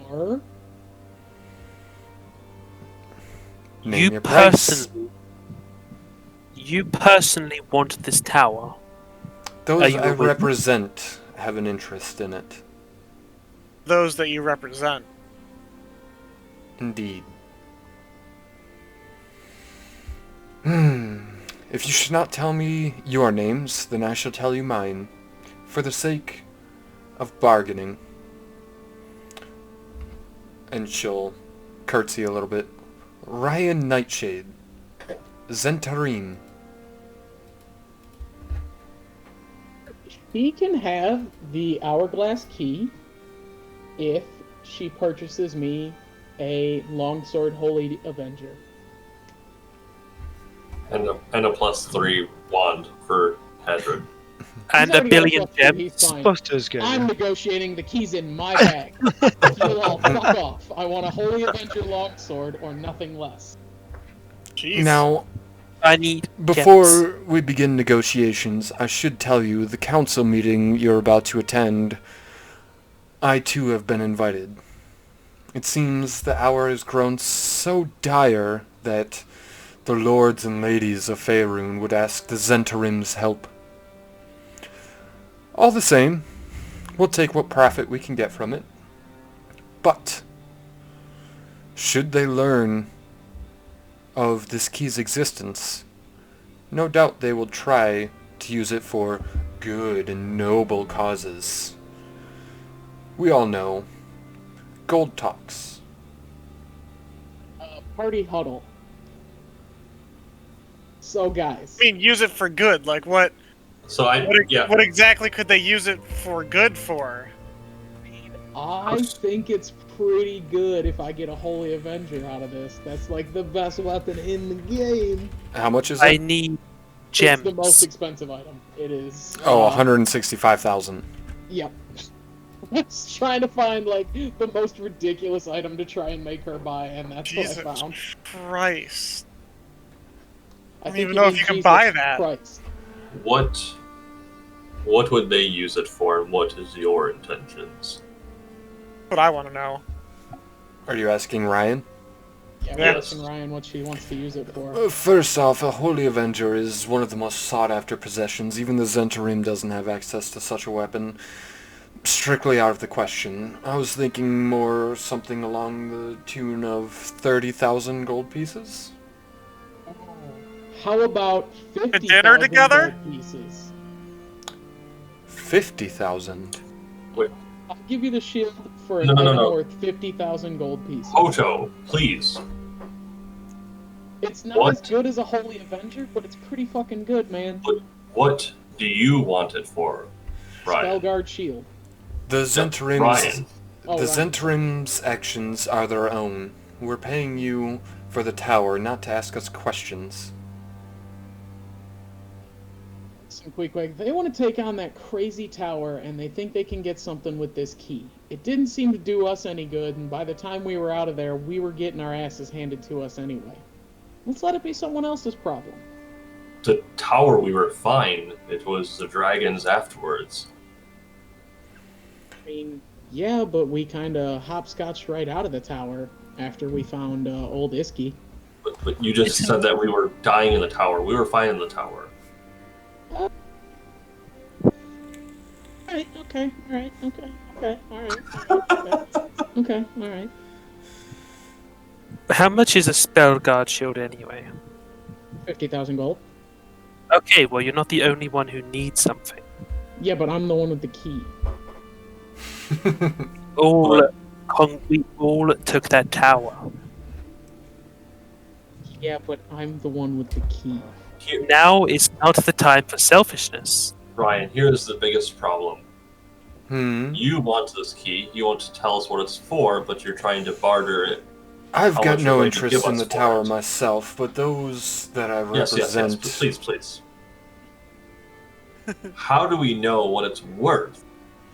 Or Name your price. You personally want this tower? Those Are you I a witness? represent have an interest in it. Those that you represent. Indeed. If you should not tell me your names, then I shall tell you mine, for the sake of bargaining. And she'll curtsy a little bit. Ryan Nightshade. Zentarim. she can have the hourglass key if she purchases me a longsword Holy Avenger. And a +3 wand for Hadrid. And He's a already got billion plus 2, gems? he's fine. Supposed to get I'm negotiating the keys in my bag. You all fuck off. I want a Holy Avenger longsword or nothing less. Jeez. Now, I need before gems. we begin negotiations, I should tell you the council meeting you're about to attend, I too have been invited. It seems the hour has grown so dire that the lords and ladies of Faerun would ask the Zentarim's help. All the same, we'll take what profit we can get from it. But, should they learn of this key's existence, no doubt they will try to use it for good and noble causes. We all know. Gold talks. Party huddle. So, guys. I mean, use it for good. Like, what So what exactly could they use it for good for? I think it's pretty good if I get a Holy Avenger out of this. That's like the best weapon in the game. How much is I it? need gems. It's the most expensive item. It is. Oh, 165,000. Yep. I was trying to find like the most ridiculous item to try and make her buy, and that's Jesus what I found. Christ. I don't even know if you can buy that. Christ. what would they use it for, and what is your intentions? What I want to know. Are you asking Ryan? Yeah, we're Yes. asking Ryan what she wants to use it for. First off, a Holy Avenger is one of the most sought-after possessions. Even the Zentarim doesn't have access to such a weapon. Strictly out of the question. I was thinking more something along the tune of 30,000 gold pieces. How about 50,000 dinner together? gold pieces? 50,000. I'll give you the shield for a No. item worth 50,000 gold pieces. Hoto, please. It's not What? as good as a Holy Avenger, but it's pretty fucking good, man. What do you want it for, Ryan? Spellguard shield. The Zentarim's Ryan. Oh, the Ryan. Zentarim's actions are their own. We're paying you for the tower, not to ask us questions. Listen, Quick, they want to take on that crazy tower, and they think they can get something with this key. It didn't seem to do us any good, and by the time we were out of there, we were getting our asses handed to us anyway. Let's let it be someone else's problem. The tower, we were fine. It was the dragons afterwards. I mean, yeah, but we kind of hopscotched right out of the tower after we found old Iski. But you just said that we were dying in the tower. We were fine in the tower. Alright, okay, alright, okay, alright. Okay, alright. How much is a spell guard shield anyway? 50,000 gold. Okay, well, you're not the only one who needs something. Yeah, but I'm the one with the key. We all took that tower. Yeah, but I'm the one with the key. Now is not the time for selfishness. Ryan, here's the biggest problem. Hmm. You want this key. You want to tell us what it's for, but you're trying to barter it. I've How got much you're no going to interest give in us the for tower it. myself, but those that I Yes, represent... please. How do we know what it's worth?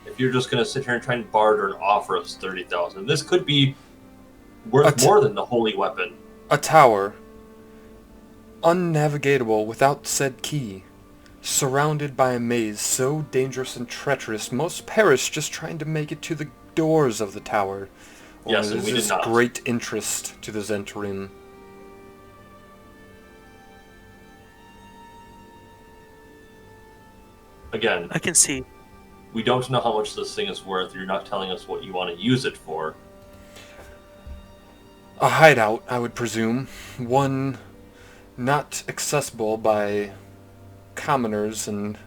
If you're just going to sit here and try and barter and offer us 30,000, this could be worth more than the holy weapon. A tower, unnavigatable without said key, surrounded by a maze so dangerous and treacherous, most perish just trying to make it to the doors of the tower. Or Yes, and is we did this not. great interest to the Zentarim? Again, I can see. we don't know how much this thing is worth. You're not telling us what you want to use it for. A hideout, I would presume. One not accessible by commoners and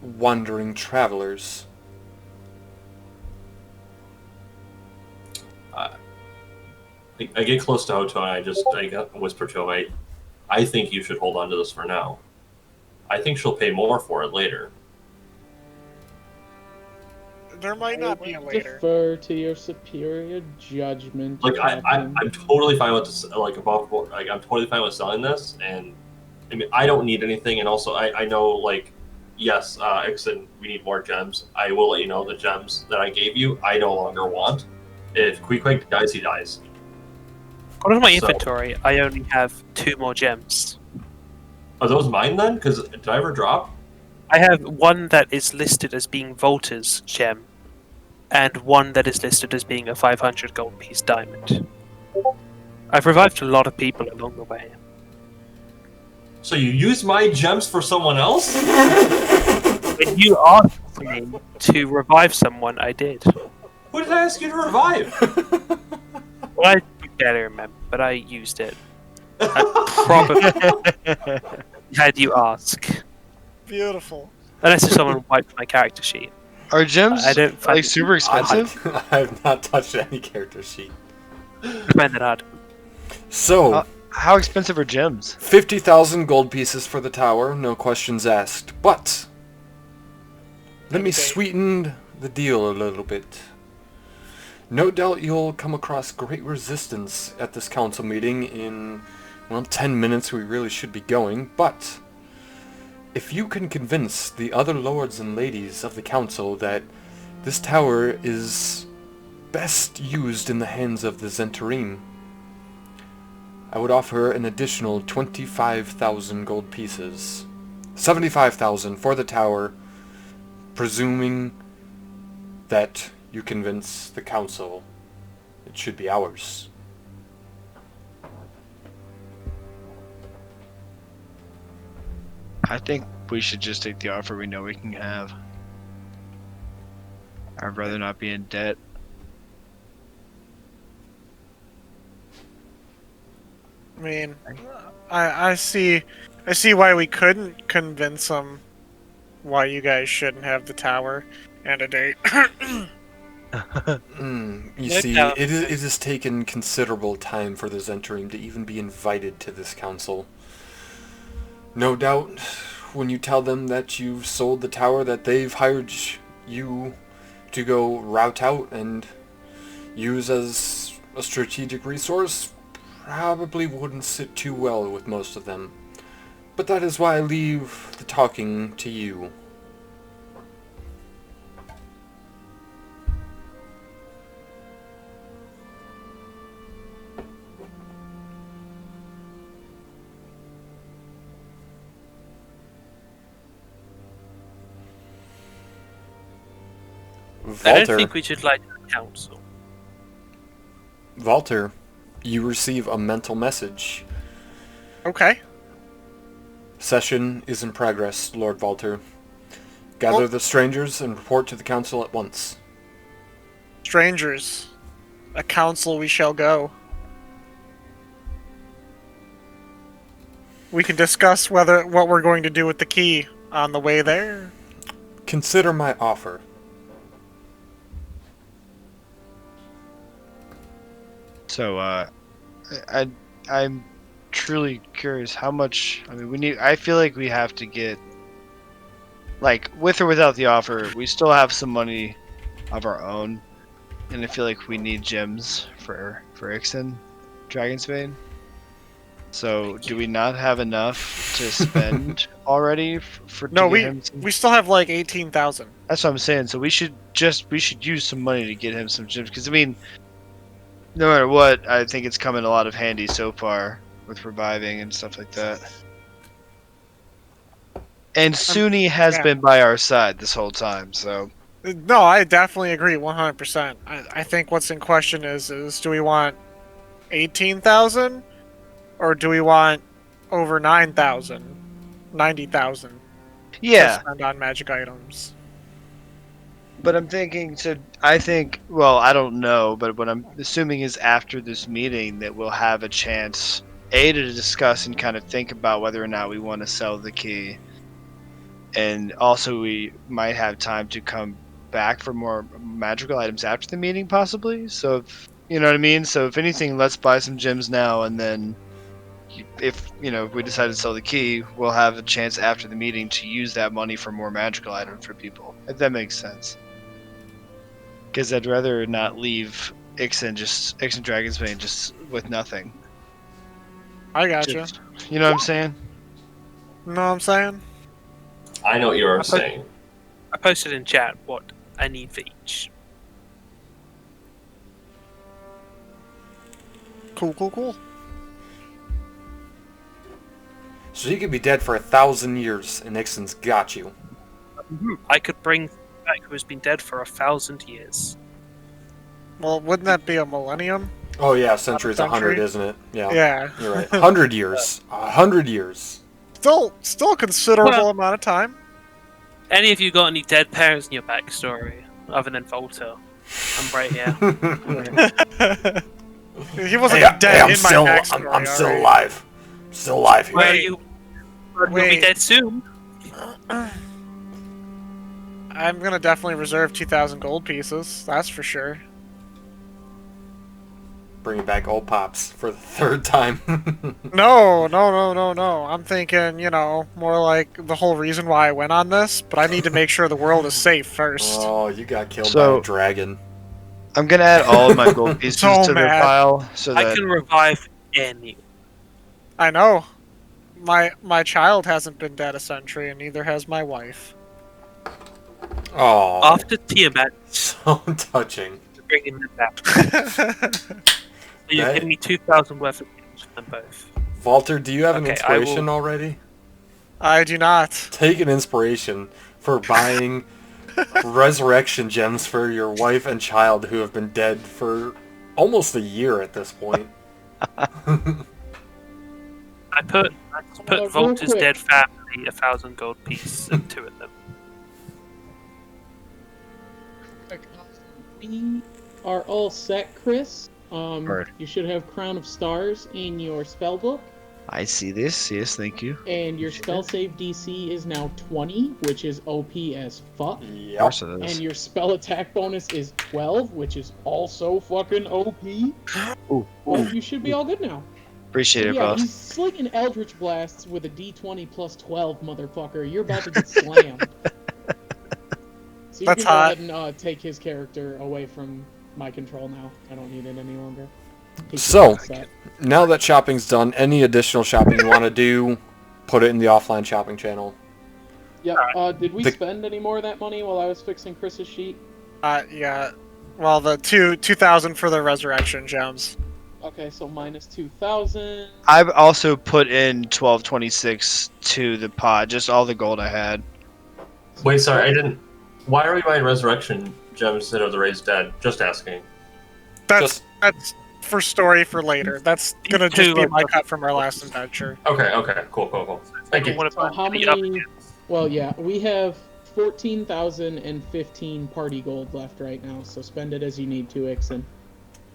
wandering travelers. I get close to Hoto and I whisper to him, I think you should hold on to this for now. I think she'll pay more for it later. There might not be a later. Defer to your superior judgment. Like Captain. I'm totally fine with this, like above board. Like I'm totally fine with selling this, and I mean I don't need anything, and also I know like yes, Ixon, we need more gems. I will let you know the gems that I gave you I no longer want. If Queequeg dies, he dies. According to my So- inventory, I only have 2 more gems. Are those mine then? Because did I ever drop? I have one that is listed as being Volta's gem, and one that is listed as being a 500 gold piece diamond. I've revived a lot of people along the way. So you used my gems for someone else? When you asked me to revive someone, I did. Who did I ask you to revive? Well, I barely remember, but I used it. I probably had you ask. Beautiful. Unless if someone wiped my character sheet. Are gems I don't find like it- super expensive? I have not touched any character sheet. I find that hard. So, How expensive are gems? 50,000 gold pieces for the tower, no questions asked. But, let me sweeten the deal a little bit. No doubt you'll come across great resistance at this council meeting in, well, 10 minutes we really should be going, but if you can convince the other lords and ladies of the council that this tower is best used in the hands of the Zentarim, I would offer an additional 25,000 gold pieces. 75,000 for the tower, presuming that you convince the council it should be ours. I think we should just take the offer we know we can have. I'd rather not be in debt. I mean, I see why we couldn't convince them why you guys shouldn't have the tower and a date. You No see, doubt. it has taken considerable time for the Zentarim to even be invited to this council. No doubt, when you tell them that you've sold the tower, that they've hired you to go route out and use as a strategic resource, probably wouldn't sit too well with most of them. But that is why I leave the talking to you. I don't Walter, think we should lie to the council. Walter, you receive a mental message. Okay. Session is in progress, Lord Walter. Gather Oh. the strangers and report to the council at once. Strangers. A council we shall go. We can discuss what we're going to do with the key on the way there. Consider my offer. So, I'm truly curious how much. I mean, we need. I feel like we have to get, like, with or without the offer, we still have some money of our own, and I feel like we need gems for Ixen, Dragonsbane. So, do we not have enough to spend already for? No, to get him some... we still have like 18,000. That's what I'm saying. So we should use some money to get him some gems, because I mean, no matter what, I think it's come in a lot of handy so far with reviving and stuff like that. And Suni has yeah. been by our side this whole time, so No, I definitely agree 100%. I think what's in question is do we want 18,000 or do we want over 9,000, 90,000 yeah. to spend on magic items? But I'm thinking, well, I don't know, but what I'm assuming is after this meeting that we'll have a chance, to discuss and kind of think about whether or not we want to sell the key. And also we might have time to come back for more magical items after the meeting, possibly. So, you know what I mean? So if anything, let's buy some gems now, and then if we decide to sell the key, we'll have a chance after the meeting to use that money for more magical items for people, if that makes sense. Because I'd rather not leave Ixen Dragonsbane just with nothing. I gotcha. You know what I'm saying? Know what I'm saying? I know what you're saying. I posted in chat what I need for each. Cool. So you could be dead for 1,000 years, and Ixen's got you. I could bring back who has been dead for 1,000 years. Well, wouldn't that be a millennium? Oh yeah, century's Century? 100, isn't it? Yeah. Yeah. You're right. 100 years. 100 years. Still a considerable amount of time. Any of you got any dead parents in your backstory, other than Volta? I'm right here. He wasn't dead in my backstory. I'm still alive. Still alive here. Where are you? You'll be Wait. dead soon. I'm gonna definitely reserve 2,000 gold pieces. That's for sure. Bringing back old pops for the 3rd time. No. I'm thinking, more like the whole reason why I went on this, but I need to make sure the world is safe first. Oh, you got killed by So- a dragon. I'm gonna add all of my gold pieces So to their mad. pile, so I that can revive any. I know. My child hasn't been dead a century, and neither has my wife. Oh, After Tiamat, so touching. bringing them back. So you're Right. giving me 2,000 worth of gems for them both. Walter, do you have an Okay, I inspiration already? I do not. Take an inspiration for buying resurrection gems for your wife and child who have been dead for almost a year at this point. I put real Volta's quick. dead family 1,000 gold piece and 2 of them. We are all set, Chris. Word. You should have Crown of Stars in your spell book, I see this. Yes, thank you. and your spell save DC is now 20, which is OP as fuck. Of Yep. course it is. And your spell attack bonus is 12, which is also fucking OP. Ooh, Well, you should be all good now. appreciate it, Yeah, boss. he's slinging Eldritch Blasts with a D20 plus 12, motherfucker. You're about to get slammed. So you That's can go hot. ahead and take his character away from my control now. I don't need it any longer. He's So- set. Now that shopping's done, any additional shopping you want to do, put it in the offline shopping channel. Yeah, did we The- spend any more of that money while I was fixing Chris's sheet? Yeah. Well, the 2,000 for the resurrection gems. Okay, so minus 2,000. I've also put in 1226 to the pod, just all the gold I had. Wait, sorry, I didn't. Why are we buying resurrection Gemson of the Raised Dead. Just asking. That's for story for later. That's gonna just be my cut from our last adventure. Okay, cool. Thank you. What So about how the many? Well, yeah, we have 14,015 party gold left right now. So spend it as you need to, Ixon.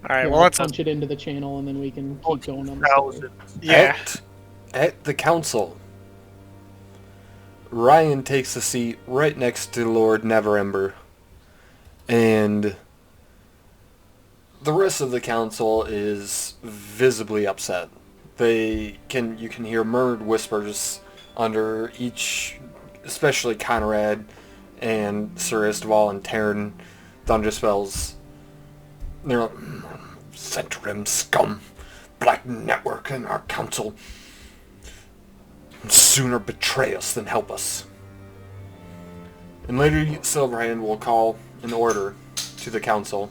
All right, Here, well I'll let's punch it into the channel, and then we can keep going on the story. yeah. At the council, Ryan takes a seat right next to Lord Neverember, and the rest of the council is visibly upset. You can hear murmured whispers under each, especially Conrad and Sir Istval and Terran Thunderspells. They're like, Centrim scum, black network in our council. Sooner betray us than help us. And later Silverhand will call an order to the council.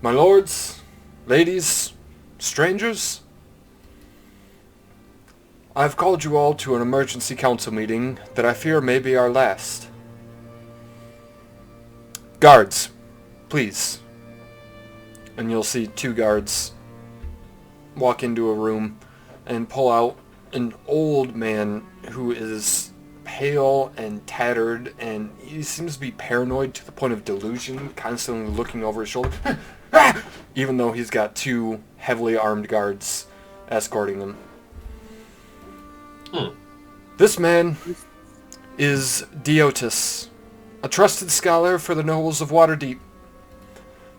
My lords, ladies, strangers, I've called you all to an emergency council meeting that I fear may be our last. Guards, please. And you'll see 2 guards walk into a room and pull out an old man who is pale and tattered, and he seems to be paranoid to the point of delusion, constantly looking over his shoulder, even though he's got 2 heavily armed guards escorting him. This man is Diotis, a trusted scholar for the nobles of Waterdeep.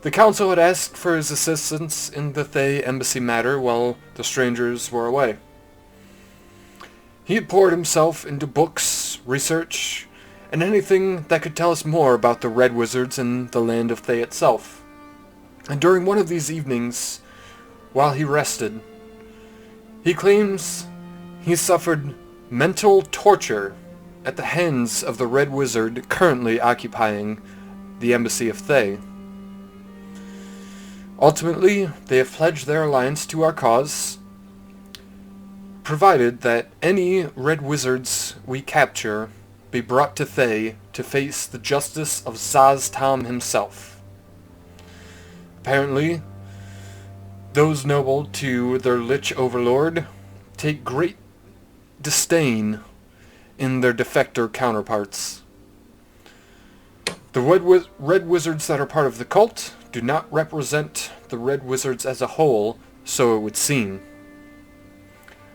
The council had asked for his assistance in the Thay embassy matter while the strangers were away. He had poured himself into books, research, and anything that could tell us more about the Red Wizards and the land of Thay itself. And during one of these evenings, while he rested, he claims he suffered mental torture at the hands of the Red Wizard currently occupying the embassy of Thay. Ultimately, they have pledged their alliance to our cause, provided that any Red Wizards we capture be brought to Thay to face the justice of Zaz-Tam himself. Apparently, those noble to their Lich Overlord take great disdain in their defector counterparts. The Red Wizards that are part of the cult do not represent the Red Wizards as a whole, so it would seem.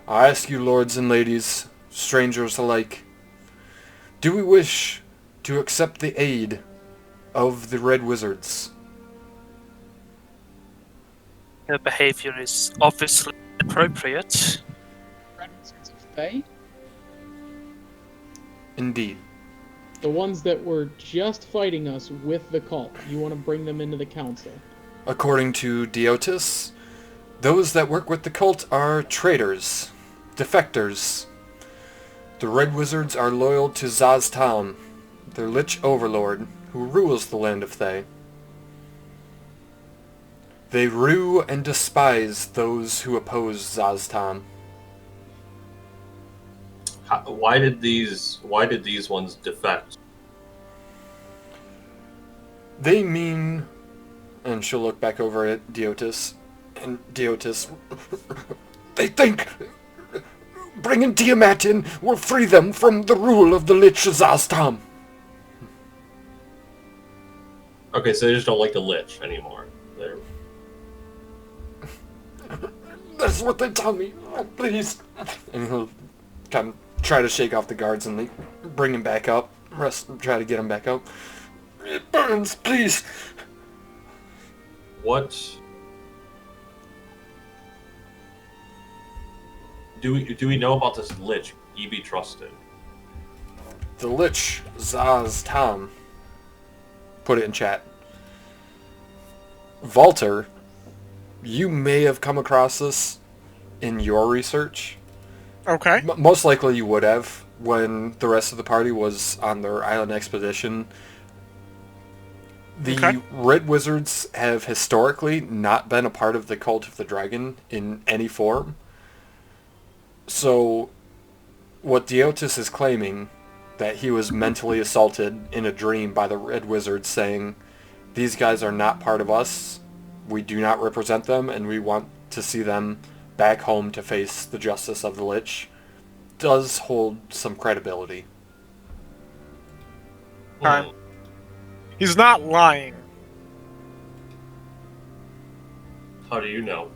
I ask you, lords and ladies, strangers alike, do we wish to accept the aid of the Red Wizards? Their behavior is obviously inappropriate. Red Wizards of Thay? Indeed. The ones that were just fighting us with the cult. You want to bring them into the council. According to Diotis, those that work with the cult are traitors, defectors. The Red Wizards are loyal to Zaz-Tam, their Lich Overlord, who rules the land of Thay. They rue and despise those who oppose Zaz-Tam. Why did these ones defect? They mean, and she'll look back over at Diotis, and Diotis, they think bringing Tiamat in will free them from the rule of the Lich Zaz-Tam. Okay, so they just don't like the Lich anymore. They're... That's what they tell me. Oh, please. And he'll kind of try to shake off the guards and they bring him back up. Try to get him back up. It burns, please. What do we know about this Lich? Can he be trusted? The Lich Zaz-Tam. Put it in chat. Valter, you may have come across this in your research. Okay. Most likely you would have when the rest of the party was on their island expedition. The Red Wizards have historically not been a part of the Cult of the Dragon in any form. So what Diotis is claiming that he was mentally assaulted in a dream by the Red Wizard saying, these guys are not part of us, we do not represent them, and we want to see them back home to face the justice of the Lich, does hold some credibility. Okay. He's not lying. How do you know?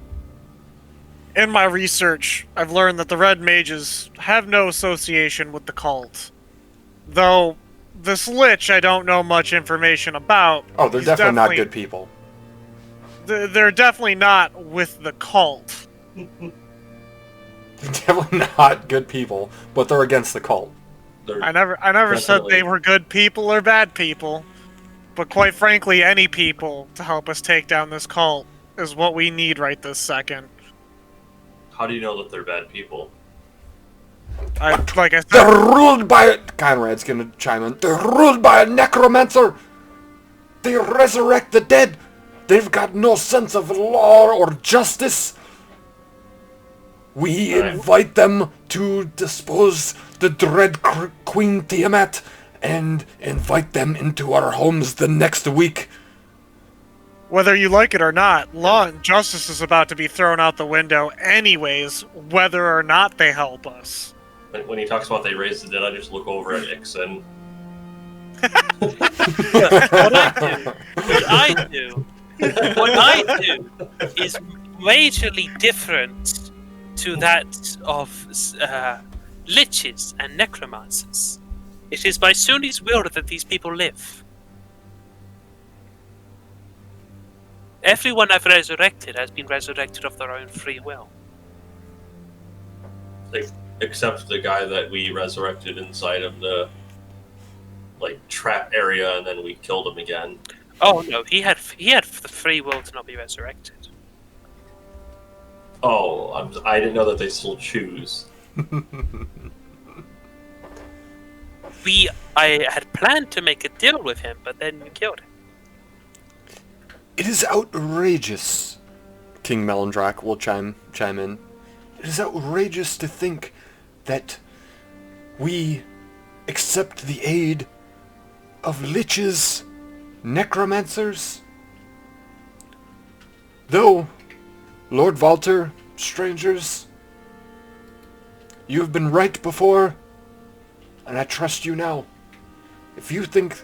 In my research, I've learned that the Red Mages have no association with the cult. Though, this Lich I don't know much information about. Oh, they're He's definitely not good people. They're definitely not with the cult. They're definitely not good people, but they're against the cult. I never said they were good people or bad people. But quite frankly, any people to help us take down this cult is what we need right this second. How do you know that they're bad people? Like I said, They're ruled by... Conrad's gonna chime in. They're ruled by a necromancer! They resurrect the dead! They've got no sense of law or justice! We invite them to dispose the dread Queen Tiamat and invite them into our homes the next week. whether you like it or not, law and justice is about to be thrown out the window anyways, whether or not they help us. When he talks about they raised the dead, I just look over at Ixon. What I do is majorly different to that of liches and necromancers. It is by Suni's will that these people live. Everyone I've resurrected has been resurrected of their own free will. Except the guy that we resurrected inside of the trap area, and then we killed him again. Oh no, he had the free will to not be resurrected. Oh, I didn't know that they still choose. I had planned to make a deal with him, but then we killed him. It is outrageous. King Melondrak will chime in. It is outrageous to think that we accept the aid of liches, necromancers. Though, Lord Valter, strangers, you have been right before, and I trust you now. If you think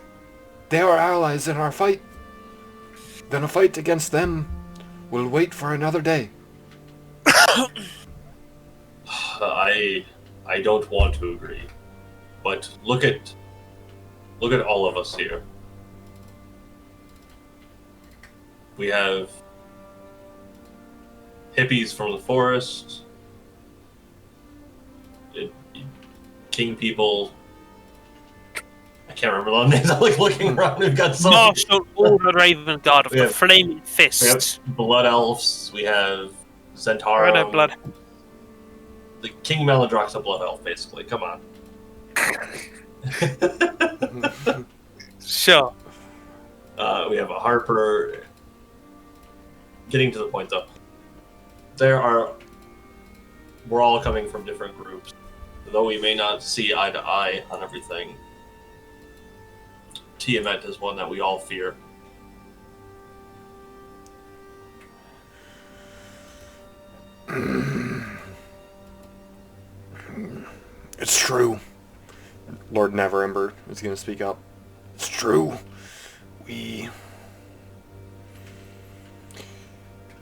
they are allies in our fight, then a fight against them will wait for another day. I don't want to agree, but look at all of us here. We have hippies from the forest, king people. I can't remember the names. I'm looking around. We've got some Marshal Order Raven Guard of the Flaming Fist. We have blood elves. We have Zentarum. I know blood. The King Melodrock's a blood elf, basically. Come on. Sure. We have a Harper. Getting to the point, though. We're all coming from different groups. Though we may not see eye to eye on everything, Tiamat is one that we all fear. It's true. Lord Neverember is going to speak up. It's true. It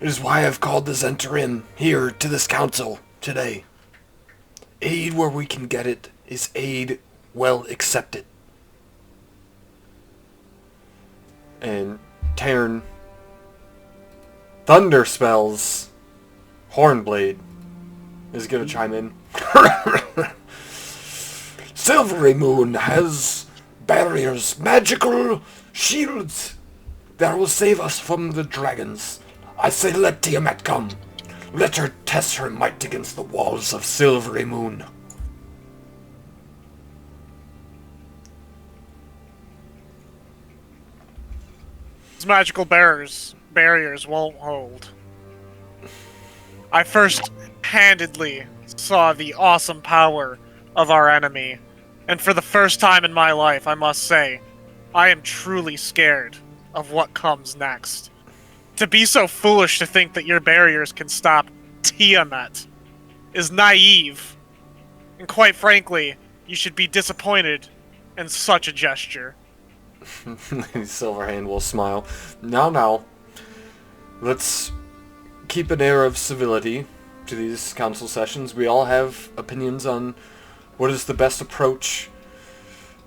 is why I've called the Zentarim here to this council today. Aid where we can get it is aid well accepted. And Tarn Thunder Spells Hornblade is going to chime in. Silvery Moon has barriers, magical shields that will save us from the dragons. I say let Tiamat come. Let her test her might against the walls of Silvery Moon. These magical barriers won't hold. I first-handedly saw the awesome power of our enemy And for the first time in my life, I must say, I am truly scared of what comes next. To be so foolish to think that your barriers can stop Tiamat is naive. And quite frankly, you should be disappointed in such a gesture. Lady Silverhand will smile. Now, let's keep an air of civility to these council sessions. We all have opinions on what is the best approach.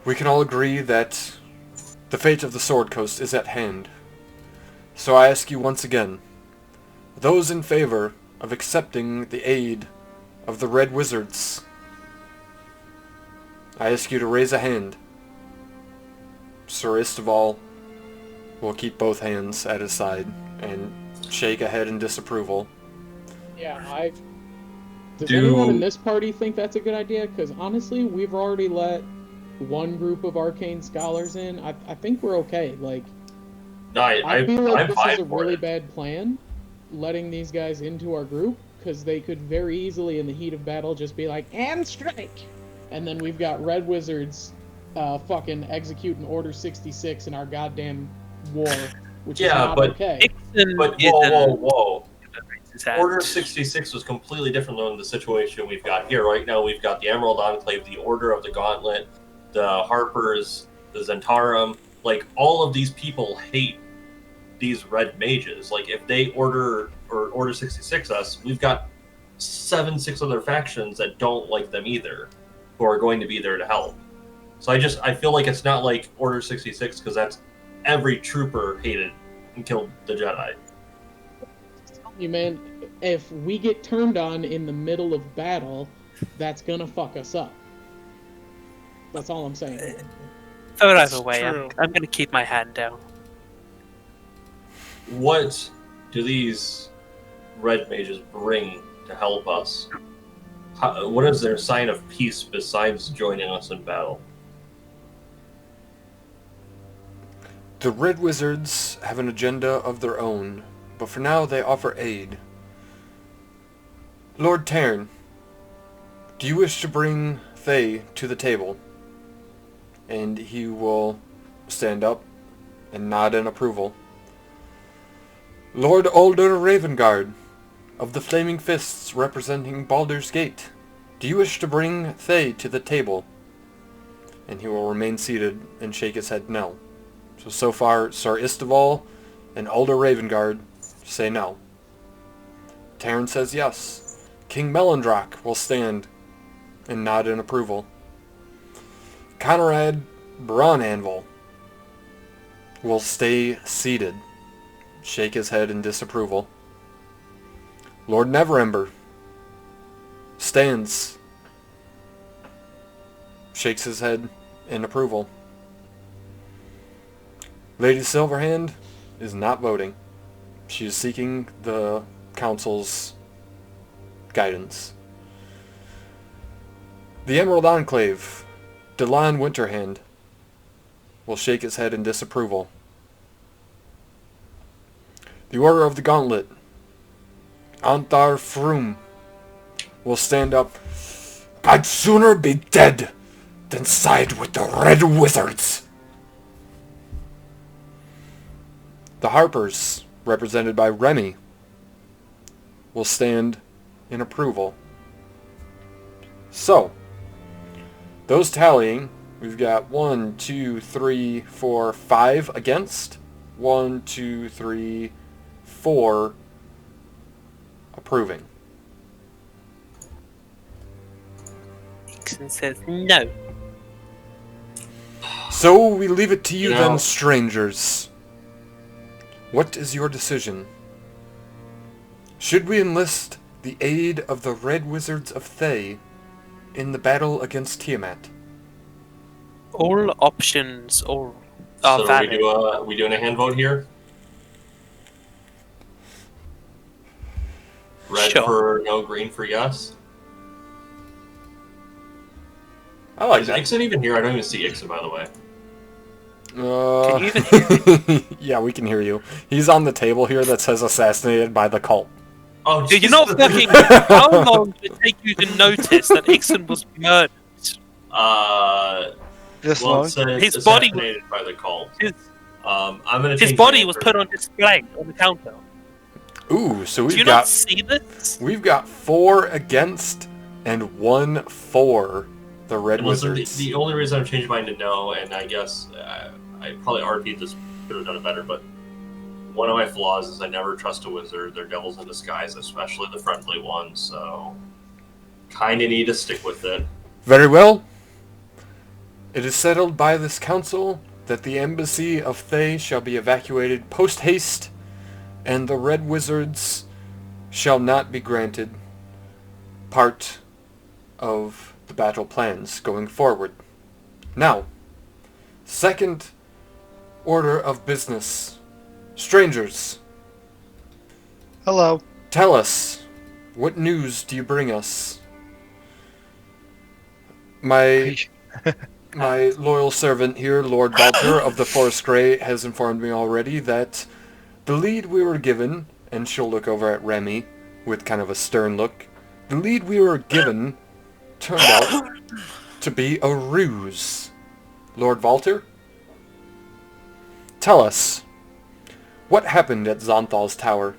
We can all agree that the fate of the Sword Coast is at hand. So I ask you once again, those in favor of accepting the aid of the Red Wizards, I ask you to raise a hand. Sir Isteval will keep both hands at his side and shake a head in disapproval. Yeah, Does anyone in this party think that's a good idea? Because honestly, we've already let one group of arcane scholars in. I think we're okay. Like, No, I feel like I'm this fine is a for really it. bad plan, letting these guys into our group, because they could very easily, in the heat of battle, just be like, and strike! And then we've got Red Wizards fucking executing Order 66 in our goddamn war, which is not okay. But whoa. Order 66 was completely different than the situation we've got here. Right now, we've got the Emerald Enclave, the Order of the Gauntlet, the Harpers, the Zentarum. Like, all of these people hate these red mages. Like, if they Order 66 us, we've got 6 other factions that don't like them either, who are going to be there to help. So I feel like it's not like Order 66, because that's every trooper hated and killed the Jedi. You man, if we get turned on in the middle of battle, that's gonna fuck us up. That's all I'm saying. Throw it either way. True. I'm going to keep my hand down. What do these red mages bring to help us? What is their sign of peace besides joining us in battle? The Red Wizards have an agenda of their own, but for now they offer aid. Lord Tarn, do you wish to bring Thay to the table? And he will stand up and nod in approval. Lord Alder Ravengard, of the Flaming Fists representing Baldur's Gate, do you wish to bring Thay to the table? And he will remain seated and shake his head no. So far, Sir Isteval and Alder Ravengard say no. Taryn says yes. King Melendrock will stand and nod in approval. Conrad Braunanvil will stay seated, shake his head in disapproval. Lord Neverember stands, shakes his head in approval. Lady Silverhand is not voting. She is seeking the council's guidance. The Emerald Enclave, Delan Winterhand, will shake his head in disapproval. The Order of the Gauntlet, Antar Froom, will stand up. I'd sooner be dead than side with the Red Wizards. The Harpers, represented by Remy, will stand in approval. So, those tallying, we've got 1, 2, 3, 4, 5 against, 1, 2, 3, 4 approving. Nixon says no. So we leave it to you No. then, strangers. What is your decision? Should we enlist the aid of the Red Wizards of Thay in the battle against Tiamat? All options are valid. We doing a hand vote here? Red Sure. for no, green for yes. I like Is that. Ixon even here? I don't even see Ixon, by the way. Can you even hear Yeah, we can hear you. He's on the table here that says assassinated by the cult. Oh, Dude, you're not Jesus. fucking. How long did it take you to notice that Ixon was murdered? This Well, long? it says His body was- assassinated by the cult. His- I'm gonna His change body my was answer. put on display on the counter. Ooh, so Do you we've not got see this? 4 against and 1 for the Red And listen, Wizards. the only reason I'm changing mine to no, and I guess I probably RP'd this, could have done it better, but one of my flaws is I never trust a wizard. They're devils in disguise, especially the friendly ones, so kind of need to stick with it. Very well. It is settled by this council that the embassy of Thay shall be evacuated post-haste, and the Red Wizards shall not be granted part of the battle plans going forward. Now, second order of business. Strangers, Hello. tell us, what news do you bring us? My loyal servant here, Lord Balter of the Forest Grey, has informed me already that the lead we were given, and she'll look over at Remy with kind of a stern look, the lead we were given turned out to be a ruse. Lord Valter, tell us, what happened at Zonthal's tower?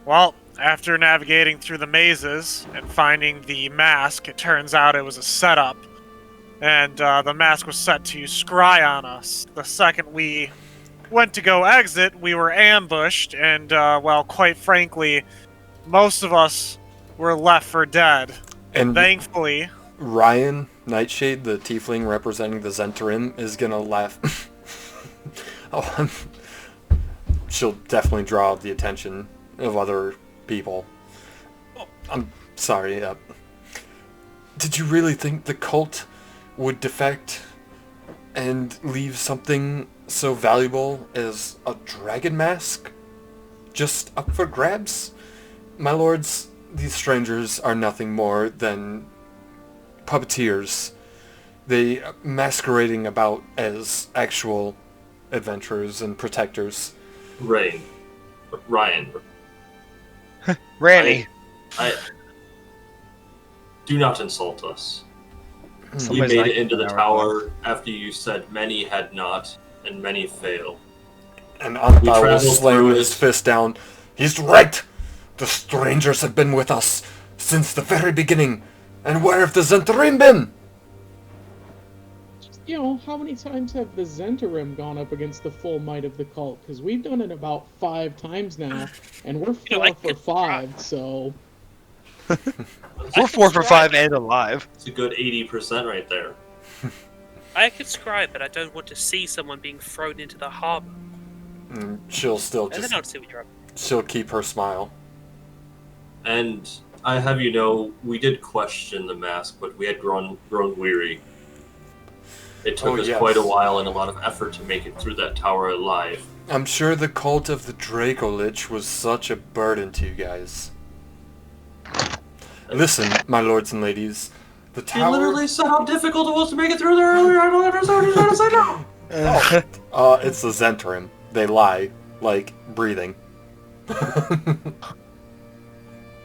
Well, after navigating through the mazes and finding the mask, it turns out it was a setup. And the mask was set to scry on us. The second we went to go exit, we were ambushed, and, well, quite frankly, most of us were left for dead. And Thankfully, Ryan Nightshade, the tiefling representing the Zentarim, is gonna laugh. She'll definitely draw the attention of other people. I'm sorry. Did you really think the cult would defect and leave something so valuable as a dragon mask just up for grabs? My lords, these strangers are nothing more than puppeteers. They masquerading about as actual adventurers and protectors. Ryan. Randy. I do not insult us. We Somebody's made like it into the an hour tower after you said many had not, and many fail. And Anthal was traveled slamming through his it. fist down. He's right! The strangers have been with us since the very beginning. And where have the Zentarim been? You know, how many times have the Zentarim gone up against the full might of the cult? Because we've done it about 5 times now, and we're 4 for 5, so... We're 4 for 5 and alive. It's a good 80% right there. I could scribe, but I don't want to see someone being thrown into the harbor. She'll still And then just... I'll see what you're up. She'll keep her smile. And I have you know, we did question the mask, but we had grown weary. It took Oh, us yes. quite a while and a lot of effort to make it through that tower alive. I'm sure the cult of the Dracolich was such a burden to you guys. Listen, my lords and ladies, the He tower... literally said how difficult it was to make it through there earlier. I don't understand what he's trying to say now. It's the Zentarim. They lie, like breathing. Do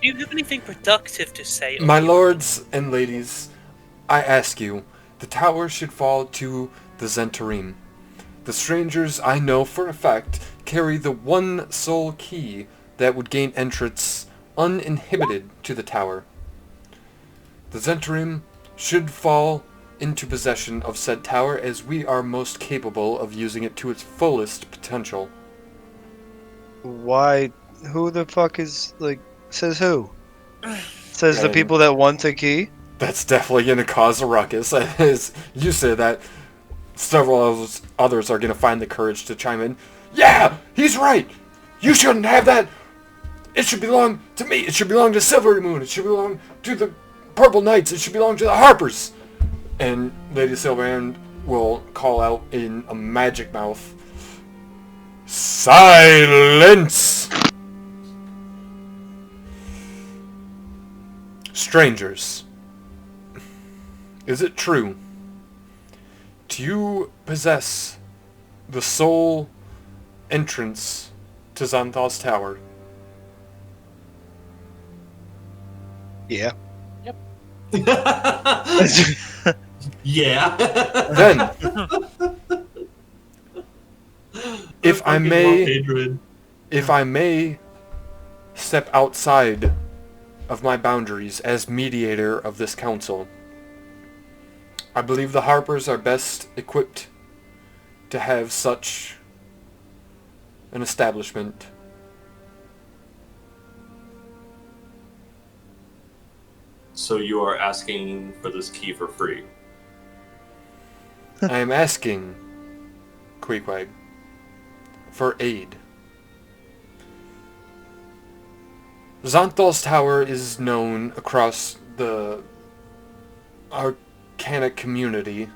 you have anything productive to say? My lords and ladies, I ask you, the tower should fall to the Zentarim. The strangers, I know for a fact, carry the one sole key that would gain entrance uninhibited to the tower. The Zentarim should fall into possession of said tower as we are most capable of using it to its fullest potential. Why? Who the fuck is, like, says who? Says the And- people that want the key? That's definitely going to cause a ruckus. As you say that, several of others are going to find the courage to chime in. Yeah, he's right. You shouldn't have that. It should belong to me. It should belong to Silvery Moon. It should belong to the Purple Knights. It should belong to the Harpers. And Lady Silverhand will call out in a magic mouth, silence! Strangers, is it true? Do you possess the sole entrance to Xanthal's tower? Yeah. Yeah. Then, if I fucking may, love Hadron. if I may step outside of my boundaries as mediator of this council, I believe the Harpers are best equipped to have such an establishment. So you are asking for this key for free? I am asking, Queequeg, for aid. Xanthal's Tower is known across the Arcana community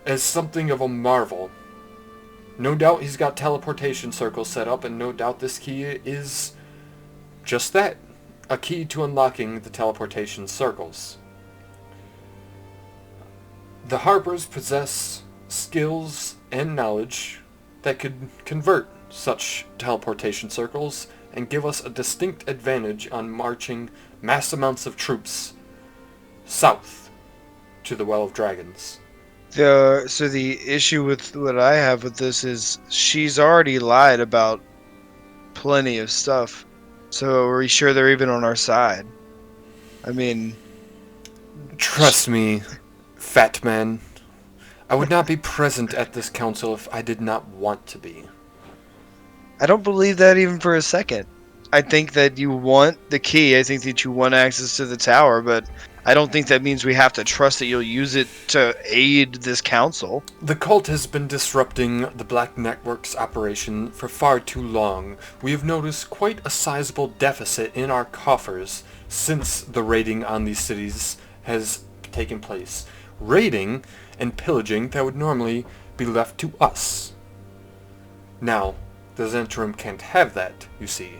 as something of a marvel. No doubt he's got teleportation circles set up, and no doubt this key is just that, a key to unlocking the teleportation circles. The Harpers possess skills and knowledge that could convert such teleportation circles and give us a distinct advantage on marching mass amounts of troops south to the Well of Dragons. So the issue with what I have with this is she's already lied about plenty of stuff. So are we sure they're even on our side? I mean, Trust me, fat man. I would not be present at this council if I did not want to be. I don't believe that even for a second. I think that you want the key. I think that you want access to the tower, but I don't think that means we have to trust that you'll use it to aid this council. The cult has been disrupting the Black Network's operation for far too long. We have noticed quite a sizable deficit in our coffers since the raiding on these cities has taken place. Raiding and pillaging that would normally be left to us. Now, the Zentrum can't have that, you see.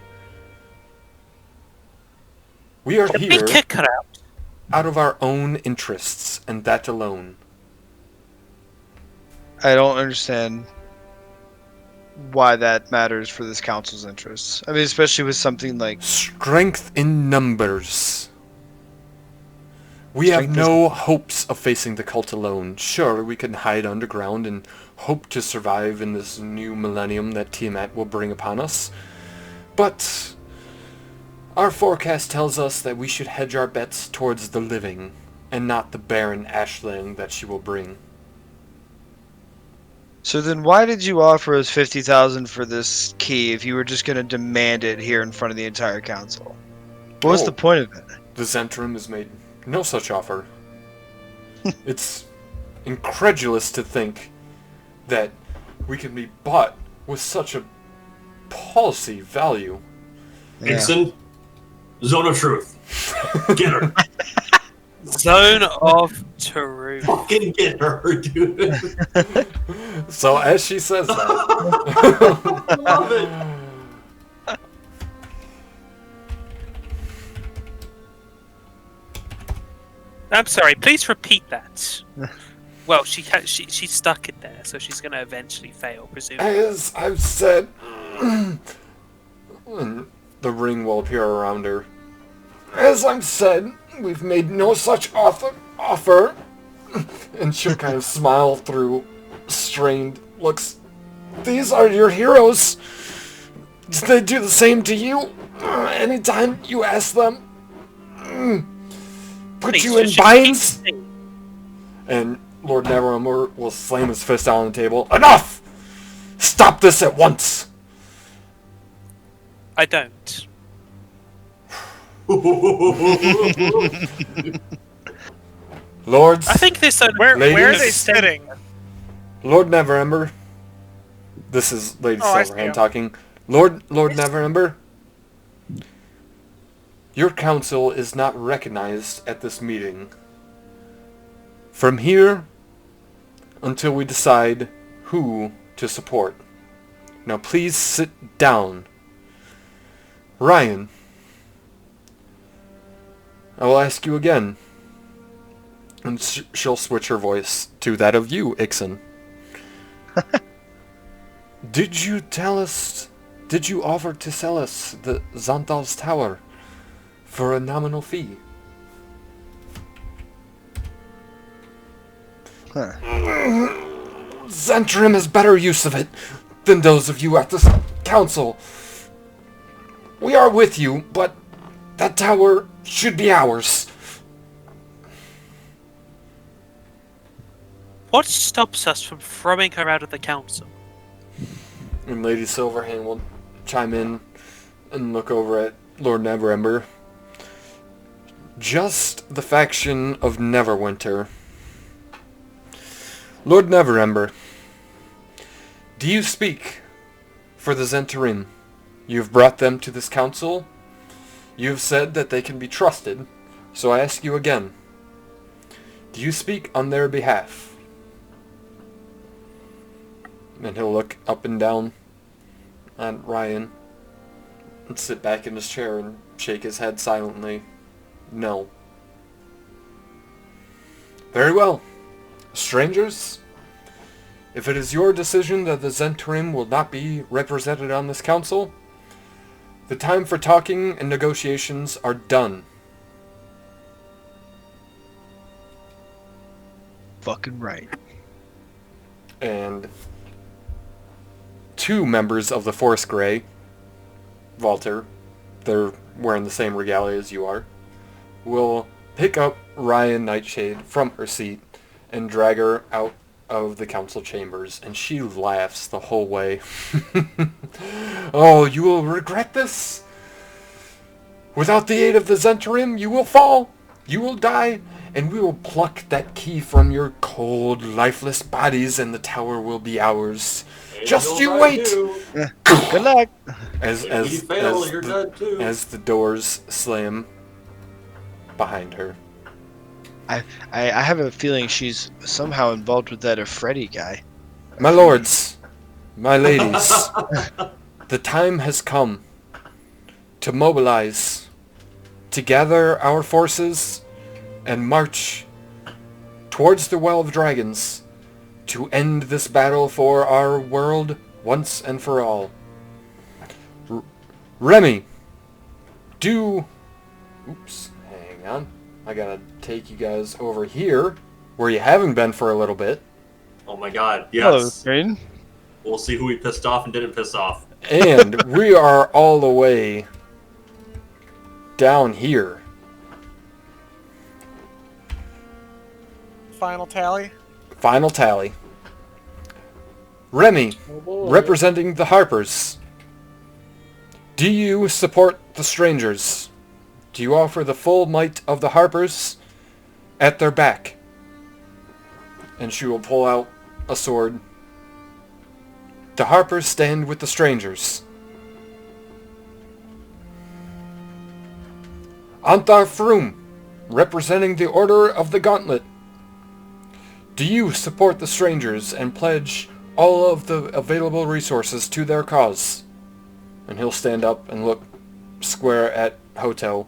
We are here Kick her out. out of our own interests, and that alone. I don't understand why that matters for this council's interests. I mean, especially with something like... Strength in numbers. We have no hopes of facing the cult alone. Sure, we can hide underground and hope to survive in this new millennium that Tiamat will bring upon us. But our forecast tells us that we should hedge our bets towards the living, and not the barren ashland that she will bring. So then why did you offer us 50,000 for this key if you were just going to demand it here in front of the entire council? What was the point of it? The Zentrum has made no such offer. It's incredulous to think that we can be bought with such a paltry value. Yeah. Nixon, Zone of Truth. Get her. Zone of Truth. Fucking get her, dude. So as she says that, Love it. I'm sorry, please repeat that. Well, she stuck it there, so she's going to eventually fail, presumably. as I've said, and the ring will appear around her. As I've said, we've made no such offer. And she'll kind of smile through strained looks. These are your heroes. They do the same to you. Anytime you ask them. Put Please, you in just binds. keep- And Lord Neverember will slam his fist down on the table. Enough! Stop this at once! I don't. Lords, I think this zone Where are they Ladies? sitting? Lord Neverember. This is Lady Oh, I see Silverhand him. talking. Lord Neverember. Your council is not recognized at this meeting. From here until we decide who to support. Now please sit down. Ryan, I will ask you again. And she'll switch her voice to that of you, Ixon. Did you offer to sell us the Xanthal's Tower for a nominal fee? Zentrim has better use of it than those of you at the council. We are with you, but that tower should be ours. What stops us from throwing her out of the council? And Lady Silverhand will chime in and look over at Lord Neverember. Just the faction of Neverwinter. Lord Neverember, do you speak for the Zentarim? You have brought them to this council. You have said that they can be trusted. So I ask you again, do you speak on their behalf? And he'll look up and down at Ryan and sit back in his chair and shake his head silently. No. Very well. Strangers, if it is your decision that the Zentarim will not be represented on this council, the time for talking and negotiations are done. Fucking right. And two members of the Force Grey, Walter, they're wearing the same regalia as you are, will pick up Ryan Nightshade from her seat and drag her out of the council chambers, and she laughs the whole way. Oh, you will regret this? Without the aid of the Zentarim, you will fall, you will die, and we will pluck that key from your cold, lifeless bodies, and the tower will be ours. Just you wait! Good luck. As the doors slam behind her. I have a feeling she's somehow involved with that Freddy guy. My lords, my ladies, the time has come to mobilize, to gather our forces, and march towards the Well of Dragons to end this battle for our world once and for all. Remy, do... Oops, hang on. I gotta take you guys over here, where you haven't been for a little bit. Oh my god, Hello, yes. Green. We'll see who we pissed off and didn't piss off. And we are all the way down here. Final tally. Final tally. Remy, Oh, boy. representing the Harpers. Do you support the strangers? Do you offer the full might of the Harpers at their back? And she will pull out a sword. The Harpers stand with the strangers. Antar Froom, representing the Order of the Gauntlet. Do you support the strangers and pledge all of the available resources to their cause? And he'll stand up and look square at Hotel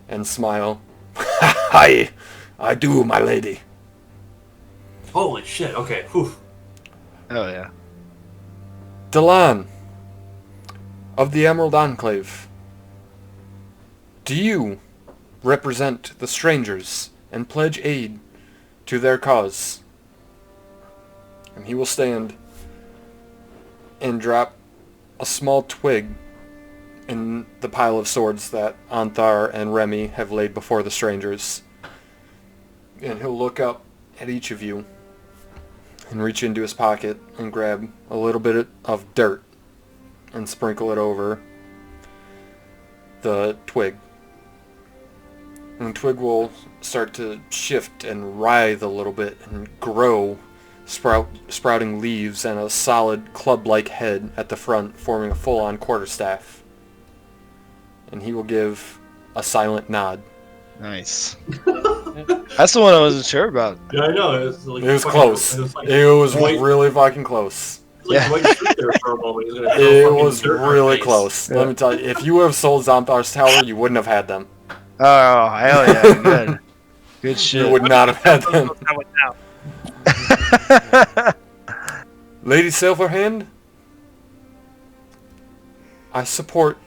and smile. I do, my lady. Holy shit, okay, whew. Oh yeah. Delan of the Emerald Enclave. Do you represent the strangers and pledge aid to their cause? And he will stand and drop a small twig in the pile of swords that Anthar and Remy have laid before the strangers. And he'll look up at each of you and reach into his pocket and grab a little bit of dirt and sprinkle it over the twig. And the twig will start to shift and writhe a little bit and grow, sprouting leaves and a solid club-like head at the front, forming a full-on quarterstaff. And he will give a silent nod. Nice. That's the one I wasn't sure about. Yeah, I know. It was, like, It was fucking- close. It was, like, It was Dwight- really fucking close. it was like Yeah. Dwight Schrute there for a moment. He was gonna throw It fucking was dirt in our really face. close. Yeah. Let me tell you, if you would have sold Zonthar's Tower, you wouldn't have had them. Oh hell yeah, good. Good You shit. would not have had them. How it now? Lady Silverhand, I support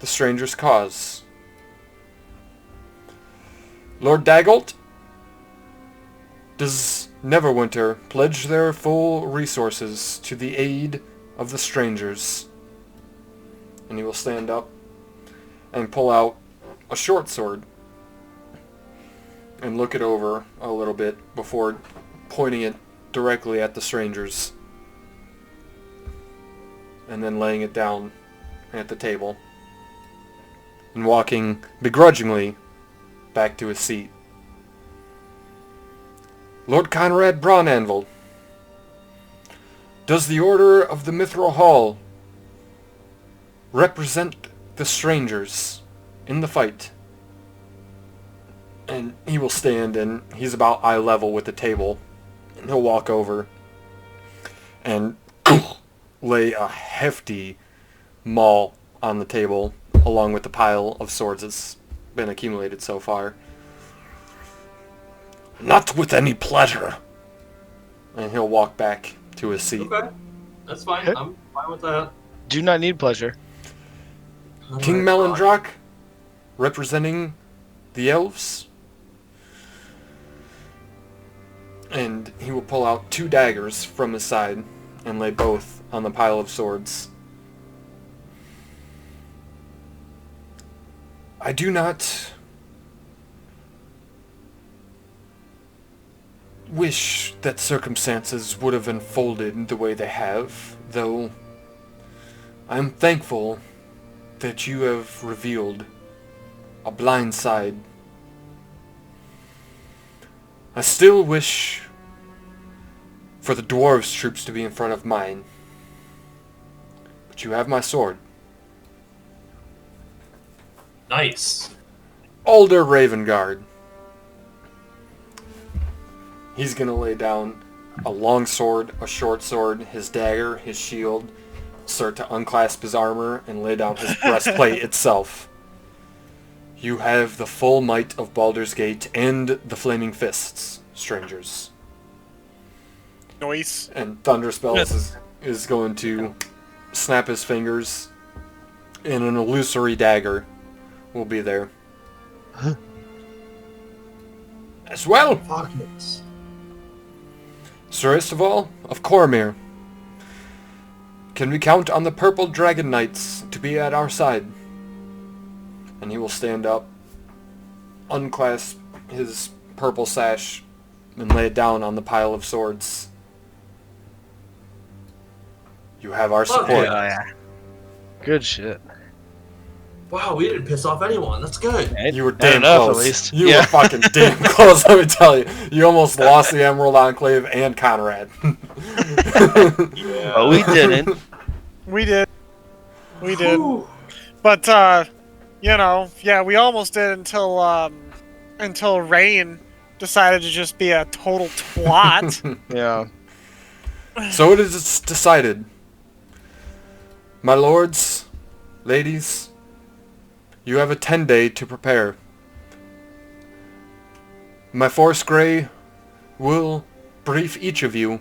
the stranger's cause. Lord Daggolt, does Neverwinter pledged their full resources to the aid of the strangers. And he will stand up and pull out a short sword and look it over a little bit before pointing it directly at the strangers. And then laying it down at the table. And walking begrudgingly back to his seat. Lord Conrad Brawnanvil, does the Order of the Mithril Hall represent the strangers in the fight? And he will stand, and he's about eye level with the table. And he'll walk over and lay a hefty maul on the table, along with the pile of swords that's been accumulated so far. Not with any pleasure. And he'll walk back to his seat. Okay, that's fine. Okay. I'm fine with that. Do not need pleasure. King Melindrock, representing the elves. And he will pull out 2 daggers from his side and lay both on the pile of swords. I do not wish that circumstances would have unfolded the way they have, though I am thankful that you have revealed a blind side. I still wish for the dwarves' troops to be in front of mine, but you have my sword. Nice. Alder Ravengard. He's gonna lay down a long sword, a short sword, his dagger, his shield, start to unclasp his armor, and lay down his breastplate itself. You have the full might of Baldur's Gate and the Flaming Fists, strangers. Noise. And Thunderspells is going to snap his fingers, and an illusory dagger will be there. As well, Fuck it. Sir Isteval of Cormyr, can we count on the Purple Dragon Knights to be at our side? And he will stand up, unclasp his purple sash, and lay it down on the pile of swords. You have our Fuck support. yeah. Good shit. Wow, we didn't piss off anyone. That's good. You were Not damn enough, close. at least. You Yeah. were fucking damn close, let me tell you. You almost lost the Emerald Enclave and Conrad. Oh, we didn't. We did. We did. Whew. But yeah, we almost did until Rain decided to just be a total twat. Yeah. So it is decided. My lords, ladies, you have a 10-day to prepare. My Force Grey will brief each of you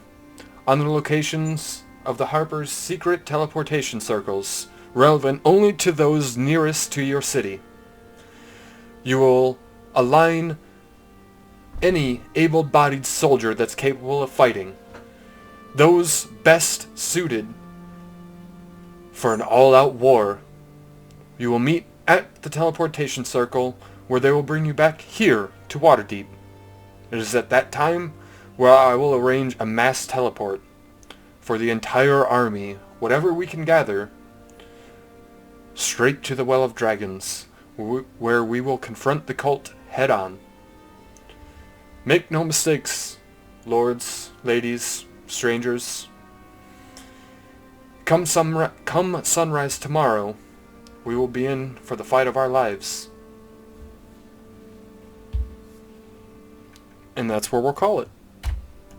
on the locations of the Harper's secret teleportation circles, relevant only to those nearest to your city. You will align any able-bodied soldier that's capable of fighting, those best suited for an all-out war. You will meet at the teleportation circle, where they will bring you back here to Waterdeep. It is at that time where I will arrange a mass teleport for the entire army, whatever we can gather, straight to the Well of Dragons, where we will confront the cult head-on. Make no mistakes, lords, ladies, strangers. Come sunrise tomorrow, we will be in for the fight of our lives. And that's where we'll call it.